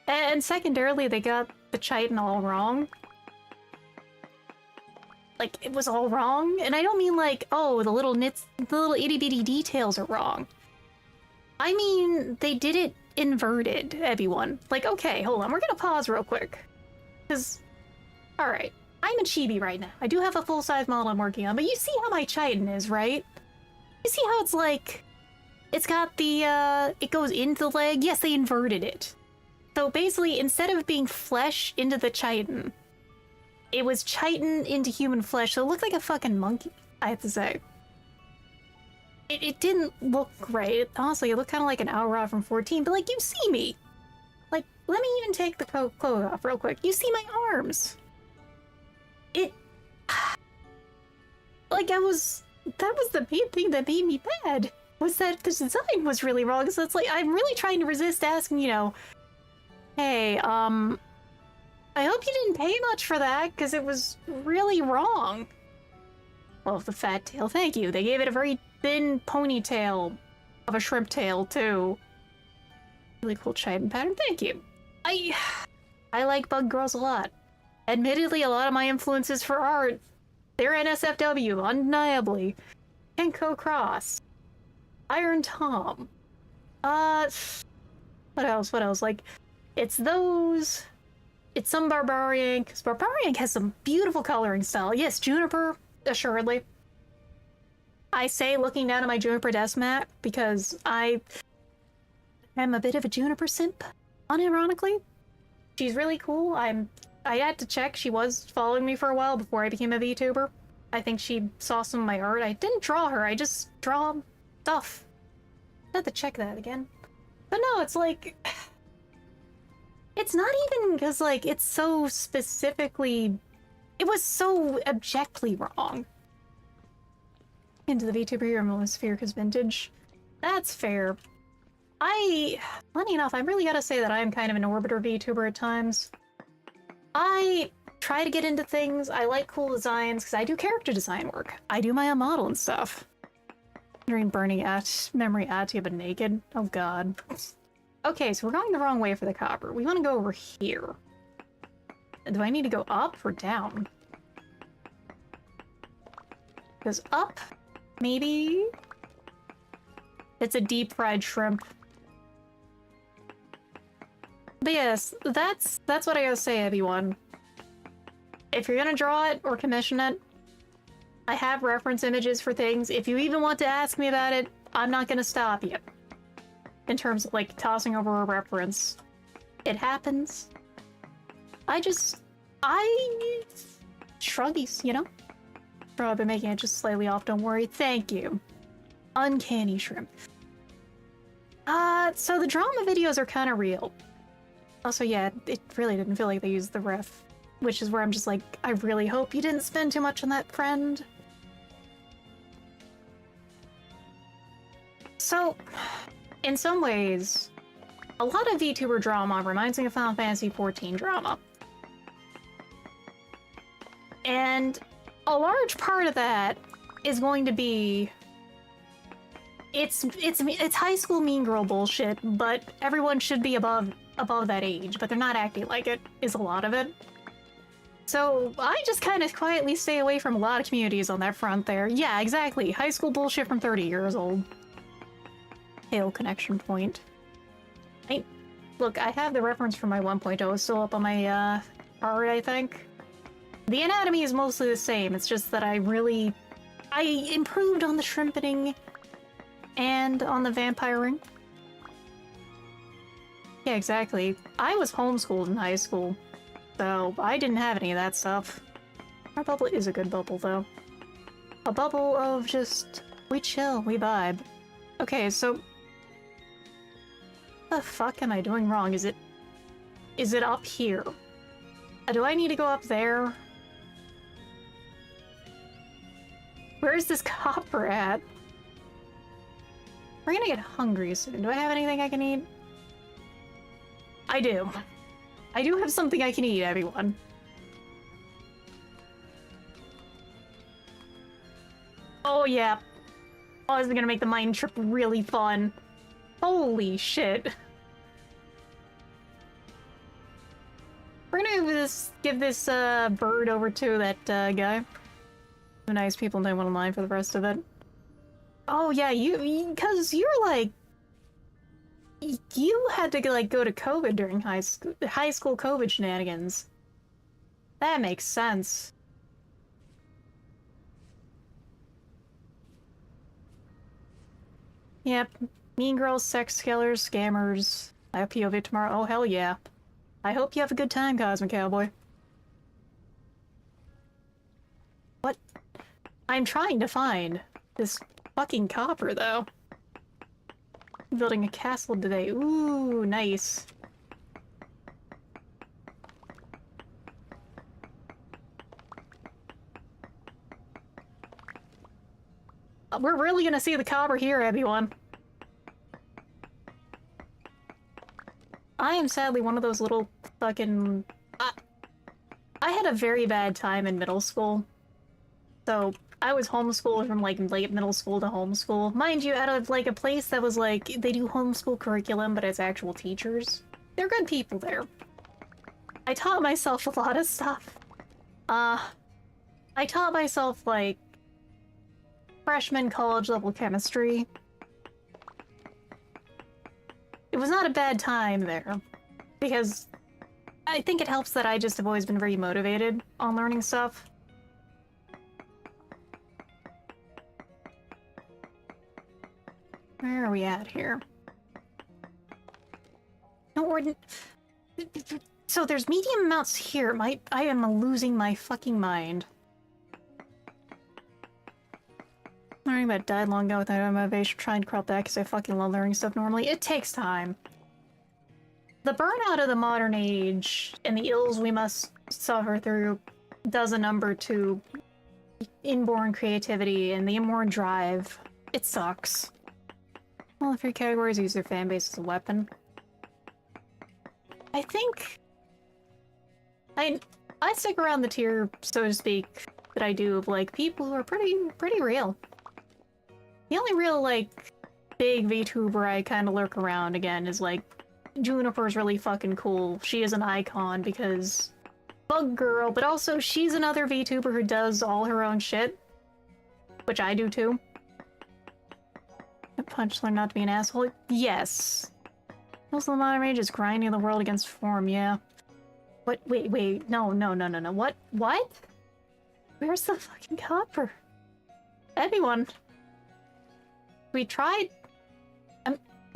And secondarily, they got the chitin all wrong. Like, it was all wrong, and I don't mean like, oh, the little itty bitty details are wrong. I mean, they did it inverted, everyone. Like, okay, hold on, we're gonna pause real quick. Because, alright, I'm a chibi right now. I do have a full-size model I'm working on, but you see how my chitin is, right? You see how it's like, it's got the, it goes into the leg? Yes, they inverted it. So basically, instead of being flesh into the chitin, it was chitin into human flesh, so it looked like a fucking monkey, I have to say. It didn't look great. Honestly, it looked kind of like an Aura from 14, but like, you see me! Like, let me even take the clothes off real quick. You see my arms! It... Like, that was the main thing that made me mad, was that the design was really wrong, so it's like, I'm really trying to resist asking, you know, hey, I hope you didn't pay much for that, because it was really wrong. Well, the fat tail, thank you. They gave it a very thin ponytail of a shrimp tail, too. Really cool chitin pattern, thank you. I like Bug Girls a lot. Admittedly, a lot of my influences for art, they're NSFW, undeniably. Kenko Cross. Iron Tom. What else? Like, it's those... It's some Barbarian, because Barbarian has some beautiful coloring style. Yes, Juniper, assuredly. I say looking down at my Juniper desk mat because I am a bit of a Juniper simp, unironically. She's really cool. I had to check. She was following me for a while before I became a VTuber. I think she saw some of my art. I didn't draw her, I just draw stuff. I had to check that again. But no, it's like... It's not even because, like, it's so specifically... It was so abjectly wrong. Into the VTuber hero sphere because vintage. That's fair. Funny enough, I really gotta say that I am kind of an orbiter VTuber at times. I try to get into things, I like cool designs, because I do character design work. I do my own model and stuff. During burning memory Atia but naked. Oh god. Okay, so we're going the wrong way for the copper. We want to go over here. Do I need to go up or down? Because up, maybe? It's a deep fried shrimp. But yes, that's what I gotta say, everyone. If you're gonna draw it or commission it, I have reference images for things. If you even want to ask me about it, I'm not gonna stop you. In terms of, like, tossing over a reference. It happens. Shruggies, you know? I've been making it just slightly off, don't worry. Thank you. Uncanny shrimp. So the drama videos are kind of real. Also, yeah, it really didn't feel like they used the ref. Which is where I'm just like, I really hope you didn't spend too much on that, friend. So... In some ways, a lot of VTuber drama reminds me of Final Fantasy XIV drama. And a large part of that is going to be... It's high school mean girl bullshit, but everyone should be above that age, but they're not acting like it, is a lot of it. So I just kind of quietly stay away from a lot of communities on that front there. Yeah, exactly. High school bullshit from 30 years old. Hail connection point. Look, I have the reference for my 1.0 still up on my art, I think. The anatomy is mostly the same, it's just that I improved on the shrimpening and on the vampiring. Yeah, exactly. I was homeschooled in high school, so I didn't have any of that stuff. Our bubble is a good bubble, though. A bubble of just, we chill, we vibe. Okay, so... What the fuck am I doing wrong? Is it up here? Do I need to go up there? Where's this copper at? We're gonna get hungry soon. Do I have anything I can eat? I do. I do have something I can eat, everyone. Oh yeah. Oh, this is gonna make the mind trip really fun. Holy shit. We're gonna give this bird over to that guy. The nice people don't want to line for the rest of it. Oh yeah, because you're like... You had to like go to COVID during high school COVID shenanigans. That makes sense. Yep. Mean girls, sex killers, scammers. I have POV tomorrow. Oh, hell yeah. I hope you have a good time, Cosmic Cowboy. What? I'm trying to find this fucking copper, though. I'm building a castle today. Ooh, nice. We're really gonna see the copper here, everyone. I am sadly one of those little fucking... I had a very bad time in middle school. So, I was homeschooled from, like, late middle school to homeschool. Mind you, out of, like, a place that was, like, they do homeschool curriculum, but it's actual teachers. They're good people there. I taught myself a lot of stuff. I taught myself, like, freshman college-level chemistry. It was not a bad time there, because I think it helps that I just have always been very motivated on learning stuff. Where are we at here? No, so there's medium amounts here. I am losing my fucking mind. Learning about died long ago without motivation, trying to crawl back because I fucking love learning stuff normally. It takes time. The burnout of the modern age and the ills we must suffer through does a number to inborn creativity and the inborn drive. It sucks. All the three categories use their fan base as a weapon. I think... I stick around the tier, so to speak, that I do of, like, people who are pretty real. The only real, like, big VTuber I kind of lurk around again is, like, Juniper's really fucking cool. She is an icon because bug girl, but also she's another VTuber who does all her own shit. Which I do too. A punch learn not to be an asshole? Yes. Most of the modern age is grinding the world against form, yeah. What? Wait, no. What? Where's the fucking copper? Everyone. We tried...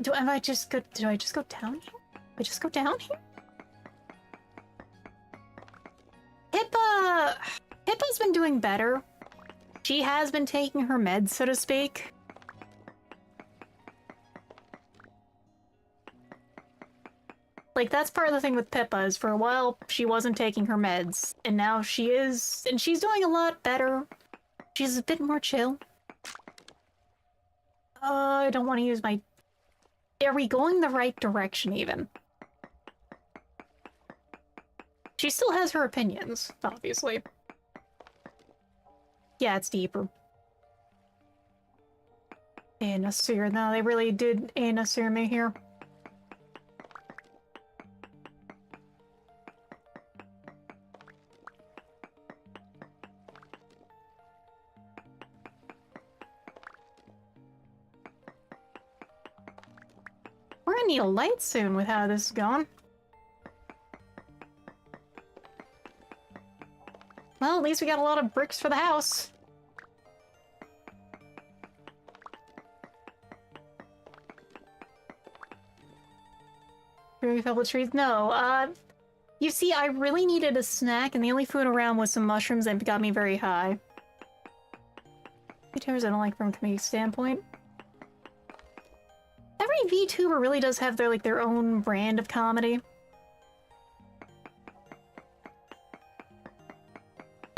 do I just go down here? I just go down here? Pippa's been doing better. She has been taking her meds, so to speak. Like, that's part of the thing with Pippa, is for a while she wasn't taking her meds, and now she is, and she's doing a lot better. She's a bit more chill. I don't want to use my... Are we going the right direction, even? She still has her opinions, obviously. Yeah, it's deeper. Anasir. No, they really did Anasir me here. We're gonna need a light soon with how this is going. Well, at least we got a lot of bricks for the house. Very fell with trees? No, you see, I really needed a snack, and the only food around was some mushrooms that got me very high. VTubers I don't like from a comedic standpoint. Every VTuber really does have their own brand of comedy.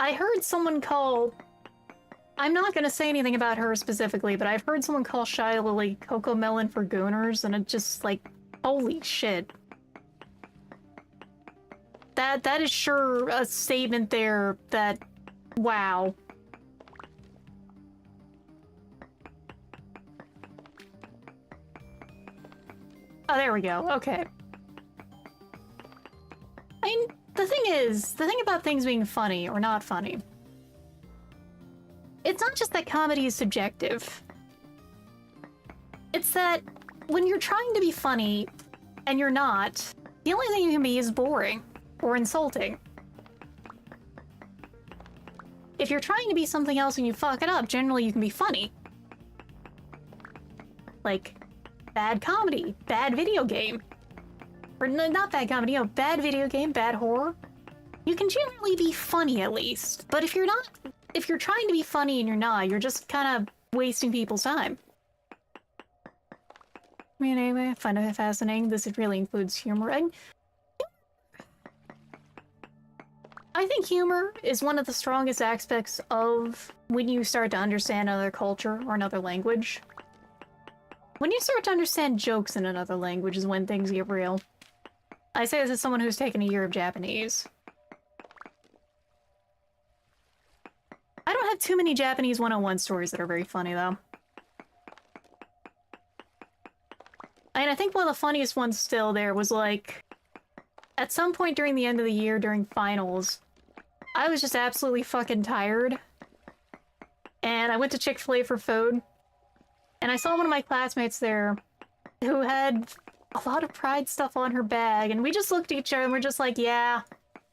I heard someone call... I'm not gonna say anything about her specifically, but I've heard someone call Shy Lily Coco Melon for gooners, and it just, like, holy shit. That is sure a statement there that... wow. Oh, there we go. Okay. I mean, the thing about things being funny or not funny, it's not just that comedy is subjective. It's that when you're trying to be funny and you're not, the only thing you can be is boring or insulting. If you're trying to be something else and you fuck it up, generally you can be funny. Like, bad comedy, bad video game. Or not bad comedy, you know, bad video game, bad horror. You can generally be funny at least. But if you're not, if you're trying to be funny and you're not, you're just kind of wasting people's time. I mean, anyway, I find it fascinating. This really includes humor. And I think humor is one of the strongest aspects of when you start to understand another culture or another language. When you start to understand jokes in another language is when things get real. I say this as someone who's taken a year of Japanese. I don't have too many Japanese 101 stories that are very funny, though. And I think one of the funniest ones still there was, like, at some point during the end of the year, during finals, I was just absolutely fucking tired. And I went to Chick-fil-A for food. And I saw one of my classmates there who had a lot of Pride stuff on her bag. And we just looked at each other and we're just like, yeah,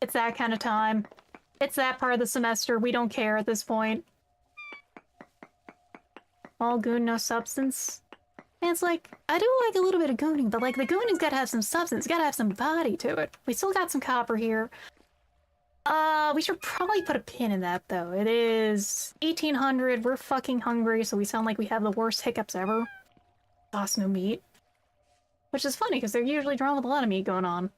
it's that kind of time. It's that part of the semester. We don't care at this point. All goon, no substance. And it's like, I do like a little bit of gooning, but like the gooning's gotta have some substance, gotta have some body to it. We still got some copper here. We should probably put a pin in that though. It is 1800, we're fucking hungry, so we sound like we have the worst hiccups ever. Sauce, no meat. Which is funny, because they're usually drawn with a lot of meat going on.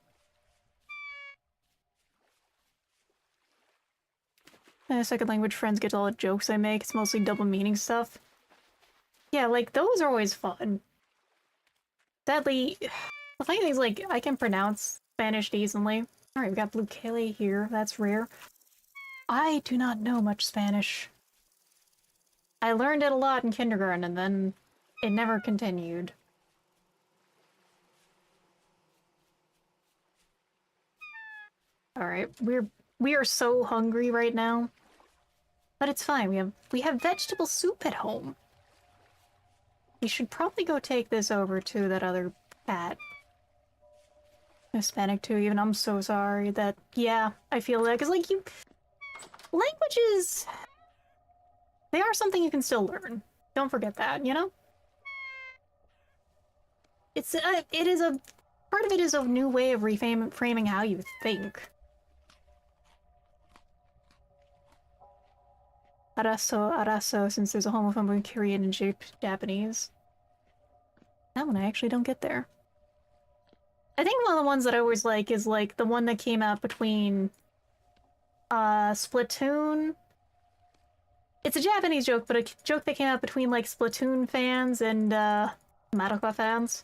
My second language friends get all the jokes I make, it's mostly double meaning stuff. Yeah, like, those are always fun. Sadly, the funny thing is, like, I can pronounce Spanish decently. Alright, we got blue Kale here, that's rare. I do not know much Spanish. I learned it a lot in kindergarten, and then it never continued. Alright, we are so hungry right now. But it's fine, we have vegetable soup at home. We should probably go take this over to that other cat. Hispanic too, even. I'm so sorry that, yeah, I feel that. Because, like, languages, they are something you can still learn. Don't forget that, you know? It is a, part of it is a new way of reframing how you think. Araso, since there's a homophone in Korean and Japanese. That one I actually don't get there. I think one of the ones that I always like is, like, the one that came out between, Splatoon. It's a Japanese joke, but a joke that came out between, like, Splatoon fans and, Madoka fans.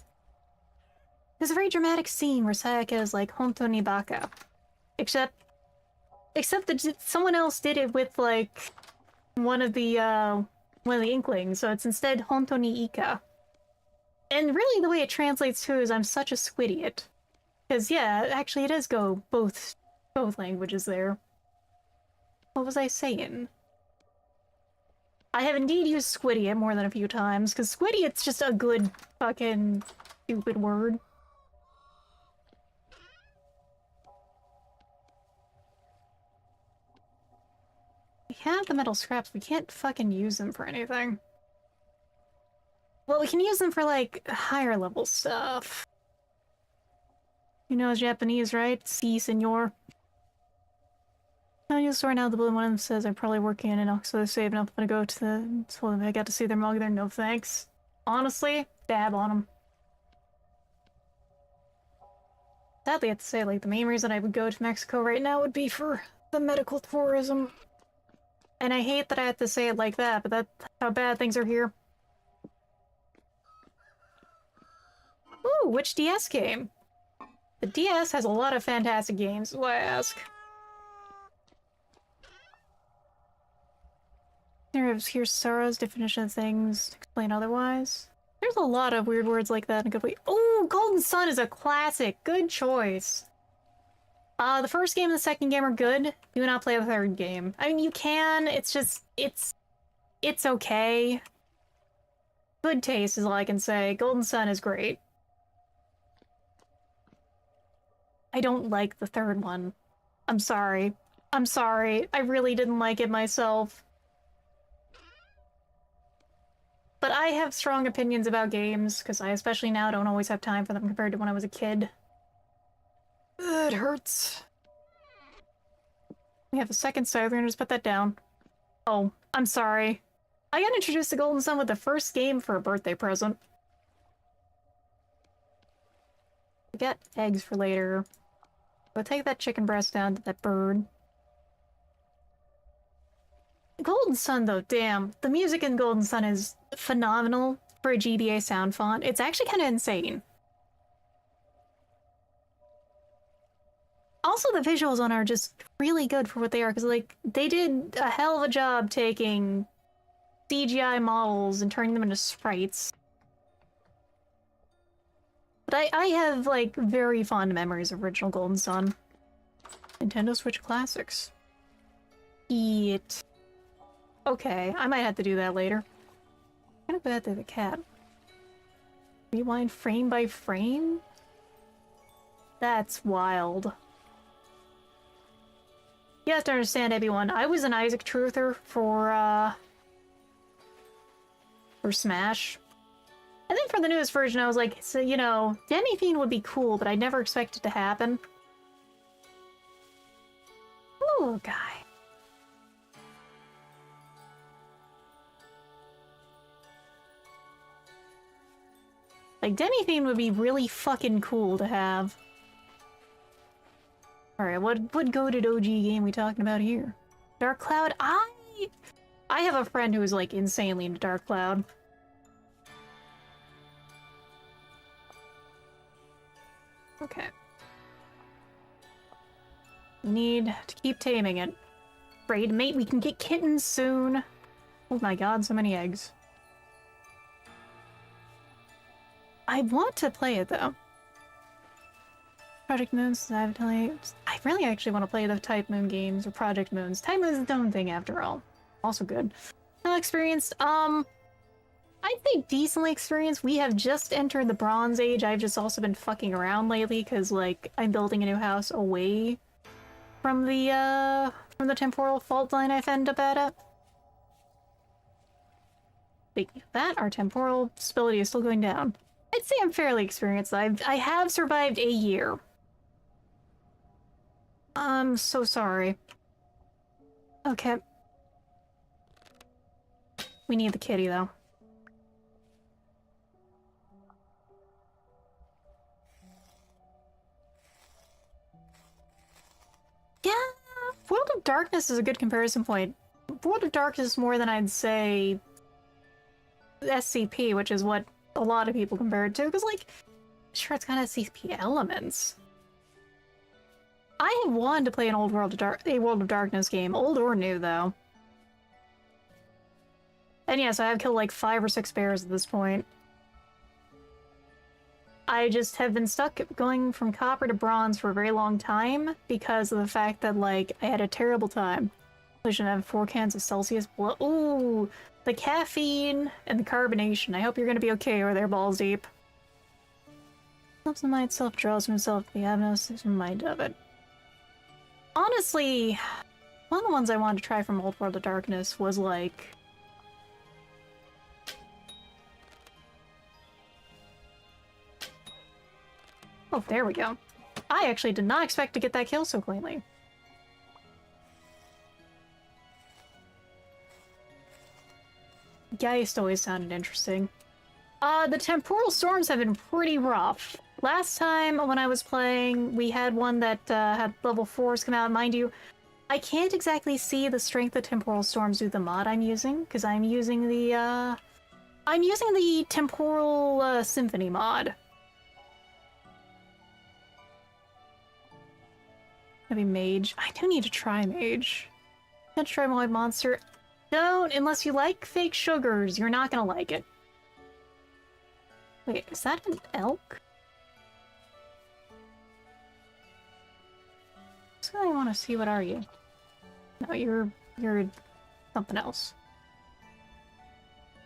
There's a very dramatic scene where Sayaka is like, Honto ni baka. Except that someone else did it with, like, one of the Inklings, so it's instead Honto ni ika. And really the way it translates to is I'm such a squidiot. Because yeah, actually it does go both languages there. What was I saying? I have indeed used squidiot more than a few times, because squidiot's just a good fucking stupid word. We have the metal scraps, we can't fucking use them for anything. Well, we can use them for, like, higher level stuff. You know Japanese, right? Si, senor. I'll store now the blue one of them says I'm probably working in an Oxford save enough to go to the... So I got to see their mug there, no thanks. Honestly, dab on them. Sadly, I have to say, like, the main reason I would go to Mexico right now would be for the medical tourism. And I hate that I have to say it like that, but that's how bad things are here. Ooh, which DS game? The DS has a lot of fantastic games, is why I ask. Here's Sarah's definition of things, explain otherwise. There's a lot of weird words like that in a good way. Oh, Golden Sun is a classic! Good choice! The first game and the second game are good. Do not play the third game. I mean, you can, it's just, it's okay. Good taste is all I can say. Golden Sun is great. I don't like the third one. I'm sorry. I'm sorry. I really didn't like it myself. But I have strong opinions about games, because I especially now don't always have time for them compared to when I was a kid. It hurts. We have a second side. We're gonna just put that down. Oh, I'm sorry. I got introduced to Golden Sun with the first game for a birthday present. I got eggs for later. We'll take that chicken breast down to that bird. Golden Sun, though, damn. The music in Golden Sun is phenomenal for a GBA sound font. It's actually kind of insane. Also, the visuals on are just really good for what they are, because, like, they did a hell of a job taking CGI models and turning them into sprites. But I have, like, very fond memories of original Golden Sun. Nintendo Switch Classics. Eat. Okay, I might have to do that later. I'm gonna go back to the cat. Rewind frame by frame? That's wild. You have to understand, everyone, I was an Isaac truther for Smash. And then for the newest version, I was like, so, you know, Demi-Fiend would be cool, but I never expect it to happen. Ooh, guy. Like, Demi-Fiend would be really fucking cool to have. Alright, what goated OG game we talking about here? Dark Cloud? I have a friend who is, like, insanely into Dark Cloud. Okay. We need to keep taming it. Afraid, mate, we can get kittens soon. Oh my god, so many eggs. I want to play it, though. Project Moons, I really actually want to play the Type Moon games, or Project Moons. Type Moon's its own thing, after all. Also good. Well experienced, I'd say decently experienced. We have just entered the Bronze Age. I've just also been fucking around lately, because, like, I'm building a new house away from the temporal fault line I've ended up at. Speaking of that, our temporal stability is still going down. I'd say I'm fairly experienced. I have survived a year. I'm so sorry. Okay. We need the kitty, though. Yeah, World of Darkness is a good comparison point. World of Darkness is more than I'd say SCP, which is what a lot of people compare it to, because, like, sure, it's got SCP elements. I have wanted to play an World of Darkness game, old or new, though. And yes, I have killed like 5 or 6 bears at this point. I just have been stuck going from copper to bronze for a very long time because of the fact that, like, I had a terrible time. I should have 4 cans of Celsius. Ooh, the caffeine and the carbonation. I hope you're gonna be okay over there, balls deep. Loves the mind itself, draws himself. We have no mind of it. Honestly, one of the ones I wanted to try from Old World of Darkness was, like... Oh, there we go. I actually did not expect to get that kill so cleanly. Geist always sounded interesting. The temporal storms have been pretty rough. Last time when I was playing, we had one that had level 4s come out. Mind you, I can't exactly see the strength of temporal storms through the mod I'm using, because I'm using the temporal symphony mod. Maybe mage. I do need to try mage. Can't try my monster. Don't, unless you like fake sugars. You're not gonna like it. Wait, is that an elk? So I want to see, what are you? No, you're something else.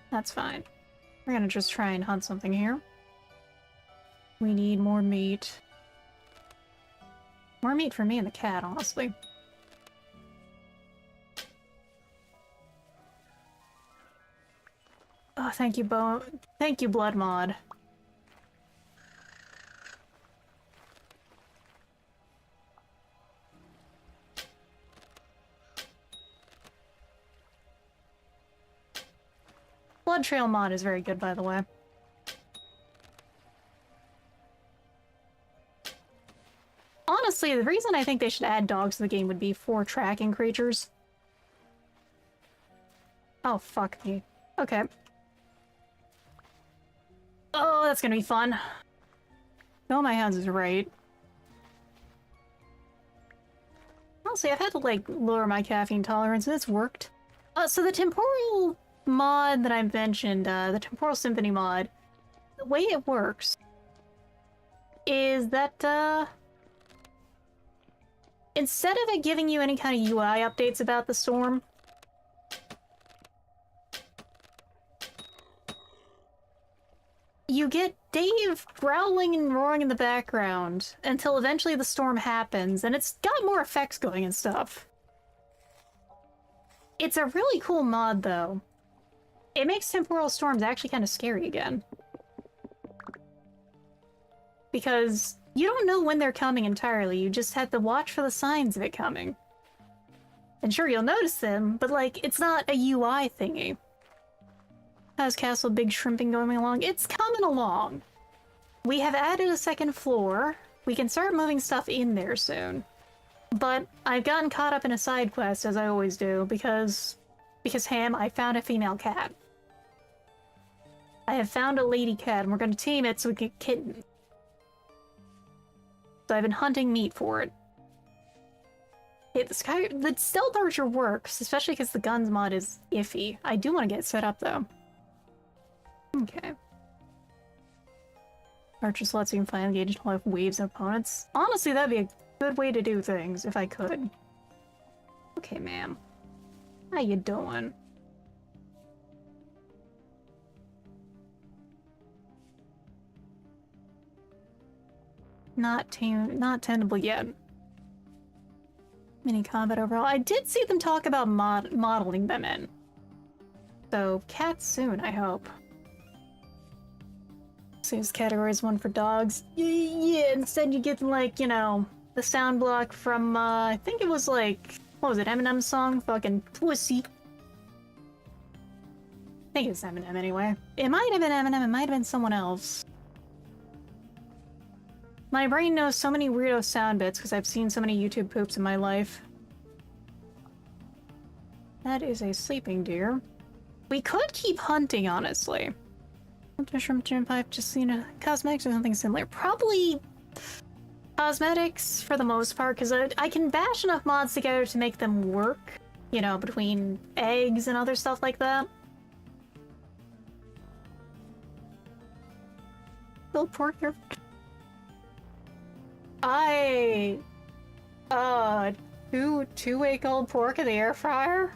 That's fine. We're gonna just try and hunt something here. We need more meat. More meat for me and the cat, honestly. Oh, thank you, Thank you, Blood Mod. blood trail mod is very good, by the way. Honestly, the reason I think they should add dogs to the game would be for tracking creatures. Oh, fuck me. Okay. Oh, that's gonna be fun. No, my hands is right. Honestly, I've had to, like, lower my caffeine tolerance, and it's worked. So the temporal mod that I mentioned, the temporal symphony mod, the way it works is that, instead of it giving you any kind of UI updates about the storm, you get Dave growling and roaring in the background until eventually the storm happens, and it's got more effects going and stuff. It's a really cool mod, though. It makes temporal storms actually kind of scary again. Because you don't know when they're coming entirely, you just have to watch for the signs of it coming. And sure, you'll notice them, but like, it's not a UI thingy. How's Castle Big Shrimping going along? It's coming along. We have added a second floor. We can start moving stuff in there soon. But I've gotten caught up in a side quest, as I always do, because Ham, I found a female cat. I have found a lady cat, and we're going to tame it so we can get kittens. So I've been hunting meat for it. The stealth archer works, especially because the guns mod is iffy. I do want to get set up, though. Okay. Archer slots you can finally engage in life waves of opponents. Honestly, that'd be a good way to do things, if I could. Okay, ma'am. How you doing? Not tenable yet. Mini combat overall. I did see them talk about modeling them in. So, cats soon, I hope. Seems category is one for dogs. Yeah, instead you get, like, you know, the sound block from, I think it was, like, what was it, Eminem's song? Fucking Pussy. I think it's Eminem anyway. It might have been Eminem, it might have been someone else. My brain knows so many weirdo sound bits because I've seen so many YouTube poops in my life. That is a sleeping deer. We could keep hunting, honestly. Shrimp gym pipe, just, you know, cosmetics or something similar. Probably cosmetics for the most part, because I can bash enough mods together to make them work, you know, between eggs and other stuff like that. Little pork here. Two-week-old pork in the air fryer?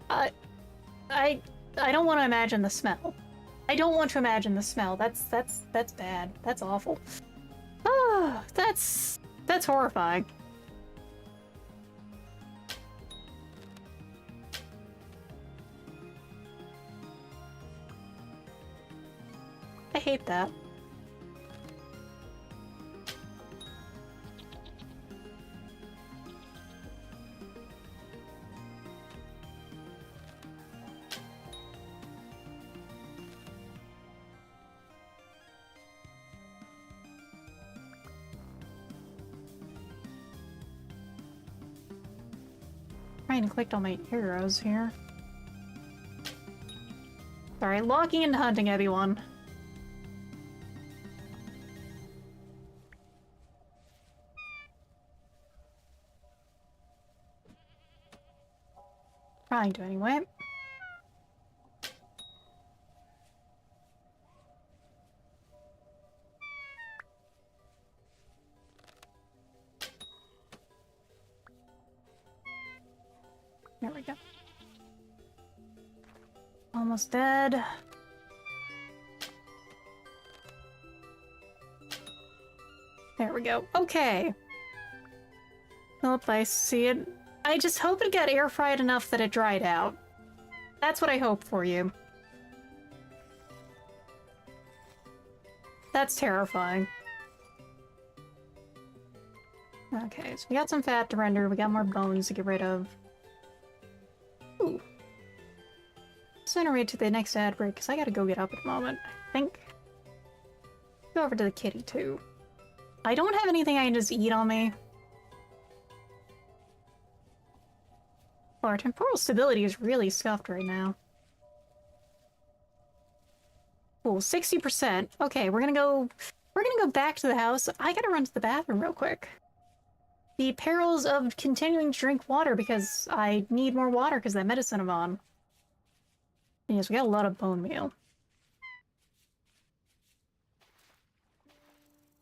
I don't want to imagine the smell. I don't want to imagine the smell. That's bad. That's awful. Oh, that's horrifying. I hate that. Trying to collect all my arrows here. Sorry, locking into hunting, everyone. Trying to anyway. There we go. Almost dead. There we go. Okay. Nope, I see it. I just hope it got air fried enough that it dried out. That's what I hope for you. That's terrifying. Okay, so we got some fat to render, we got more bones to get rid of. Ooh. incinerate to the next ad break, because I gotta go get up at the moment. I think... Go over to the kitty, too. I don't have anything I can just eat on me. Oh, our temporal stability is really scuffed right now. Cool, 60%. Okay, we're gonna go back to the house. I gotta run to the bathroom real quick. The perils of continuing to drink water because I need more water because that medicine I'm on. Yes, we got a lot of bone meal.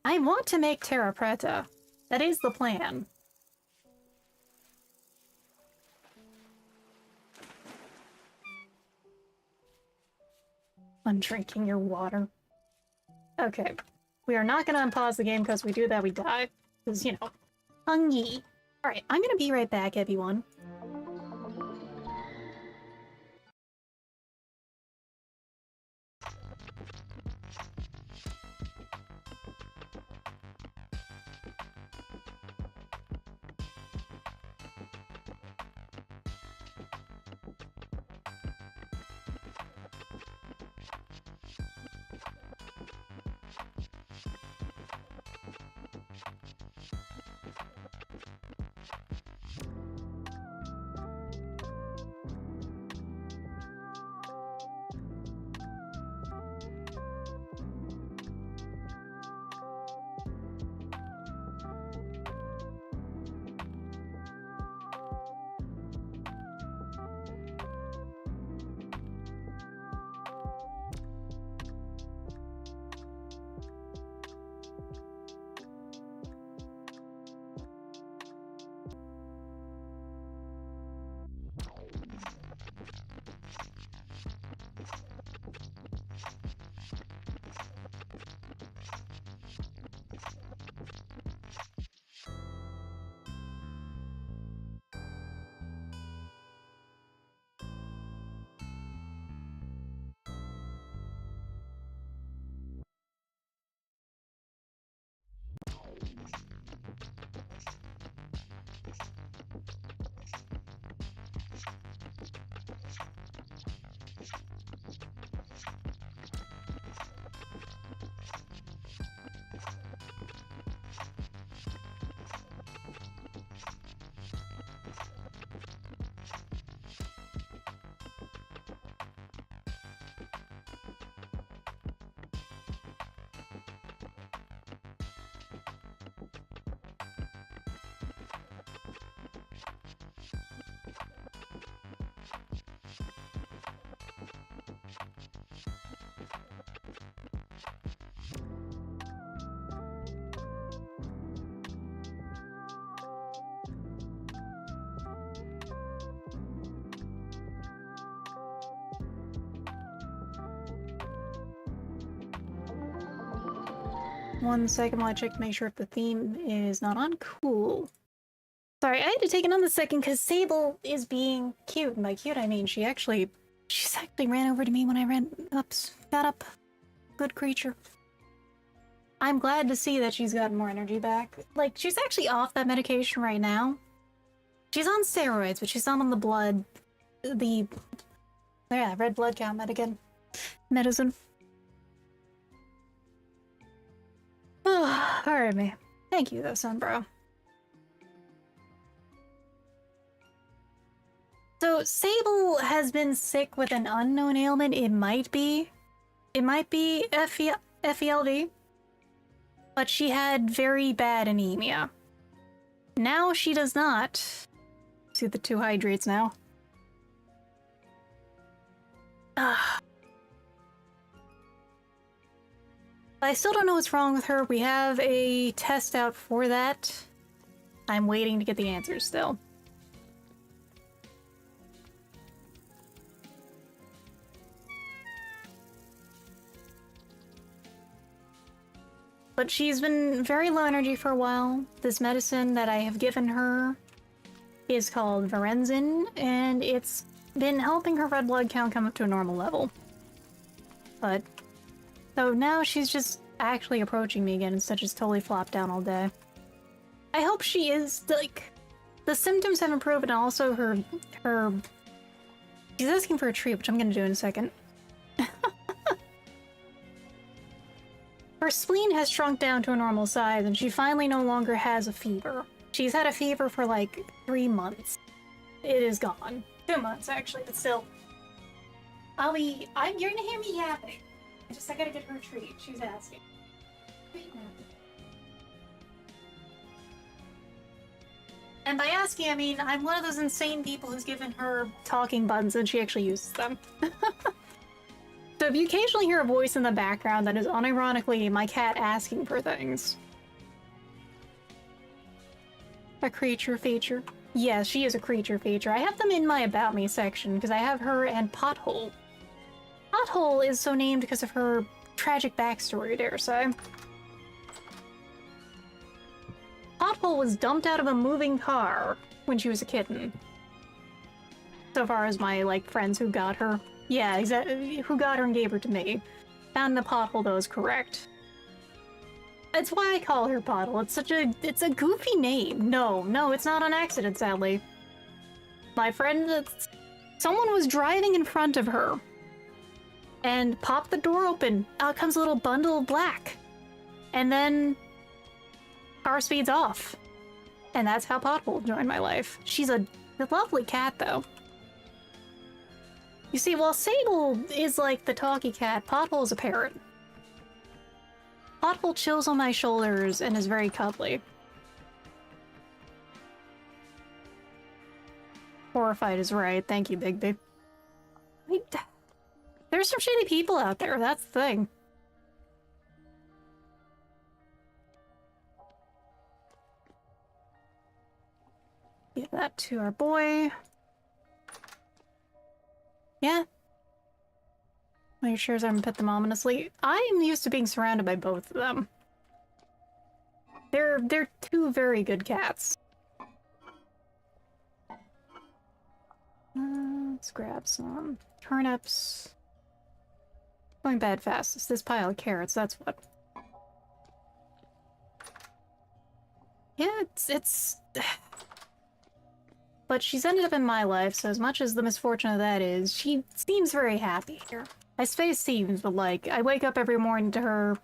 I want to make terra preta. That is the plan. Undrinking your water. Okay. We are not gonna unpause the game because we do that, we die. Because, you know, hungry. Alright, I'm gonna be right back, everyone. One second while I check to make sure if the theme is not on. Cool. Sorry, I had to take another second because Sable is being cute. And by cute, I mean she's actually ran over to me when I got up. Good creature. I'm glad to see that she's gotten more energy back. Like, she's actually off that medication right now. She's on steroids, but she's not on the red blood count medicine. Alright, me. Thank you, though, Sunbro. So, Sable has been sick with an unknown ailment. It might be FELD, but she had very bad anemia. Now she does not. See the 2 hydrates now. I still don't know what's wrong with her. We have a test out for that. I'm waiting to get the answers still. But she's been very low energy for a while. This medicine that I have given her is called Varenzin, and it's been helping her red blood count come up to a normal level. But so now she's just actually approaching me again instead of just totally flopped down all day. I hope she is, like, the symptoms have improved and also her She's asking for a treat, which I'm gonna do in a second. Her spleen has shrunk down to a normal size, and she finally no longer has a fever. She's had a fever for like 3 months. It is gone. 2 months, actually, but still. You're gonna hear me yapping. I gotta get her a treat. She's asking. And by asking, I mean, I'm one of those insane people who's given her talking buttons and she actually uses them. So if you occasionally hear a voice in the background, that is unironically my cat asking for things. A creature feature. Yes, she is a creature feature. I have them in my About Me section because I have her and Pothole. Pothole is so named because of her tragic backstory, dare say. Pothole was dumped out of a moving car when she was a kitten. So far as my, like, friends who got her. Yeah, exactly. Who got her and gave her to me. Found the Pothole, though, is correct. That's why I call her Pothole. It's a goofy name. No, it's not on accident, sadly. My friend, someone was driving in front of her and popped the door open. Out comes a little bundle of black. And then car speeds off. And that's how Pothole joined my life. She's a lovely cat, though. You see, while Sable is like the talky cat, Pothole is a parrot. Pothole chills on my shoulders and is very cuddly. Horrified is right. Thank you, Bigby. There's some shitty people out there, that's the thing. Give that to our boy. Yeah. Make sure I'm pet them ominously. I am used to being surrounded by both of them. They're two very good cats. Let's grab some turnips. Going bad fast. It's this pile of carrots, that's what. Yeah, it's... But she's ended up in my life, so as much as the misfortune of that is, she seems very happy here. I say seems, but like, I wake up every morning to her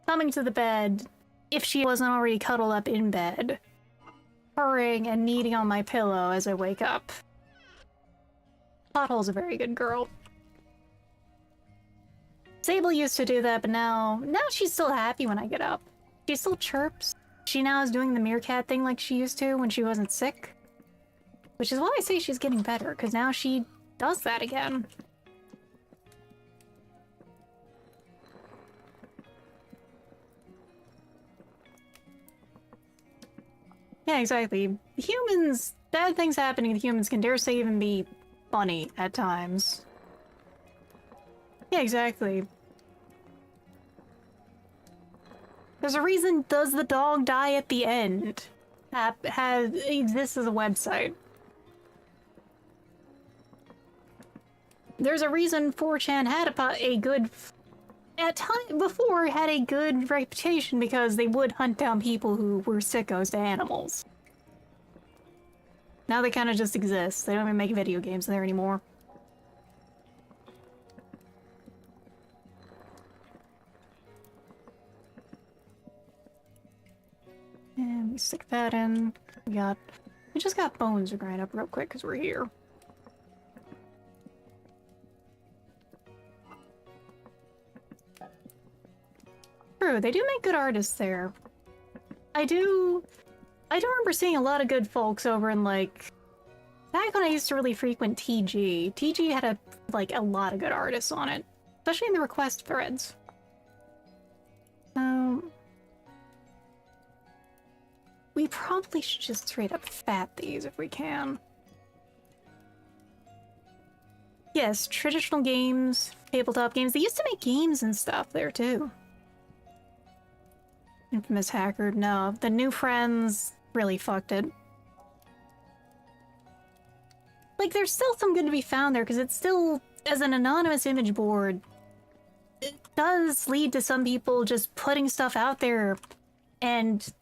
coming to the bed, if she wasn't already cuddled up in bed, purring and kneading on my pillow as I wake up. Pothole's a very good girl. Sable used to do that, but now she's still happy when I get up. She still chirps. She now is doing the meerkat thing like she used to when she wasn't sick. Which is why I say she's getting better, because now she does that again. Yeah, exactly. Humans, bad things happening to humans can dare say even be funny at times. Yeah, exactly. There's a reason Does the Dog Die at the End exists as a website. There's a reason 4chan had a good... At time before, had a good reputation because they would hunt down people who were sickos to animals. Now they kind of just exist. They don't even make video games there anymore. And we stick that in. We just got bones to grind up real quick because we're here. True, they do make good artists there. I do remember seeing a lot of good folks over in, like, back when I used to really frequent TG. TG had a lot of good artists on it, especially in the request threads. We probably should just straight up fat these if we can. Yes, traditional games, tabletop games. They used to make games and stuff there too. Infamous Hacker, no. The new friends really fucked it. Like, there's still some good to be found there, because it's still, as an anonymous image board, it does lead to some people just putting stuff out there, and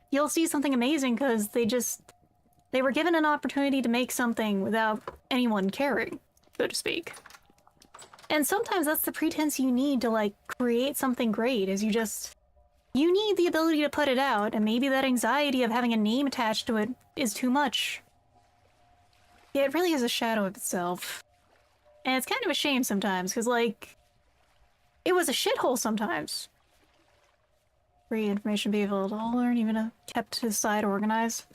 you'll see something amazing because they were given an opportunity to make something without anyone caring. so to speak. And sometimes that's the pretense you need to, like, create something great, is you need the ability to put it out, and maybe that anxiety of having a name attached to it is too much. Yeah, it really is a shadow of itself. And it's kind of a shame sometimes, because, like, it was a shithole sometimes. Free information people aren't even kept to the side organized.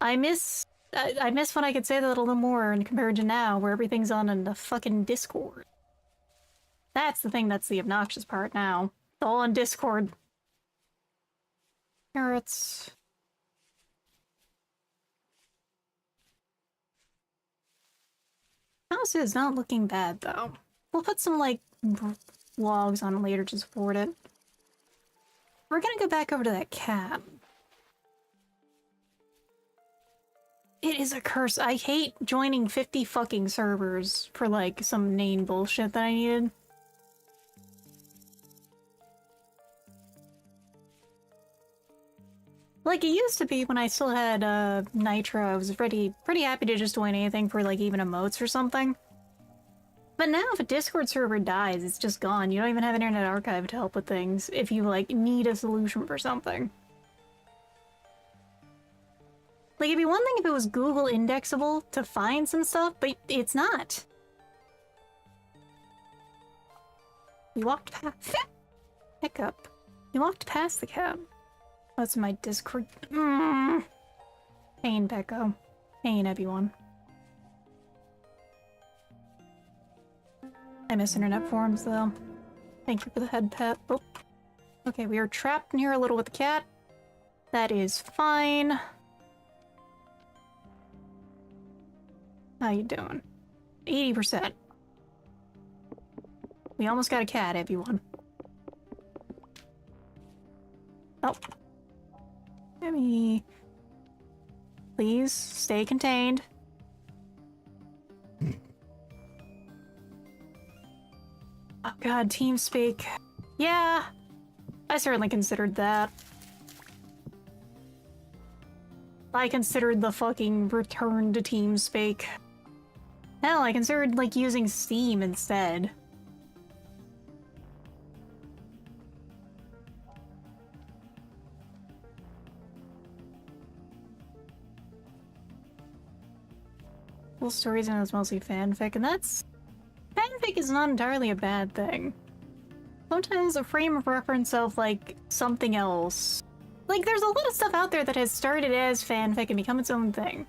I miss when I could say that a little more and compared to now, where everything's on the fucking Discord. That's the thing that's the obnoxious part now. It's all on Discord. Carrots. House is not looking bad, though. We'll put some, like, logs on it later to support it. We're gonna go back over to that cat. It is a curse. I hate joining 50 fucking servers for, like, some name bullshit that I needed. Like, it used to be when I still had, Nitro, I was pretty happy to just join anything for, like, even emotes or something. But now if a Discord server dies, it's just gone. You don't even have Internet Archive to help with things if you, like, need a solution for something. Like, it'd be one thing if it was Google indexable to find some stuff, but it's not. We walked past... Hiccup. We walked past the cat. That's my Discord. Pain, Pecco. Pain, everyone. I miss internet forums, though. Thank you for the head pat. Oh. Okay, we are trapped in here a little with the cat. That is fine. How you doing? 80%. We almost got a cat, everyone. Oh. Let me... Please, stay contained. Oh god, TeamSpeak. Yeah, I certainly considered that. I considered the fucking return to TeamSpeak. Hell, I considered, like, using Steam instead. Full stories and it's mostly fanfic, and that's... Fanfic is not entirely a bad thing. Sometimes a frame of reference of, like, something else. Like, there's a lot of stuff out there that has started as fanfic and become its own thing.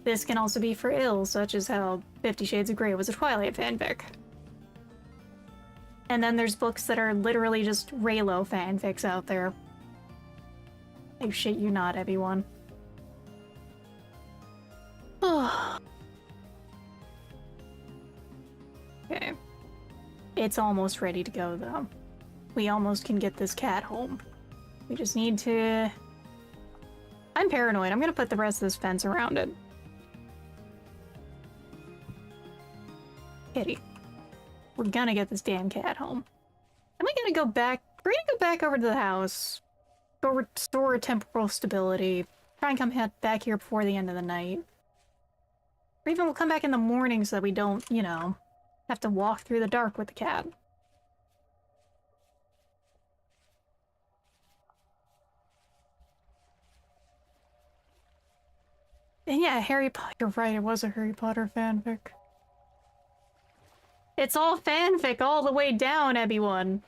This can also be for ill, such as how 50 Shades of Grey was a Twilight fanfic. And then there's books that are literally just Raylo fanfics out there. I shit you not, everyone. Okay. It's almost ready to go, though. We almost can get this cat home. We just need to... I'm paranoid. I'm gonna put the rest of this fence around it. Kitty. We're gonna get this damn cat home. And we're gonna go back... We're gonna go back over to the house. Go restore temporal stability. Try and come back here before the end of the night. Or even we'll come back in the morning so that we don't, you know, have to walk through the dark with the cat. And yeah, Harry Potter, you're right, it was a Harry Potter fanfic. It's all fanfic all the way down, everyone.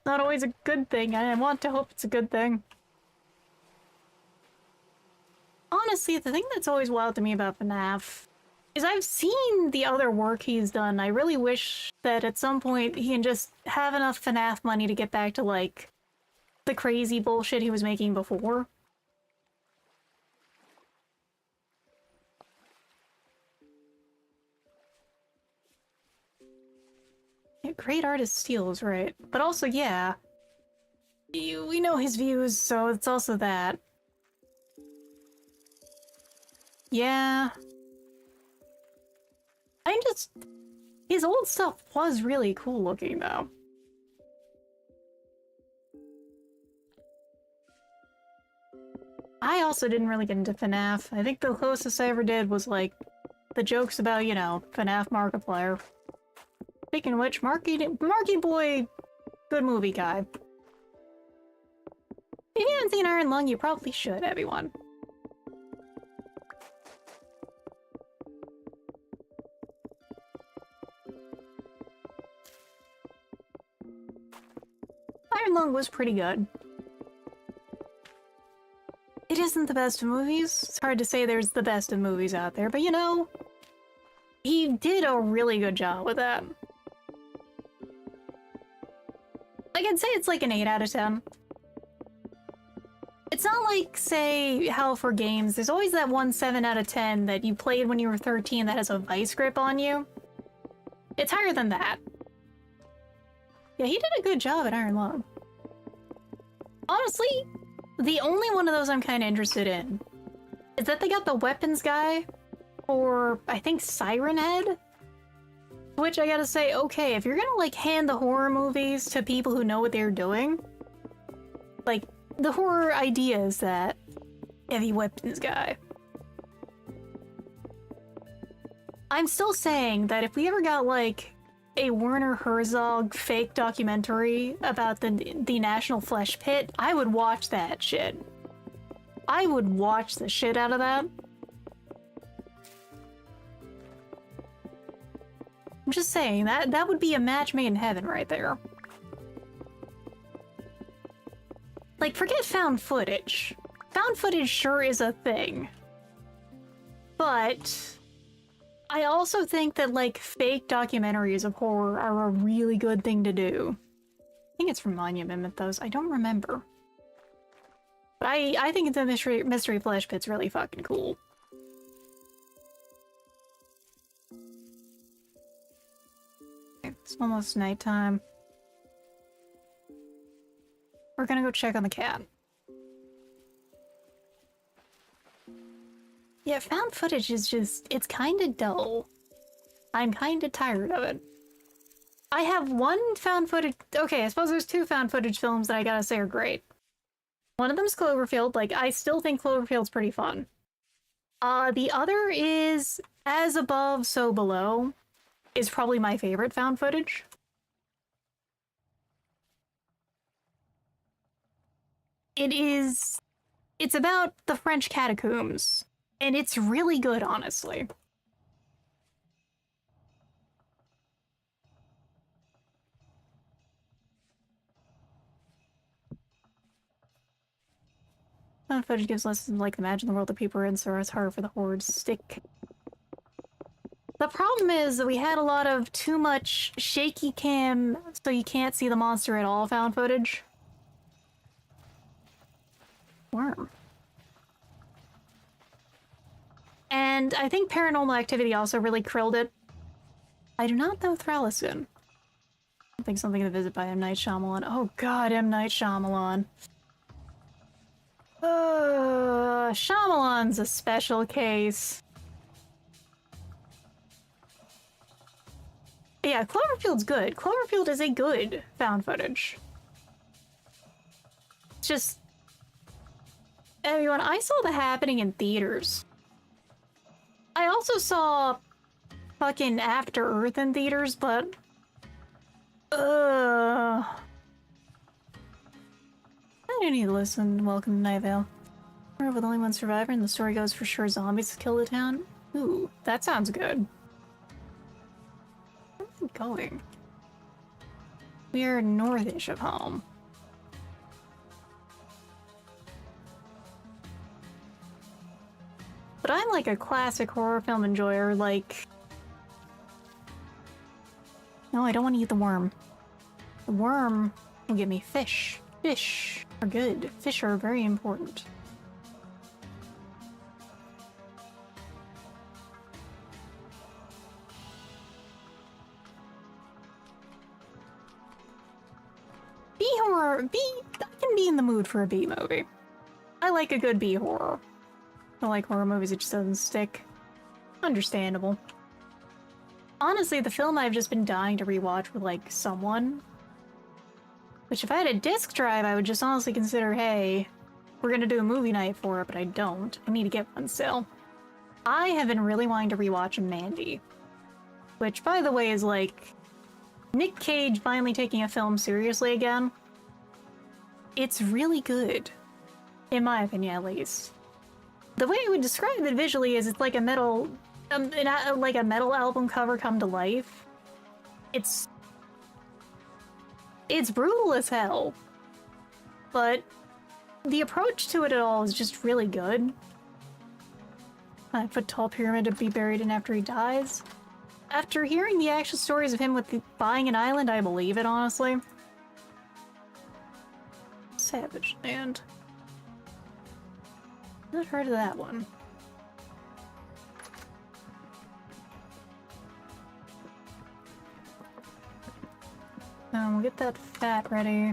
Not always a good thing, and I want to hope it's a good thing. Honestly, the thing that's always wild to me about FNAF is I've seen the other work he's done. I really wish that at some point he can just have enough FNAF money to get back to, like, the crazy bullshit he was making before. Yeah, great artist steals, right? But also, yeah, we know his views, so it's also that. Yeah. His old stuff was really cool looking, though. I also didn't really get into FNAF. I think the closest I ever did was, like, the jokes about, you know, FNAF Markiplier. Speaking of which, Marky Boy, good movie guy. If you haven't seen Iron Lung, you probably should, everyone. Iron Lung was pretty good. It isn't the best of movies. It's hard to say there's the best of movies out there, but you know, he did a really good job with that. Like, I'd say it's like an 8 out of 10. It's not like, say, how for games, there's always that one 7 out of 10 that you played when you were 13 that has a vice grip on you. It's higher than that. Yeah, he did a good job at Iron Lung. Honestly, the only one of those I'm kind of interested in is that they got the weapons guy for, I think, Siren Head? Which I gotta say, okay, if you're gonna, like, hand the horror movies to people who know what they're doing, like, the horror idea is that heavy weapons guy. I'm still saying that if we ever got, like, a Werner Herzog fake documentary about the National Flesh Pit, I would watch that shit. I would watch the shit out of that. I'm just saying, that would be a match made in heaven right there. Like, forget found footage. Found footage sure is a thing. But I also think that, like, fake documentaries of horror are a really good thing to do. I think it's from Monument Mythos. I don't remember. But I think the Mystery Flesh Pit's really fucking cool. It's almost nighttime. We're gonna go check on the cat. Yeah, found footage is just, it's kinda dull. I'm kinda tired of it. I have one found footage, okay, I suppose there's 2 found footage films that I gotta say are great. One of them's Cloverfield, like, I still think Cloverfield's pretty fun. The other is As Above, So Below, is probably my favorite found footage. It's about the French catacombs, and it's really good, honestly. Found footage gives lessons like imagine the world that people are in, so it's hard for the hordes to stick. The problem is that we had a lot of too much shaky cam, so you can't see the monster at all found footage. Worm. And I think Paranormal Activity also really krilled it. I do not know Thrallison. I think something to visit by M. Night Shyamalan. Oh god, M. Night Shyamalan. Shyamalan's a special case. Yeah, Cloverfield's good. Cloverfield is a good found footage. It's just... Everyone, I saw The Happening in theaters. I also saw fucking After Earth in theaters, but... I don't need to listen. Welcome to Night Vale. We're with only one survivor, and the story goes for sure zombies kill the town. Ooh, that sounds good. Where are we going? We are northish of home. But I'm like a classic horror film enjoyer, like... No, I don't want to eat the worm. The worm will give me fish. Fish are good. Fish are very important. B-horror, I can be in the mood for a B movie. I like a good B horror. I like horror movies, it just doesn't stick. Understandable. Honestly, the film I've just been dying to rewatch with, like, someone. Which if I had a disc drive, I would just honestly consider, hey, we're gonna do a movie night for it, but I don't. I need to get one still. I have been really wanting to rewatch Mandy. Which, by the way, is like Nick Cage finally taking a film seriously again. It's really good. In my opinion, at least. The way I would describe it visually is it's like a metal... like a metal album cover come to life. It's brutal as hell. But the approach to it at all is just really good. 5-foot tall pyramid to be buried in after he dies. After hearing the actual stories of him buying an island, I believe it, honestly. Savage Land. Not heard of that one. We'll get that fat ready.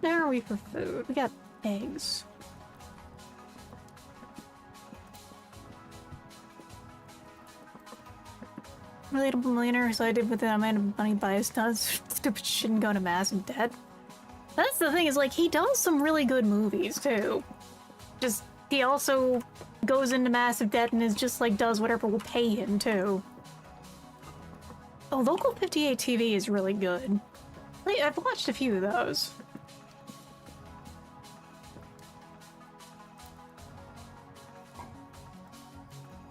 Now are we for food? We got eggs. Relatable millionaire excited with that amount of money bias does stupid shit and go to massive debt. That's the thing, is like he does some really good movies too. Just he also goes into massive debt and is just like does whatever will pay him too. Oh, Local 58 TV is really good. Like, I've watched a few of those.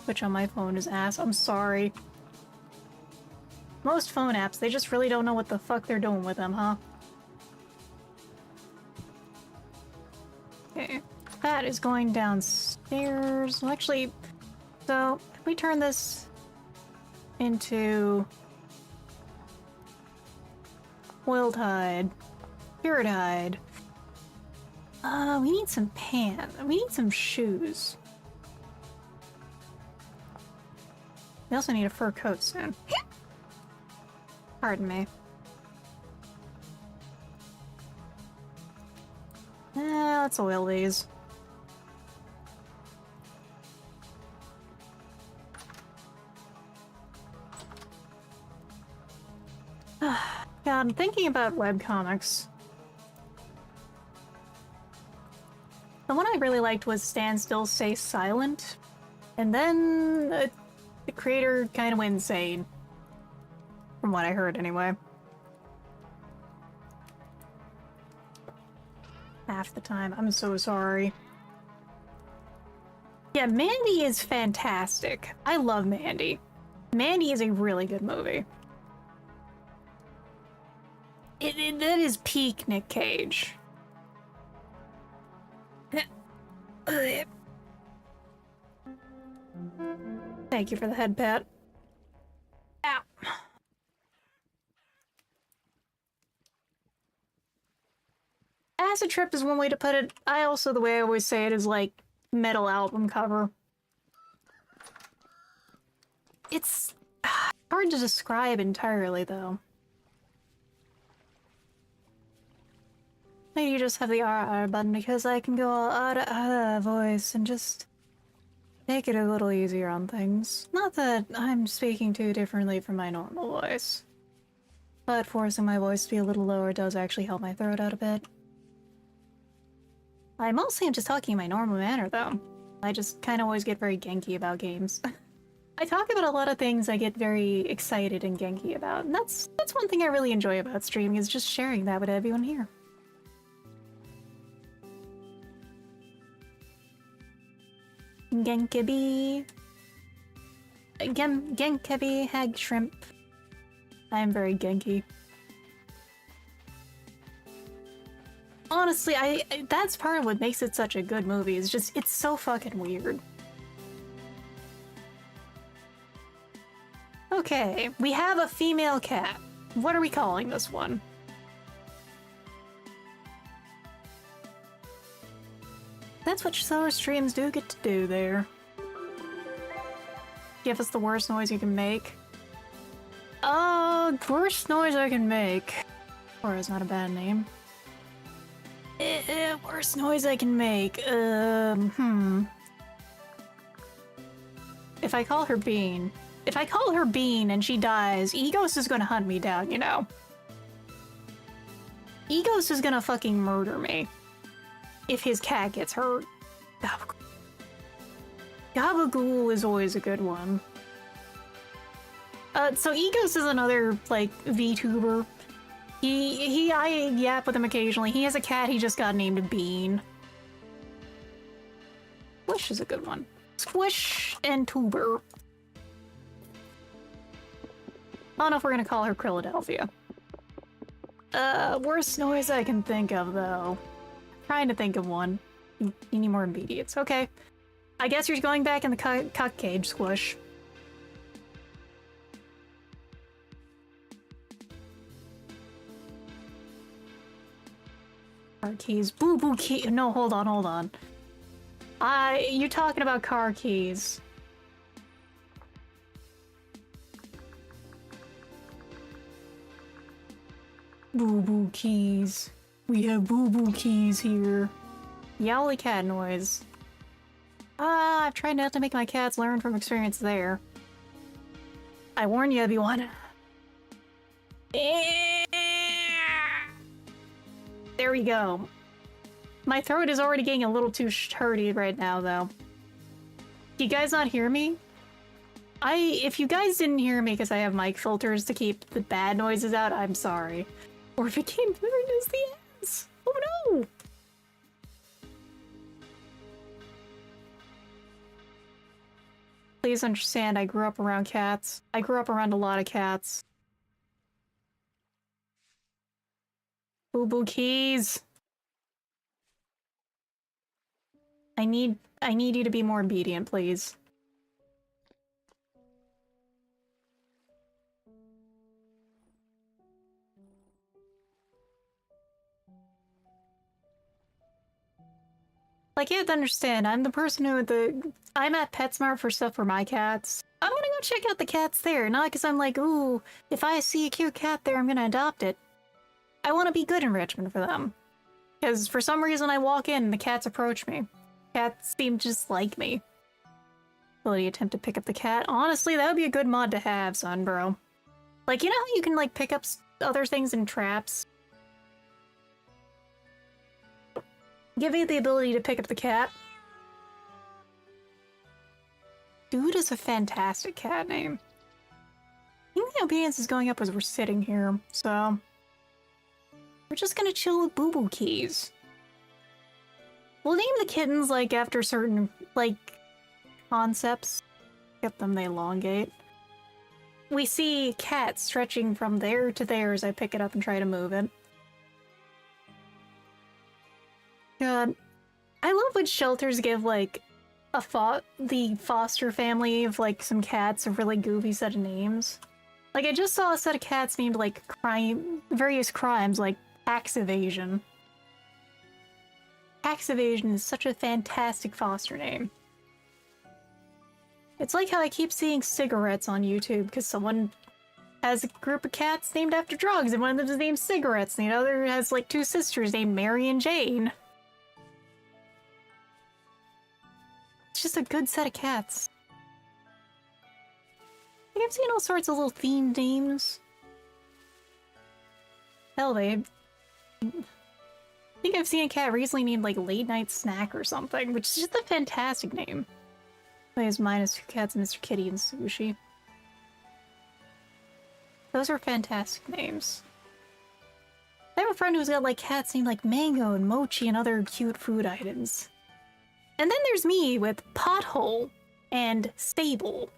Which on my phone is ass. I'm sorry. Most phone apps, they just really don't know what the fuck they're doing with them, huh? Okay. That is going downstairs. Well, actually, so if we turn this into oiled hide, cured hide. We need some pants. We need some shoes. We also need a fur coat soon. Pardon me. Let's oil these. God, I'm thinking about webcomics. The one I really liked was Stand Still, Stay Silent. And then the creator kind of went insane. From what I heard, anyway. Half the time. I'm so sorry. Yeah, Mandy is fantastic. I love Mandy. Mandy is a really good movie. That is peak Nick Cage. Thank you for the head pat. Ow. Acid trip is one way to put it. The way I always say it is like metal album cover. It's hard to describe entirely, though. Maybe you just have the RR button because I can go all out of voice and just make it a little easier on things. Not that I'm speaking too differently from my normal voice, but forcing my voice to be a little lower does actually help my throat out a bit. I mostly am just talking in my normal manner, though. I just kind of always get very genki about games. I talk about a lot of things I get very excited and genki about, and that's one thing I really enjoy about streaming, is just sharing that with everyone here. Genkibi. Genkibi, hag shrimp. I am very genki. Honestly, that's part of what makes it such a good movie, is just, it's so fucking weird. Okay, we have a female cat. What are we calling this one? That's what solar streams do get to do there. Give us the worst noise you can make. Worst noise I can make. Or is not a bad name. Worst noise I can make. If I call her Bean. If I call her Bean and she dies, Egos is gonna hunt me down, you know? Egos is gonna fucking murder me. If his cat gets hurt. Oh. Gabagool is always a good one. So Egos is another, like, VTuber. I yap with him occasionally. He has a cat, he just got named Bean. Squish is a good one. Squish and Tuber. I don't know if we're gonna call her Philadelphia. Worst noise I can think of, though. Trying to think of one. You need more obedience. Okay. I guess you're going back in the cuck cage, Squish. Car keys. Boo boo key. No, hold on. You talking about car keys. Boo boo keys. We have boo boo keys here. Yowly cat noise. I've tried not to make my cats learn from experience there. I warn you, everyone. There we go. My throat is already getting a little too hurty right now, though. Do you guys not hear me? If you guys didn't hear me because I have mic filters to keep the bad noises out, I'm sorry. Or if it came through as the ends. Oh no! Please understand, I grew up around cats. I grew up around a lot of cats. Boo boo keys. I need you to be more obedient, please. Like, you have to understand, I'm the person I'm at PetSmart for stuff for my cats. I'm gonna go check out the cats there, not because I'm like, ooh, if I see a cute cat there, I'm gonna adopt it. I want to be good enrichment for them. Because for some reason I walk in and the cats approach me. Cats seem just like me. Ability attempt to pick up the cat. Honestly, that would be a good mod to have, son, bro. Like, you know how you can, like, pick up other things in traps? Give me the ability to pick up the cat. Dude is a fantastic cat name. I think the obedience is going up as we're sitting here, so... We're just gonna chill with Boo Boo Keys. We'll name the kittens, like, after certain, like, concepts. Get them, they elongate. We see cats stretching from there to there as I pick it up and try to move it. God. I love when shelters give, like, the foster family of, like, some cats a really goofy set of names. Like, I just saw a set of cats named, like, various crimes, like tax evasion. Tax evasion is such a fantastic foster name. It's like how I keep seeing cigarettes on YouTube because someone has a group of cats named after drugs and one of them is named Cigarettes and the other has, like, two sisters named Mary and Jane. It's just a good set of cats. Like, I've seen all sorts of little themed names. Hell, babe. I think I've seen a cat recently named, like, Late Night Snack or something, which is just a fantastic name. Plays minus 2 cats, Mr. Kitty, and Sushi. Those are fantastic names. I have a friend who's got, like, cats named, like, Mango and Mochi and other cute food items. And then there's me with Pothole and Sable.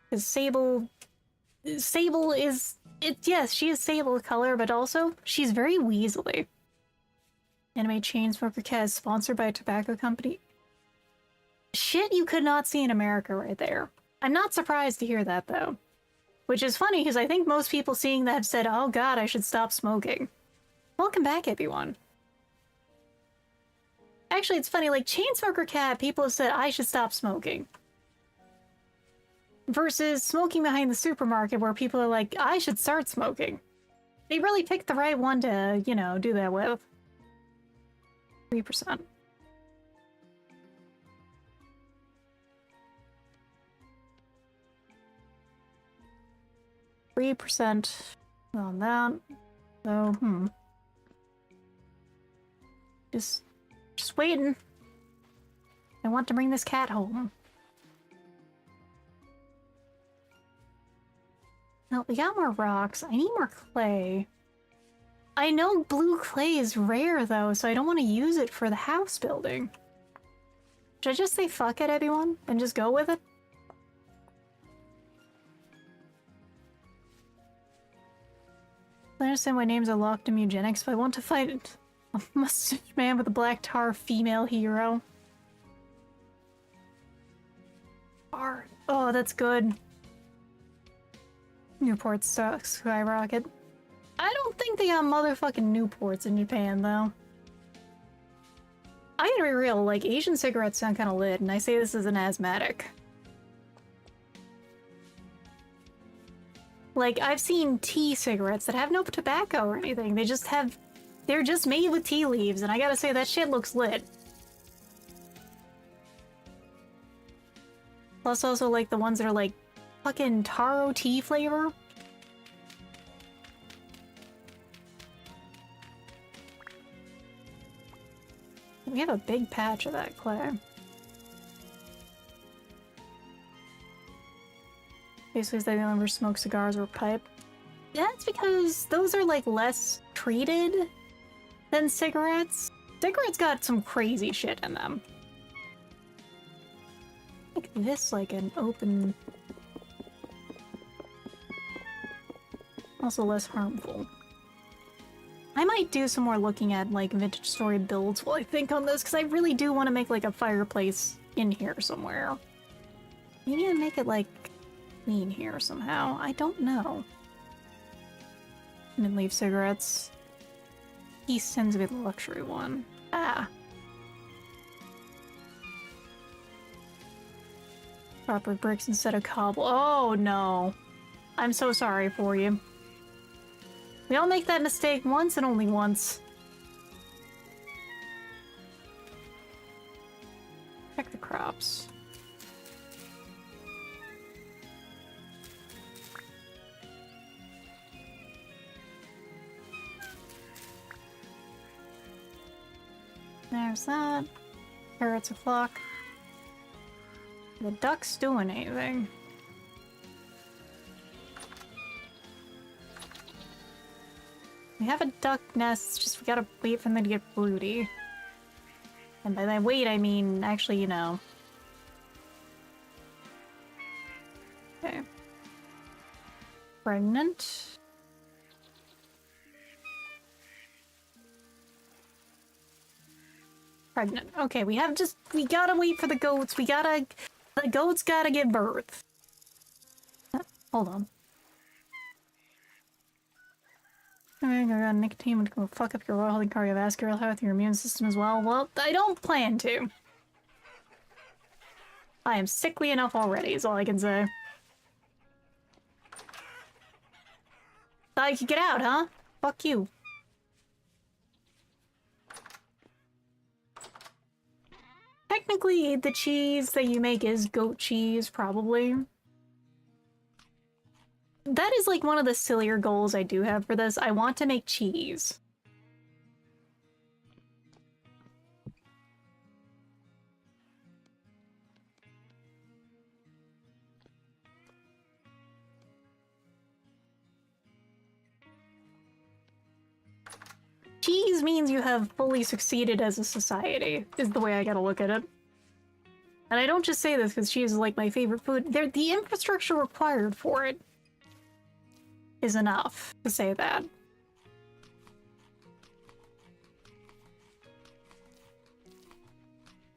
Because Sable is... yes, she is sable color, but also, she's very weaselly. Anime Chainsmoker Cat is sponsored by a tobacco company. Shit you could not see in America right there. I'm not surprised to hear that, though. Which is funny, because I think most people seeing that have said, oh god, I should stop smoking. Welcome back, everyone. Actually, it's funny, like, Chainsmoker Cat, people have said, I should stop smoking. Versus smoking behind the supermarket where people are like, I should start smoking. They really picked the right one to, you know, do that with. 3%. On that. So, Just waiting. I want to bring this cat home. No, we got more rocks. I need more clay. I know blue clay is rare, though, so I don't want to use it for the house building. Should I just say fuck it, everyone, and just go with it? I understand why names are locked in eugenics, but I want to fight a mustache man with a black tar female hero. Oh, that's good. Newport skyrocket. I don't think they got motherfucking Newports in Japan, though. I gotta be real, like, Asian cigarettes sound kinda lit, and I say this as an asthmatic. Like, I've seen tea cigarettes that have no tobacco or anything. They're just made with tea leaves, and I gotta say, that shit looks lit. Plus also, like, the ones that are, like, fucking taro tea flavor. We have a big patch of that clay. Basically, they never smoke cigars or pipe. That's because those are, like, less treated than cigarettes. Cigarettes got some crazy shit in them. Like this, like an open... Also less harmful. I might do some more looking at, like, vintage story builds while I think on this, because I really do want to make, like, a fireplace in here somewhere. Maybe I make it, like, clean here somehow. I don't know. Mint leaf cigarettes. He sends me the luxury one. Ah. Proper bricks instead of cobble. Oh, no. I'm so sorry for you. We all make that mistake once and only once. Check the crops. There's that. Parrots a flock. The duck's doing anything. We have a duck nest, it's just we gotta wait for them to get broody. And by that wait, I mean, actually, you know. Okay. Pregnant. Pregnant. Okay, we gotta wait for the goats. The goats gotta give birth. Hold on. Nicotine would go fuck up your health and cardiovascular health, your immune system as well. Well, I don't plan to. I am sickly enough already, is all I can say. Thought you could get out, huh? Fuck you. Technically, the cheese that you make is goat cheese, probably. That is like one of the sillier goals I do have for this. I want to make cheese. Cheese means you have fully succeeded as a society, is the way I gotta look at it. And I don't just say this because cheese is like my favorite food. The infrastructure required for it is enough to say that.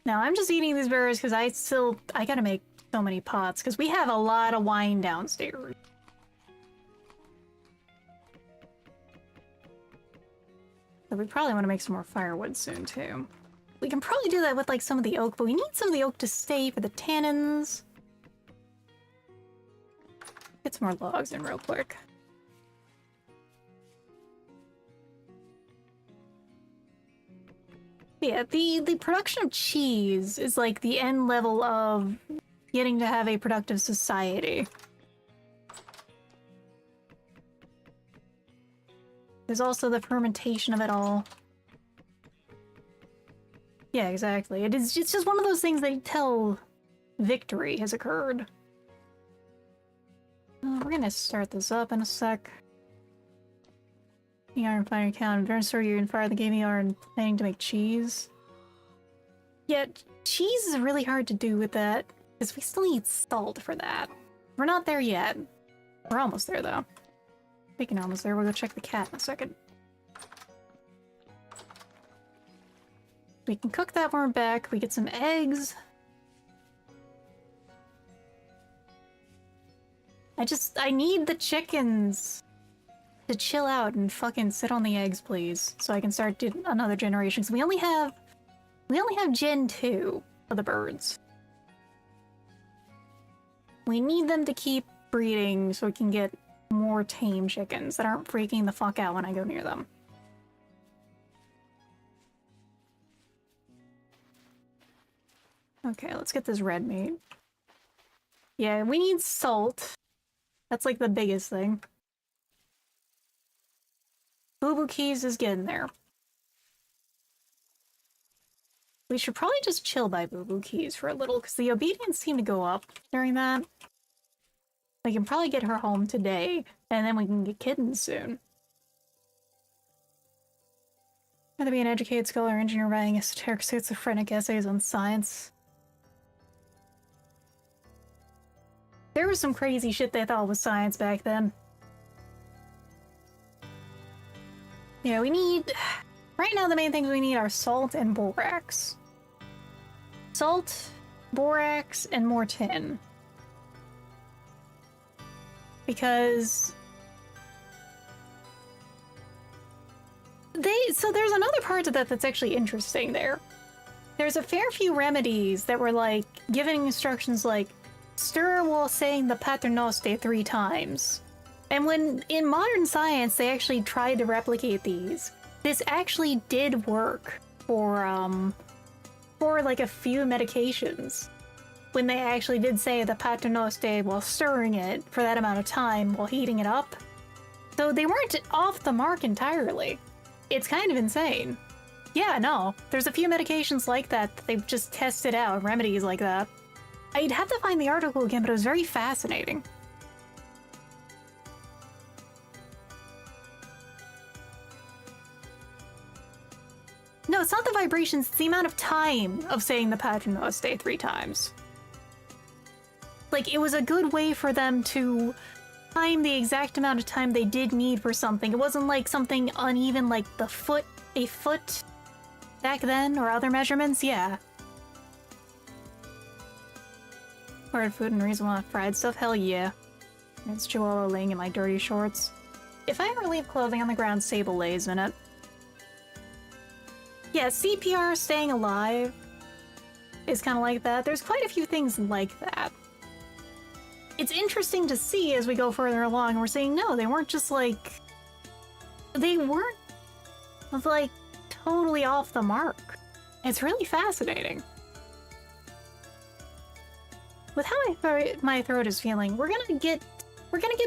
Now, I'm just eating these berries because I gotta make so many pots, because we have a lot of wine downstairs. So we probably want to make some more firewood soon, too. We can probably do that with, like, some of the oak, but we need some of the oak to stay for the tannins. Get some more logs in real quick. Yeah, the production of cheese is like the end level of getting to have a productive society. There's also the fermentation of it all. Yeah, exactly. It's just one of those things that you tell victory has occurred. We're gonna start this up in a sec. The iron fire count. During store you can fire the game you are planning to make cheese. Yeah, cheese is really hard to do with that, because we still need salt for that. We're not there yet. We're almost there, though. Speaking of almost there, we'll go check the cat in a second. We can cook that when we're back. We get some eggs. I need the chickens to chill out and fucking sit on the eggs, please, so I can start another generation. Because we only have Gen 2 of the birds. We need them to keep breeding so we can get more tame chickens that aren't freaking the fuck out when I go near them. Okay, let's get this red meat. Yeah, we need salt. That's like the biggest thing. Boo Boo Keys is getting there. We should probably just chill by Boo Boo Keys for a little, because the obedience seemed to go up during that. We can probably get her home today, and then we can get kittens soon. Rather be an educated scholar or engineer writing esoteric schizophrenic essays on science. There was some crazy shit they thought was science back then. Yeah, we need... Right now the main things we need are salt and borax. Salt, borax, and more tin. Because... So there's another part to that that's actually interesting there. There's a fair few remedies that were like, giving instructions like, stir while saying the Paternoster 3 times. And when in modern science they actually tried to replicate these, this actually did work for like a few medications. When they actually did say the Paternoster while stirring it for that amount of time while heating it up. So they weren't off the mark entirely. It's kind of insane. Yeah, no, there's a few medications like that they've just tested out, remedies like that. I'd have to find the article again, but it was very fascinating. No, it's not the vibrations, it's the amount of time of saying the Paternoster 3 times. Like, it was a good way for them to time the exact amount of time they did need for something. It wasn't like something uneven like a foot back then, or other measurements, yeah. Hard food and reason why fried stuff? Hell yeah. It's Joella laying in my dirty shorts. If I ever leave clothing on the ground, Sable lays in it. Yeah, CPR, staying alive, is kind of like that. There's quite a few things like that. It's interesting to see as we go further along, and we're saying, no, they weren't just like... They weren't, like, totally off the mark. It's really fascinating. With how my throat is feeling, we're gonna get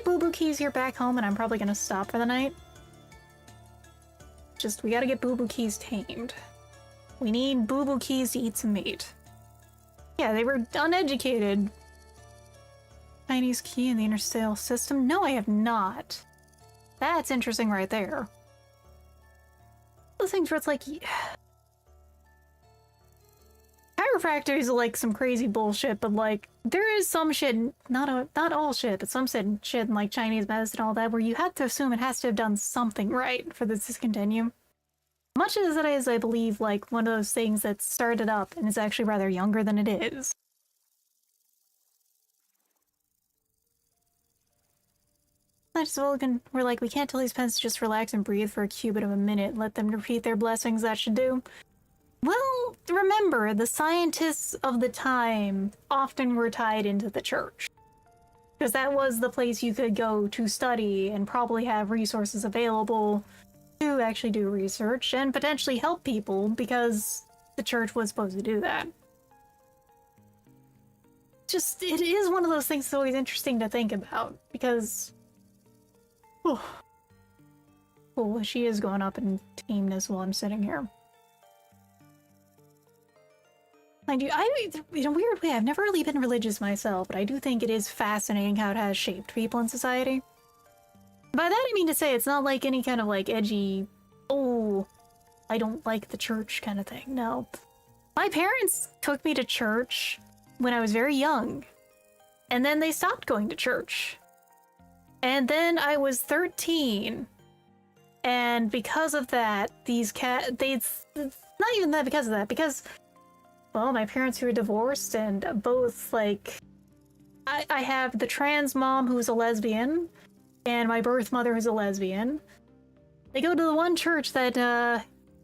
Boo Boo Keys here back home, and I'm probably gonna stop for the night. We gotta get Boo Boo Keys tamed. We need Boo Boo Keys to eat some meat. Yeah, they were uneducated. Chinese key in the interstellar system? No, I have not. That's interesting right there. The things where it's like... Chiropractors are like some crazy bullshit, but like, there is some shit, not all shit, but some shit in like Chinese medicine and all that, where you have to assume it has to have done something right for this to continue. Much as it is, I believe, like one of those things that started up and is actually rather younger than it is. We're like, we can't tell these pens to just relax and breathe for a cubit of a minute, let them repeat their blessings, that should do. Well, remember, the scientists of the time often were tied into the church. Because that was the place you could go to study and probably have resources available to actually do research and potentially help people, because the church was supposed to do that. Just, it is one of those things that's always interesting to think about, because... Cool, she is going up in tameness while I'm sitting here. In a weird way, I've never really been religious myself, but I do think it is fascinating how it has shaped people in society. By that I mean to say it's not like any kind of like edgy, oh, I don't like the church kind of thing. No. My parents took me to church when I was very young, and then they stopped going to church. And then I was 13, and because of that, it's not even that because of that, because, well, my parents were divorced, and both, like, I have the trans mom who's a lesbian, and my birth mother who's a lesbian. They go to the one church that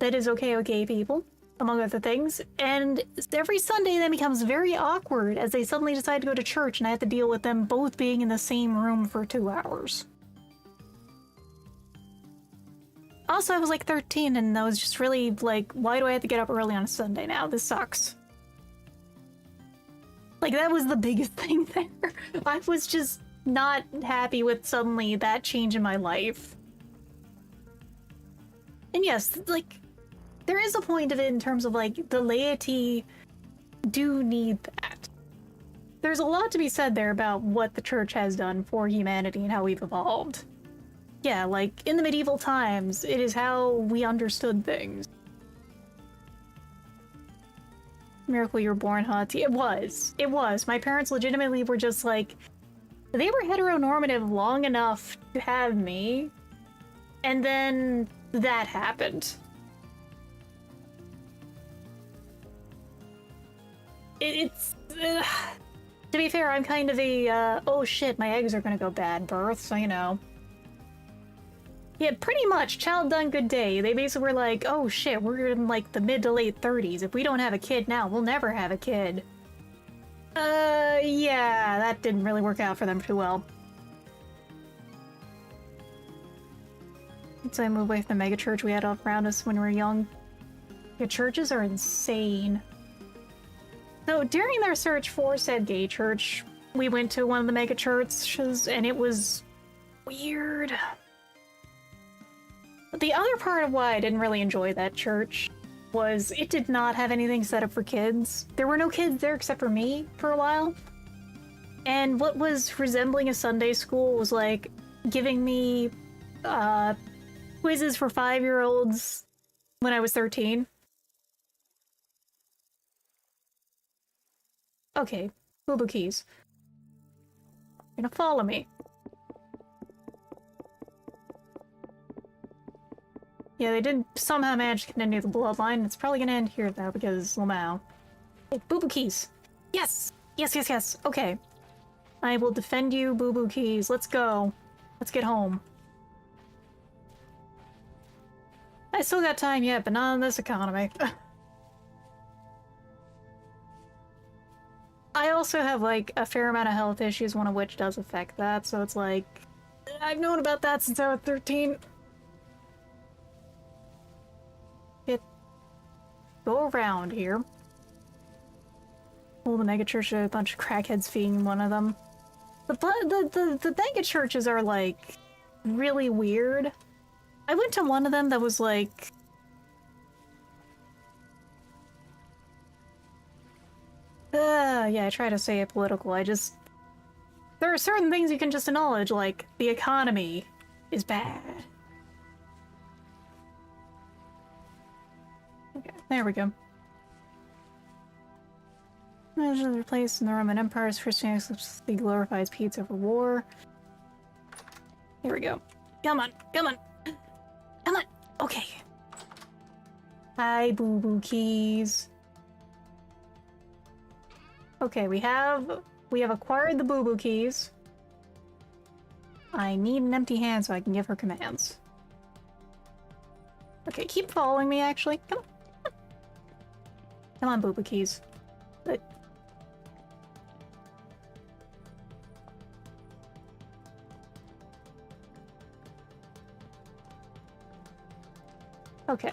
is okay with gay people, among other things, and every Sunday then becomes very awkward as they suddenly decide to go to church, and I have to deal with them both being in the same room for 2 hours. Also, I was like 13, and I was just really like, why do I have to get up early on a Sunday now? This sucks. Like, that was the biggest thing there. I was just not happy with suddenly that change in my life. And yes, like, there is a point of it in terms of, like, the laity do need that. There's a lot to be said there about what the church has done for humanity and how we've evolved. Yeah, like, in the medieval times, it is how we understood things. Miracle you were born, huh? It was. It was. My parents legitimately were just like, they were heteronormative long enough to have me, and then that happened. To be fair, I'm kind of a, oh shit, my eggs are gonna go bad birth, so you know. Yeah, pretty much, child done good day. They basically were like, oh shit, we're in like the mid to late 30s. If we don't have a kid now, we'll never have a kid. Yeah, that didn't really work out for them too well. So I moved away from the megachurch we had all around us when we were young. The churches are insane. So during their search for said gay church, we went to one of the mega churches, and it was weird. But the other part of why I didn't really enjoy that church was it did not have anything set up for kids. There were no kids there except for me for a while. And what was resembling a Sunday school was like giving me quizzes for 5-year-olds when I was 13. Okay, boo-boo keys. You're gonna follow me. Yeah, they did somehow manage to continue the bloodline. It's probably gonna end here, though, because Lamau. Hey, boo-boo keys! Yes! Yes, yes, yes! Okay. I will defend you, boo-boo keys. Let's go. Let's get home. I still got time yet, but not in this economy. I also have, like, a fair amount of health issues, one of which does affect that, so it's like... I've known about that since I was 13. Go around here. Oh, the megachurch had a bunch of crackheads feeding one of them. The megachurches are, like, really weird. I went to one of them that was, like... yeah, I try to say it political, I just... There are certain things you can just acknowledge, like, the economy is bad. Okay, there we go. Another place in the Roman Empire's Christianity glorifies peace over war. Here we go. Come on, come on, come on. Okay. Hi, boo-boo keys. Okay, we have acquired the boo-boo keys. I need an empty hand so I can give her commands. Okay, keep following me, actually. Come on. Come on, boo-boo keys. Okay.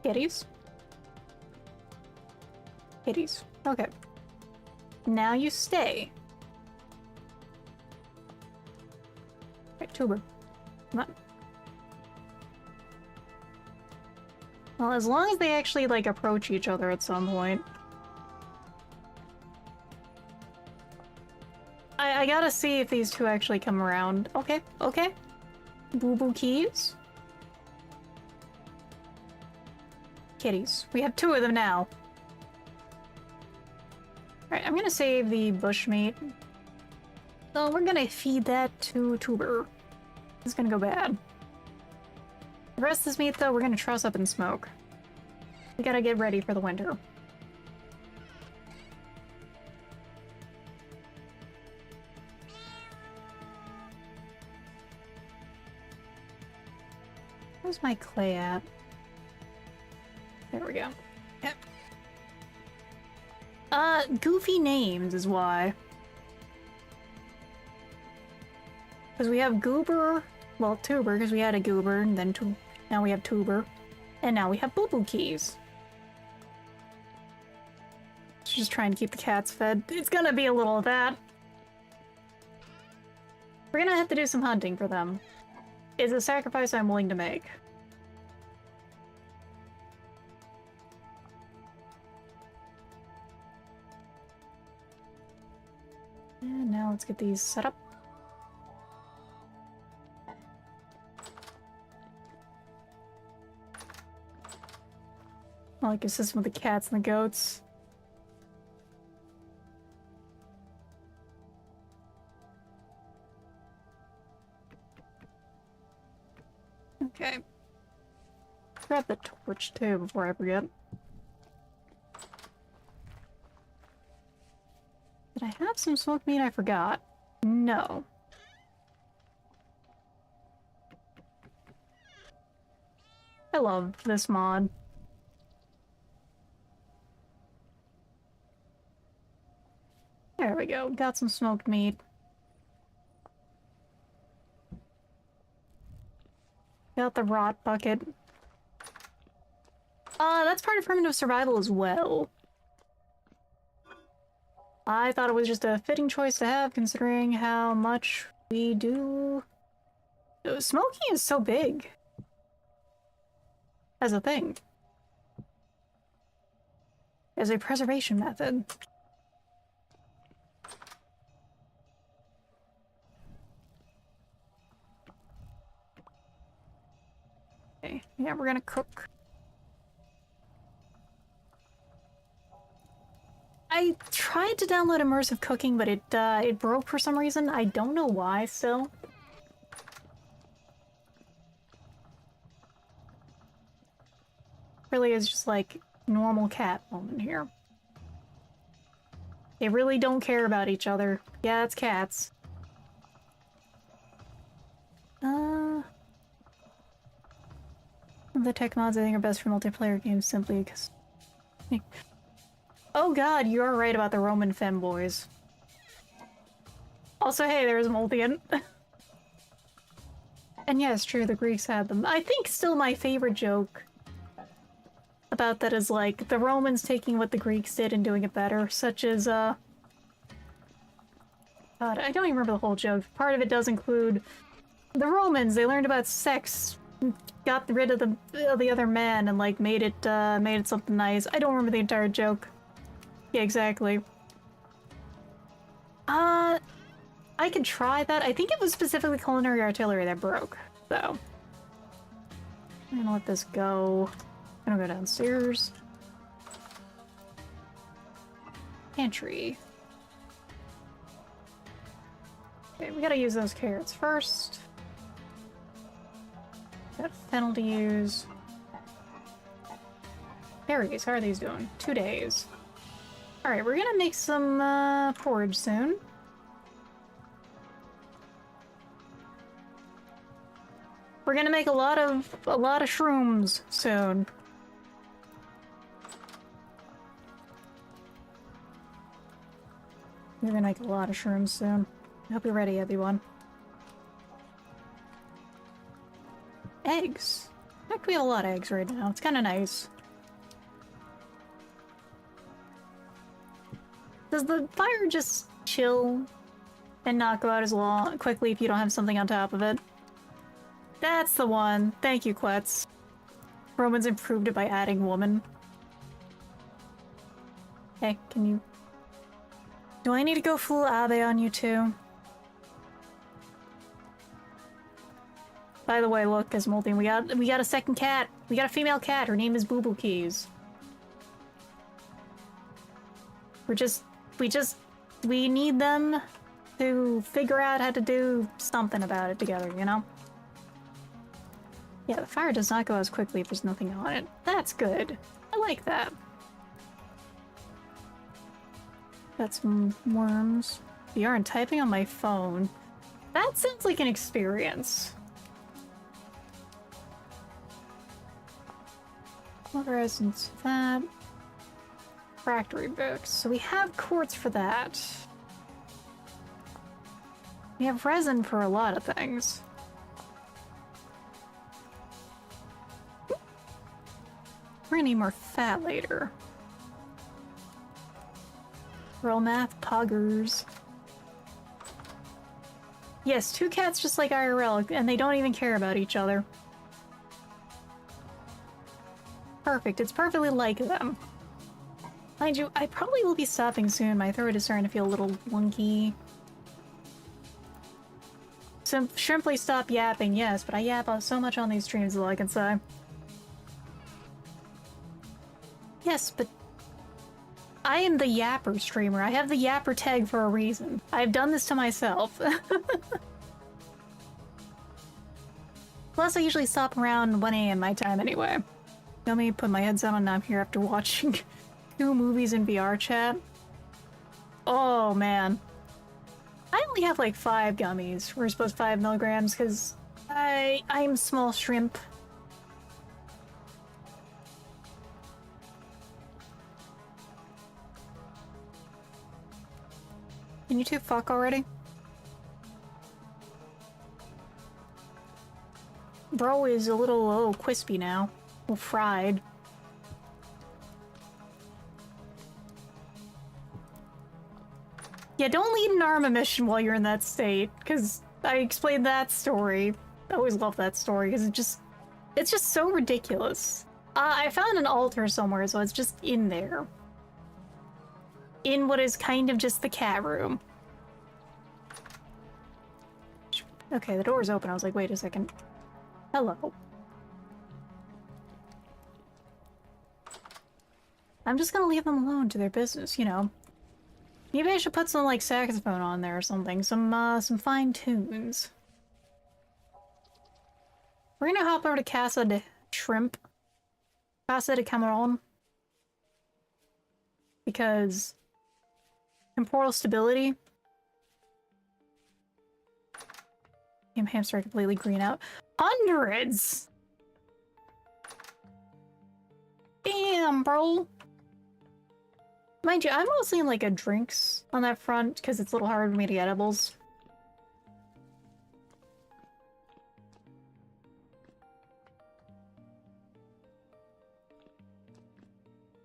Kitties. Kitties. Okay. Now you stay. Right, Tuber. Come on. Well, as long as they actually, like, approach each other at some point. I gotta see if these two actually come around. Okay, okay. Boo-boo keys. Kitties. We have 2 of them now. Alright, I'm gonna save the bushmeat. So we're gonna feed that to Tuber. It's gonna go bad. The rest of this meat, though, we're gonna truss up and smoke. We gotta get ready for the winter. Where's my clay at? There we go. Yep. Goofy names is why. Because we have Goober, well, Tuber, because we had a Goober, and then now we have Tuber, and now we have Boo-Boo Keys. Just trying to keep the cats fed. It's gonna be a little of that. We're gonna have to do some hunting for them. It's a sacrifice I'm willing to make. And now let's get these set up. I like a system with the cats and the goats. Okay. Grab the torch too before I forget. Did I have some smoked meat I forgot? No. I love this mod. There we go. Got some smoked meat. Got the rot bucket. That's part of primitive survival as well. I thought it was just a fitting choice to have, considering how much we do. Smoking is so big. As a thing. As a preservation method. Okay, yeah, we're gonna cook. I tried to download immersive cooking, but it broke for some reason. I don't know why still. Really is just like normal cat moment here. They really don't care about each other. Yeah, it's cats. The tech mods I think are best for multiplayer games simply because... Oh god, you are right about the Roman femboys. Also, hey, there's Moldian. And yeah, it's true, the Greeks had them. I think still my favorite joke about that is like the Romans taking what the Greeks did and doing it better, such as God, I don't even remember the whole joke. Part of it does include the Romans. They learned about sex, got rid of the other man, and like made it something nice. I don't remember the entire joke. Yeah, exactly. I could try that. I think it was specifically culinary artillery that broke, so I'm gonna let this go. I'm gonna go downstairs. Pantry. Okay, we gotta use those carrots first. Got fennel to use. Berries, how are these doing? 2 days. Alright, we're gonna make some porridge soon. We're gonna make a lot of shrooms soon. We're gonna make a lot of shrooms soon. I hope you're ready, everyone. Eggs. In fact, we have a lot of eggs right now. It's kind of nice. Does the fire just chill and not go out as quickly if you don't have something on top of it? That's the one. Thank you, Quetz. Romans improved it by adding woman. Hey, can you... Do I need to go full Abe on you too? By the way, look, Gizmolting, we got a second cat. We got a female cat. Her name is Boo Boo Keys. We need them to figure out how to do something about it together, you know? Yeah, the fire does not go as quickly if there's nothing on it. That's good. I like that. Got some worms. VR and typing on my phone. That sounds like an experience. Water essence, that. Factory books. So we have quartz for that. We have resin for a lot of things. We're gonna need more fat later. Real math poggers. Yes, two cats just like IRL, and they don't even care about each other. Perfect, it's perfectly like them. Mind you, I probably will be stopping soon. My throat is starting to feel a little wonky. Simply stop yapping, yes, but I yap so much on these streams, is all I can say. Yes, but I am the yapper streamer. I have the yapper tag for a reason. I've done this to myself. Plus, I usually stop around 1 AM my time anyway. Let me put my headset on, now I'm here after watching 2 movies in VR chat. Oh, man. I only have like 5 gummies. We're supposed 5 milligrams because I'm small shrimp. Can you two fuck already? Bro is a little crispy now. A little fried. Yeah, don't lead an arma mission while you're in that state, because I explained that story. I always love that story, because it's just so ridiculous. I found an altar somewhere, so it's just in there. In what is kind of just the cat room. Okay, the door's open. I was like, wait a second. Hello. I'm just gonna leave them alone to their business, you know. Maybe I should put some, like, saxophone on there or something. Some fine tunes. We're gonna hop over to Casa de Shrimp. Casa de Cameron. Because temporal stability. Damn, hamster completely green out. Hundreds! Damn, bro. Mind you, I'm mostly in like a drinks on that front because it's a little hard for me to get edibles.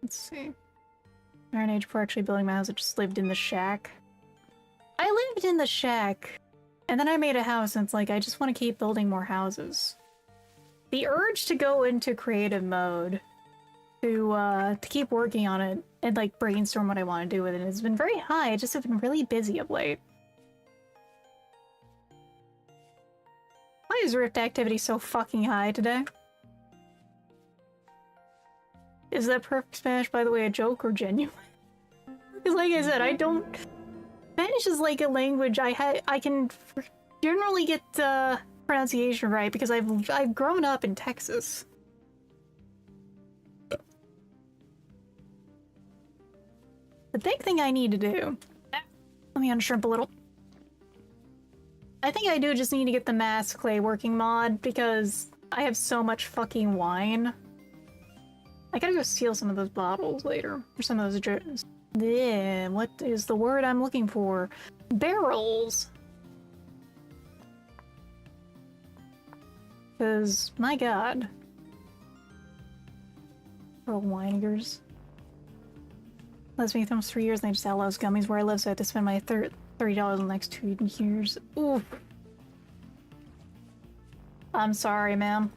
Let's see. Iron Age before actually building my house, I just lived in the shack. I lived in the shack, and then I made a house, and it's like, I just want to keep building more houses. The urge to go into creative mode, to keep working on it, and like brainstorm what I want to do with it has been very high. I just have been really busy of late. Why is Rift activity so fucking high today? Is that perfect Spanish, by the way, a joke or genuine? Because like I said, I don't... Spanish is like a language I can generally get pronunciation right because I've grown up in Texas. The big thing I need to do... Let me unshrimp a little. I think I do just need to get the mass clay working mod because I have so much fucking wine. I gotta go steal some of those bottles later. Or some of those jars. Yeah, what is the word I'm looking for? Barrels! Because, my god. Little winegers. Last me almost 3 years and they just outlaws gummies where I live, so I have to spend my $30 in the next 2 years. Ooh. I'm sorry, ma'am.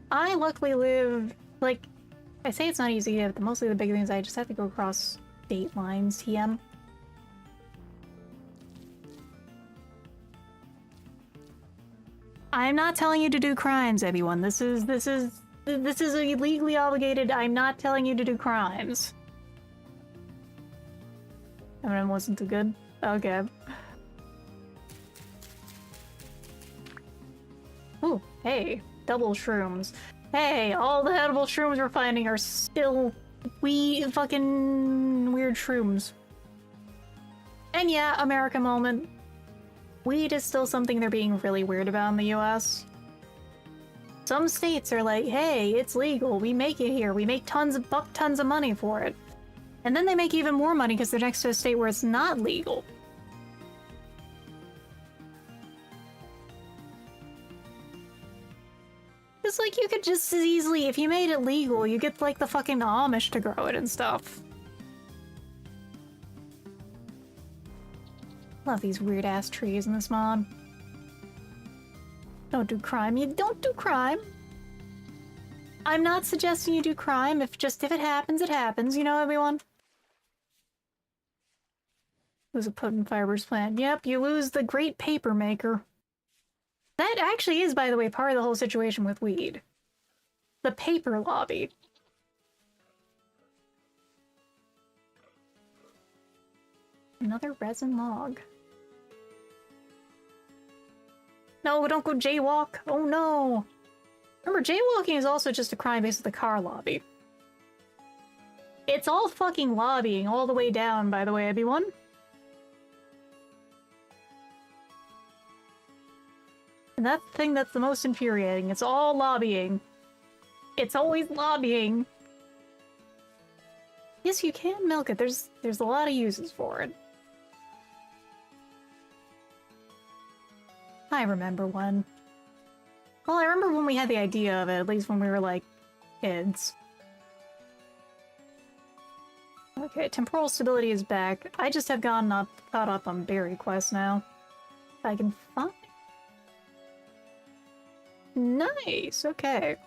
I luckily live, like, I say it's not easy to get, but mostly the big things I just have to go across state lines, TM. I'm not telling you to do crimes, everyone. This is legally obligated. I'm not telling you to do crimes. Everyone wasn't too good? Okay. Oh, hey. Double shrooms. Hey, all the edible shrooms we're finding are still fucking weird shrooms. And yeah, America moment. Weed is still something they're being really weird about in the US. Some states are like, hey, it's legal, we make it here, we make tons of money for it. And then they make even more money because they're next to a state where it's not legal. It's like you could just as easily, if you made it legal, you get like the fucking Amish to grow it and stuff. Love these weird ass trees in this mod. Don't do crime. You don't do crime. I'm not suggesting you do crime. If it happens, it happens. You know, everyone? Lose a potent fibers plant. Yep, you lose the great paper maker. That actually is, by the way, part of the whole situation with weed. The paper lobby. Another resin log. No, don't go jaywalk. Oh no. Remember, jaywalking is also just a crime based on the car lobby. It's all fucking lobbying all the way down, by the way, everyone. And that's the thing that's the most infuriating. It's all lobbying. It's always lobbying. Yes, you can milk it. There's a lot of uses for it. I remember one. Well, I remember when we had the idea of it, at least when we were, like, kids. Okay, temporal stability is back. I just have caught up on berry quest now. If I can find... Nice, okay.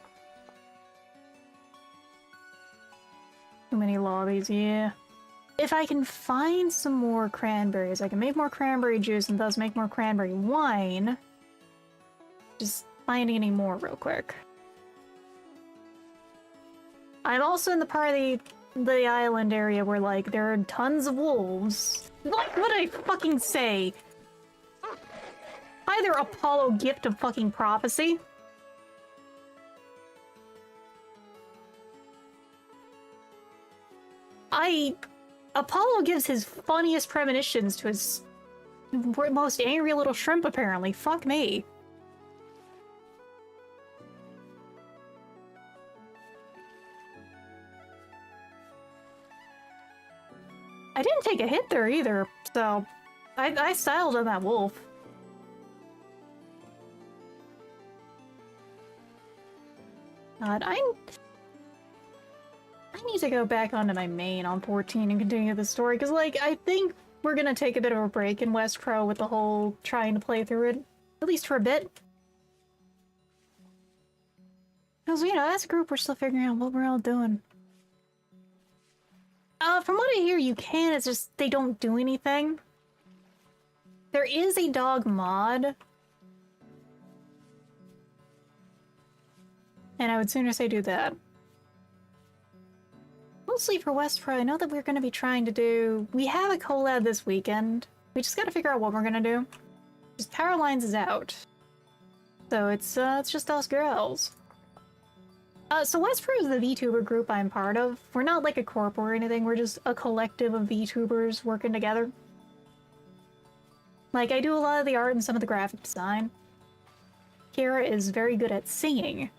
Too many lobbies, yeah. If I can find some more cranberries, I can make more cranberry juice and thus make more cranberry wine. Just finding any more real quick. I'm also in the part of the island area where, like, there are tons of wolves. Like, what did I fucking say? Either Apollo gift of fucking prophecy. Apollo gives his funniest premonitions to his most angry little shrimp, apparently. Fuck me. I didn't take a hit there either, so I styled on that wolf. God, I need to go back onto my main on 14 and continue the story, because, like, I think we're gonna take a bit of a break in West Crow with the whole trying to play through it, at least for a bit. Because, you know, as a group, we're still figuring out what we're all doing. From what I hear, you can, it's just they don't do anything. There is a dog mod. And I would sooner say do that. Mostly for West Pro, I know that we're going to be trying to do... We have a collab this weekend. We just got to figure out what we're going to do. Just Power Lines is out. So it's just us girls. So West Pro is the VTuber group I'm part of. We're not like a corp or anything, we're just a collective of VTubers working together. Like, I do a lot of the art and some of the graphic design. Kira is very good at singing.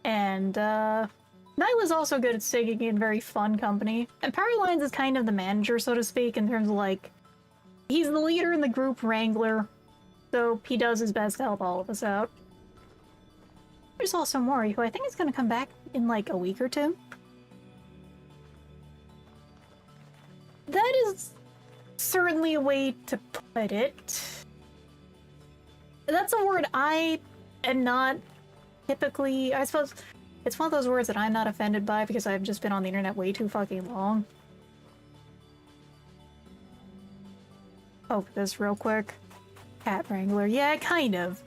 And, Nyla's also good at singing in very fun company. And Powerlines is kind of the manager, so to speak, in terms of, like, he's the leader in the group wrangler, so he does his best to help all of us out. There's also Mori, who I think is going to come back in, like, a week or two. That is certainly a way to put it. That's a word I am not typically... I suppose it's one of those words that I'm not offended by because I've just been on the internet way too fucking long. Poke this real quick. Cat wrangler. Yeah, kind of.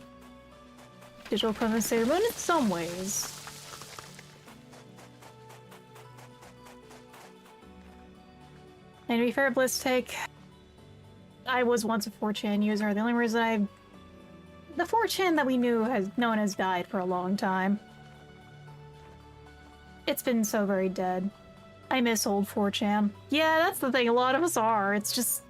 Digital commentator, but in some ways. And to be fair, BlizzTech, I was once a 4chan user. The only reason the 4chan that we knew has died for a long time. It's been so very dead. I miss old 4chan. Yeah, that's the thing, a lot of us are. It's just...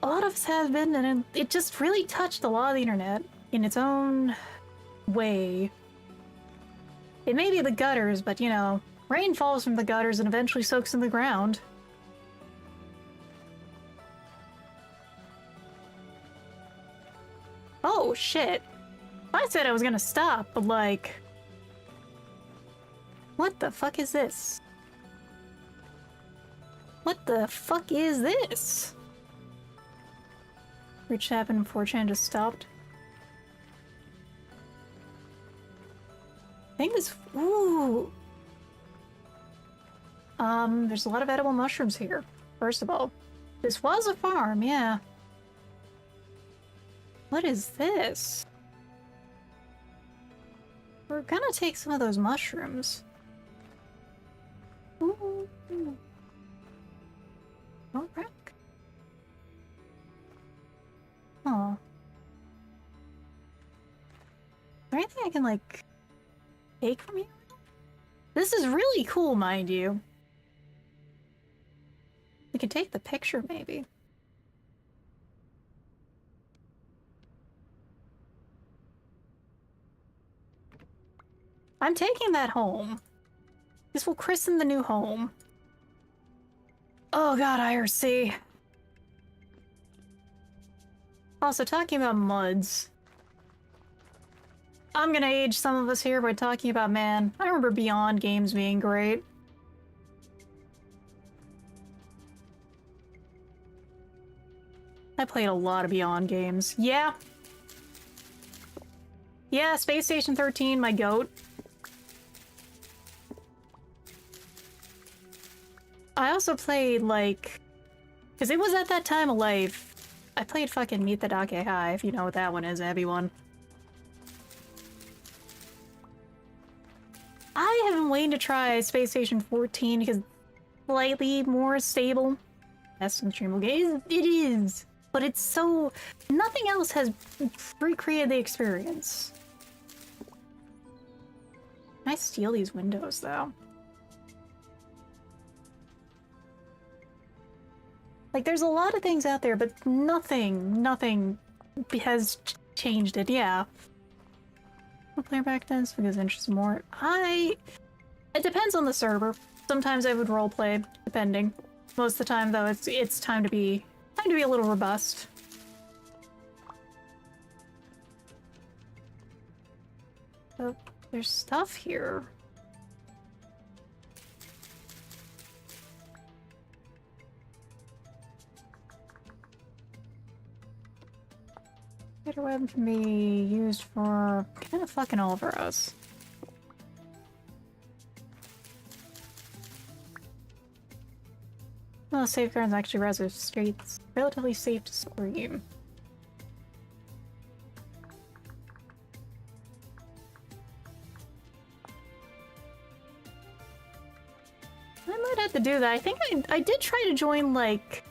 A lot of us have been, and it just really touched a lot of the internet in its own way. It may be the gutters, but you know, rain falls from the gutters and eventually soaks in the ground. Oh, shit. I said I was gonna stop, but like... What the fuck is this? What the fuck is this? Which happened before 4chan just stopped? I think this... Ooh! There's a lot of edible mushrooms here, first of all. This was a farm, yeah. What is this? We're gonna take some of those mushrooms. Ooh. Oh, wreck. Oh. Is there anything I can, like, take from here? This is really cool, mind you. We can take the picture, maybe. I'm taking that home. This will christen the new home. Oh god, IRC. Also, talking about muds. I'm gonna age some of us here by talking about, man, I remember Beyond games being great. I played a lot of Beyond games. Yeah. Yeah, Space Station 13, my goat. I also played, like... Because it was at that time of life. I played fucking Meet the Dake High, if you know what that one is, everyone. I have been waiting to try Space Station 14 because it's slightly more stable. That's some streamable game. It is! But it's so... Nothing else has recreated the experience. Can I steal these windows, though? Like, there's a lot of things out there, but nothing has changed it, yeah. I'll play back then because interests more. It depends on the server. Sometimes I would roleplay, depending. Most of the time, though, it's time to be a little robust. So, there's stuff here. Spider web can be used for kind of fucking all over us. Well, safeguards actually rather streets relatively safe to scream. I might have to do that. I think I did try to join, like...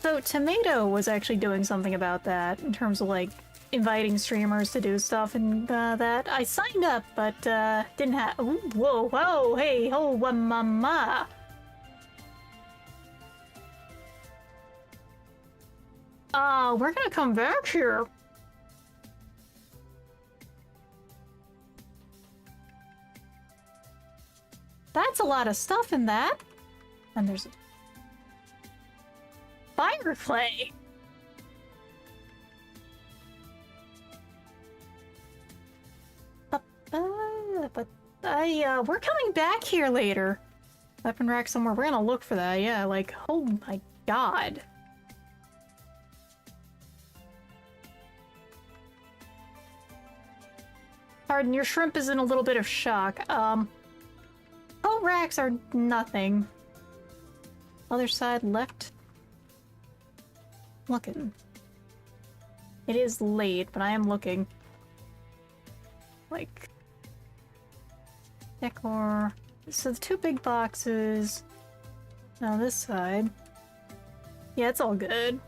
So, Tomato was actually doing something about that, in terms of, like, inviting streamers to do stuff and that. I signed up, but didn't have... Whoa, whoa, hey, ho, mama! We're gonna come back here. That's a lot of stuff in that. And there's... Fire clay. But we're coming back here later. Weapon rack somewhere. We're gonna look for that. Yeah, like, oh my god. Pardon, your shrimp is in a little bit of shock. Oh, racks are nothing. Other side left. Looking. It is late, but I am looking. Like... decor... So the 2 big boxes... Now this side... Yeah, it's all good.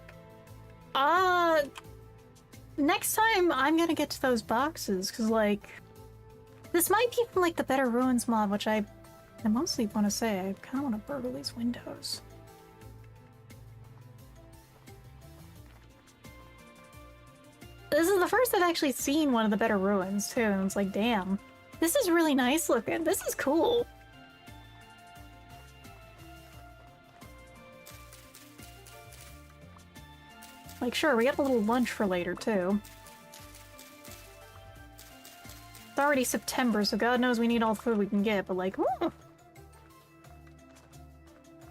Next time I'm gonna get to those boxes, because, like... This might be from, like, the Better Ruins mod, which I mostly want to say. I kind of want to burgle these windows. This is the first I've actually seen one of the Better Ruins, too, and it's like, damn. This is really nice looking. This is cool. Like, sure, we got a little lunch for later, too. It's already September, so God knows we need all the food we can get, but like, ooh.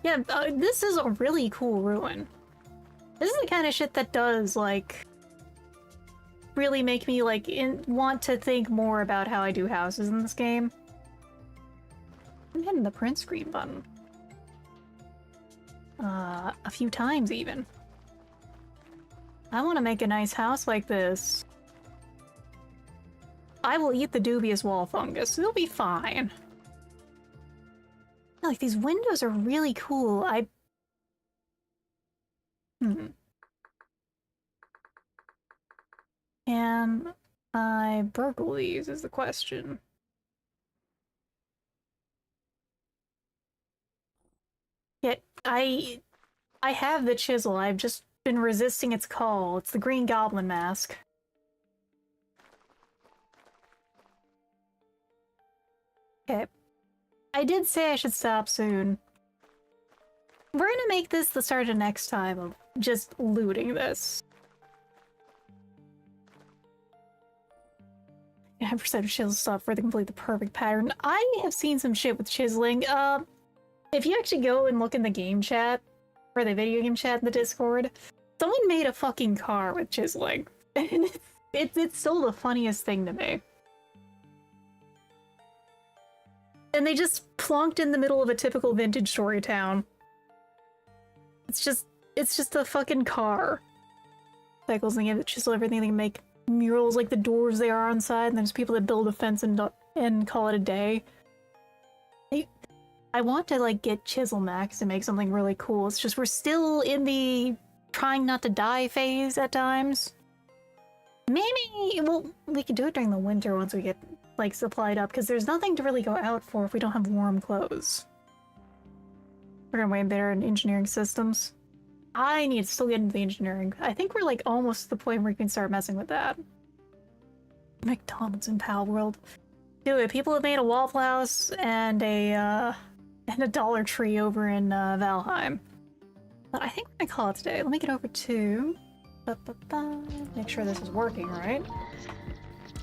Yeah, this is a really cool ruin. This is the kind of shit that does, like, really make me, like, want to think more about how I do houses in this game. I'm hitting the print screen button. A few times, even. I want to make a nice house like this. I will eat the dubious wall fungus. It'll be fine. Like, these windows are really cool. Can I burgle these is the question. Yet, I have the chisel. I've just been resisting its call. It's the Green Goblin mask. Okay. I did say I should stop soon. We're gonna make this the start of next time of just looting this. 9% of chisel stuff for to complete the perfect pattern. I have seen some shit with chiseling. If you actually go and look in the game chat, or the video game chat in the Discord, someone made a fucking car with chiseling. And it's still the funniest thing to me. And they just plonked in the middle of a typical vintage story town. It's just a fucking car. Cycles, and they give it chisel everything. They can make murals like the doors they are on side, and there's people that build a fence and call it a day. I want to, like, get chisel max and make something really cool. It's just we're still in the trying not to die phase at times. Maybe, well, we could do it during the winter once we get, like, supplied up, because there's nothing to really go out for if we don't have warm clothes. We're gonna way better in engineering systems. I need to still get into the engineering. I think we're, like, almost to the point where we can start messing with that. McDonald's in Pal World. Do it. People have made a Waffle House and a Dollar Tree over in Valheim. But I think we're gonna call it today. Let me get over to... Make sure this is working, right?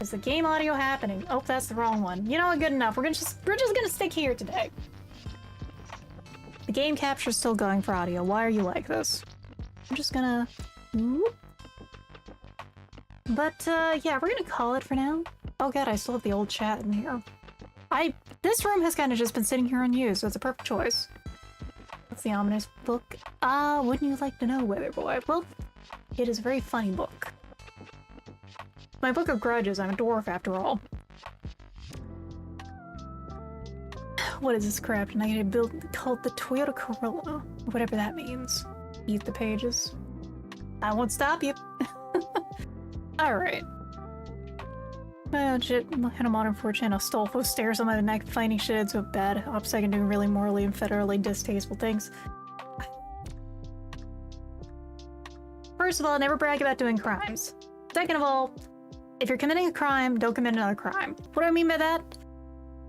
Is the game audio happening? Oh, that's the wrong one. You know what? Good enough. We're just gonna stick here today. The game capture's still going for audio. Why are you like this? I'm just gonna... Whoop. But, yeah, we're gonna call it for now. Oh god, I still have the old chat in here. This room has kind of just been sitting here unused, so it's a perfect choice. What's the ominous book? Wouldn't you like to know, Weather Boy? Well, it is a very funny book. My book of grudges. I'm a dwarf, after all. What is this crap? And I need to build called the Toyota Corolla. Whatever that means. Eat the pages. I won't stop you. Alright. Shit, had a modern fortune. Astolfo stares on my neck, finding shit so bad. Upside doing really morally and federally distasteful things. First of all, never brag about doing crimes. Second of all, if you're committing a crime, don't commit another crime. What do I mean by that?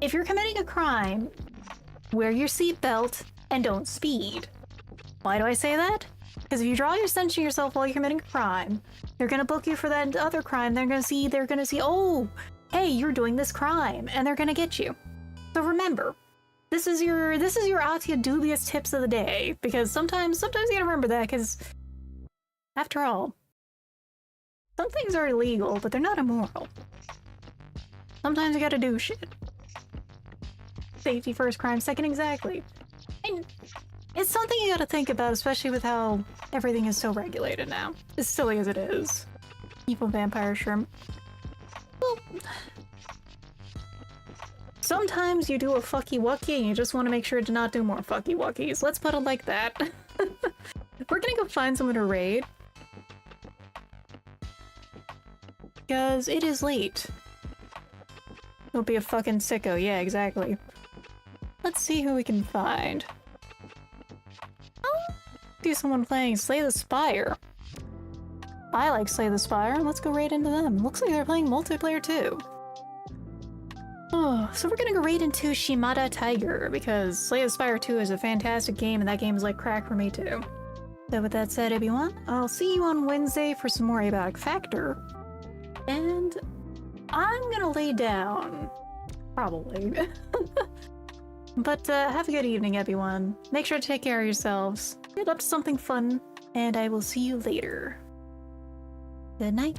If you're committing a crime, wear your seatbelt and don't speed. Why do I say that? Because if you draw your attention to yourself while you're committing a crime, they're gonna book you for that other crime. They're gonna see, oh, hey, you're doing this crime, and they're gonna get you. So remember, this is your Atia dubious tips of the day, because sometimes you gotta remember that, because after all, some things are illegal, but they're not immoral. Sometimes you gotta do shit. Safety first, crime second, exactly. And it's something you gotta think about, especially with how everything is so regulated now. As silly as it is. Evil vampire shrimp. Well, sometimes you do a fucky wucky and you just want to make sure to not do more fucky wuckies. Let's put it like that. We're gonna go find someone to raid. Because it is late. Don't be a fucking sicko. Yeah, exactly. Let's see who we can find. Oh, see someone playing Slay the Spire. I like Slay the Spire. Let's go raid into them. Looks like they're playing multiplayer too. Oh, so we're gonna go raid into Shimada Tiger because Slay the Spire 2 is a fantastic game and that game is like crack for me too. So with that said, everyone, I'll see you on Wednesday for some more Abiotic Factor. And I'm gonna lay down. Probably. But have a good evening, everyone. Make sure to take care of yourselves. Get up to something fun, and I will see you later. Good night.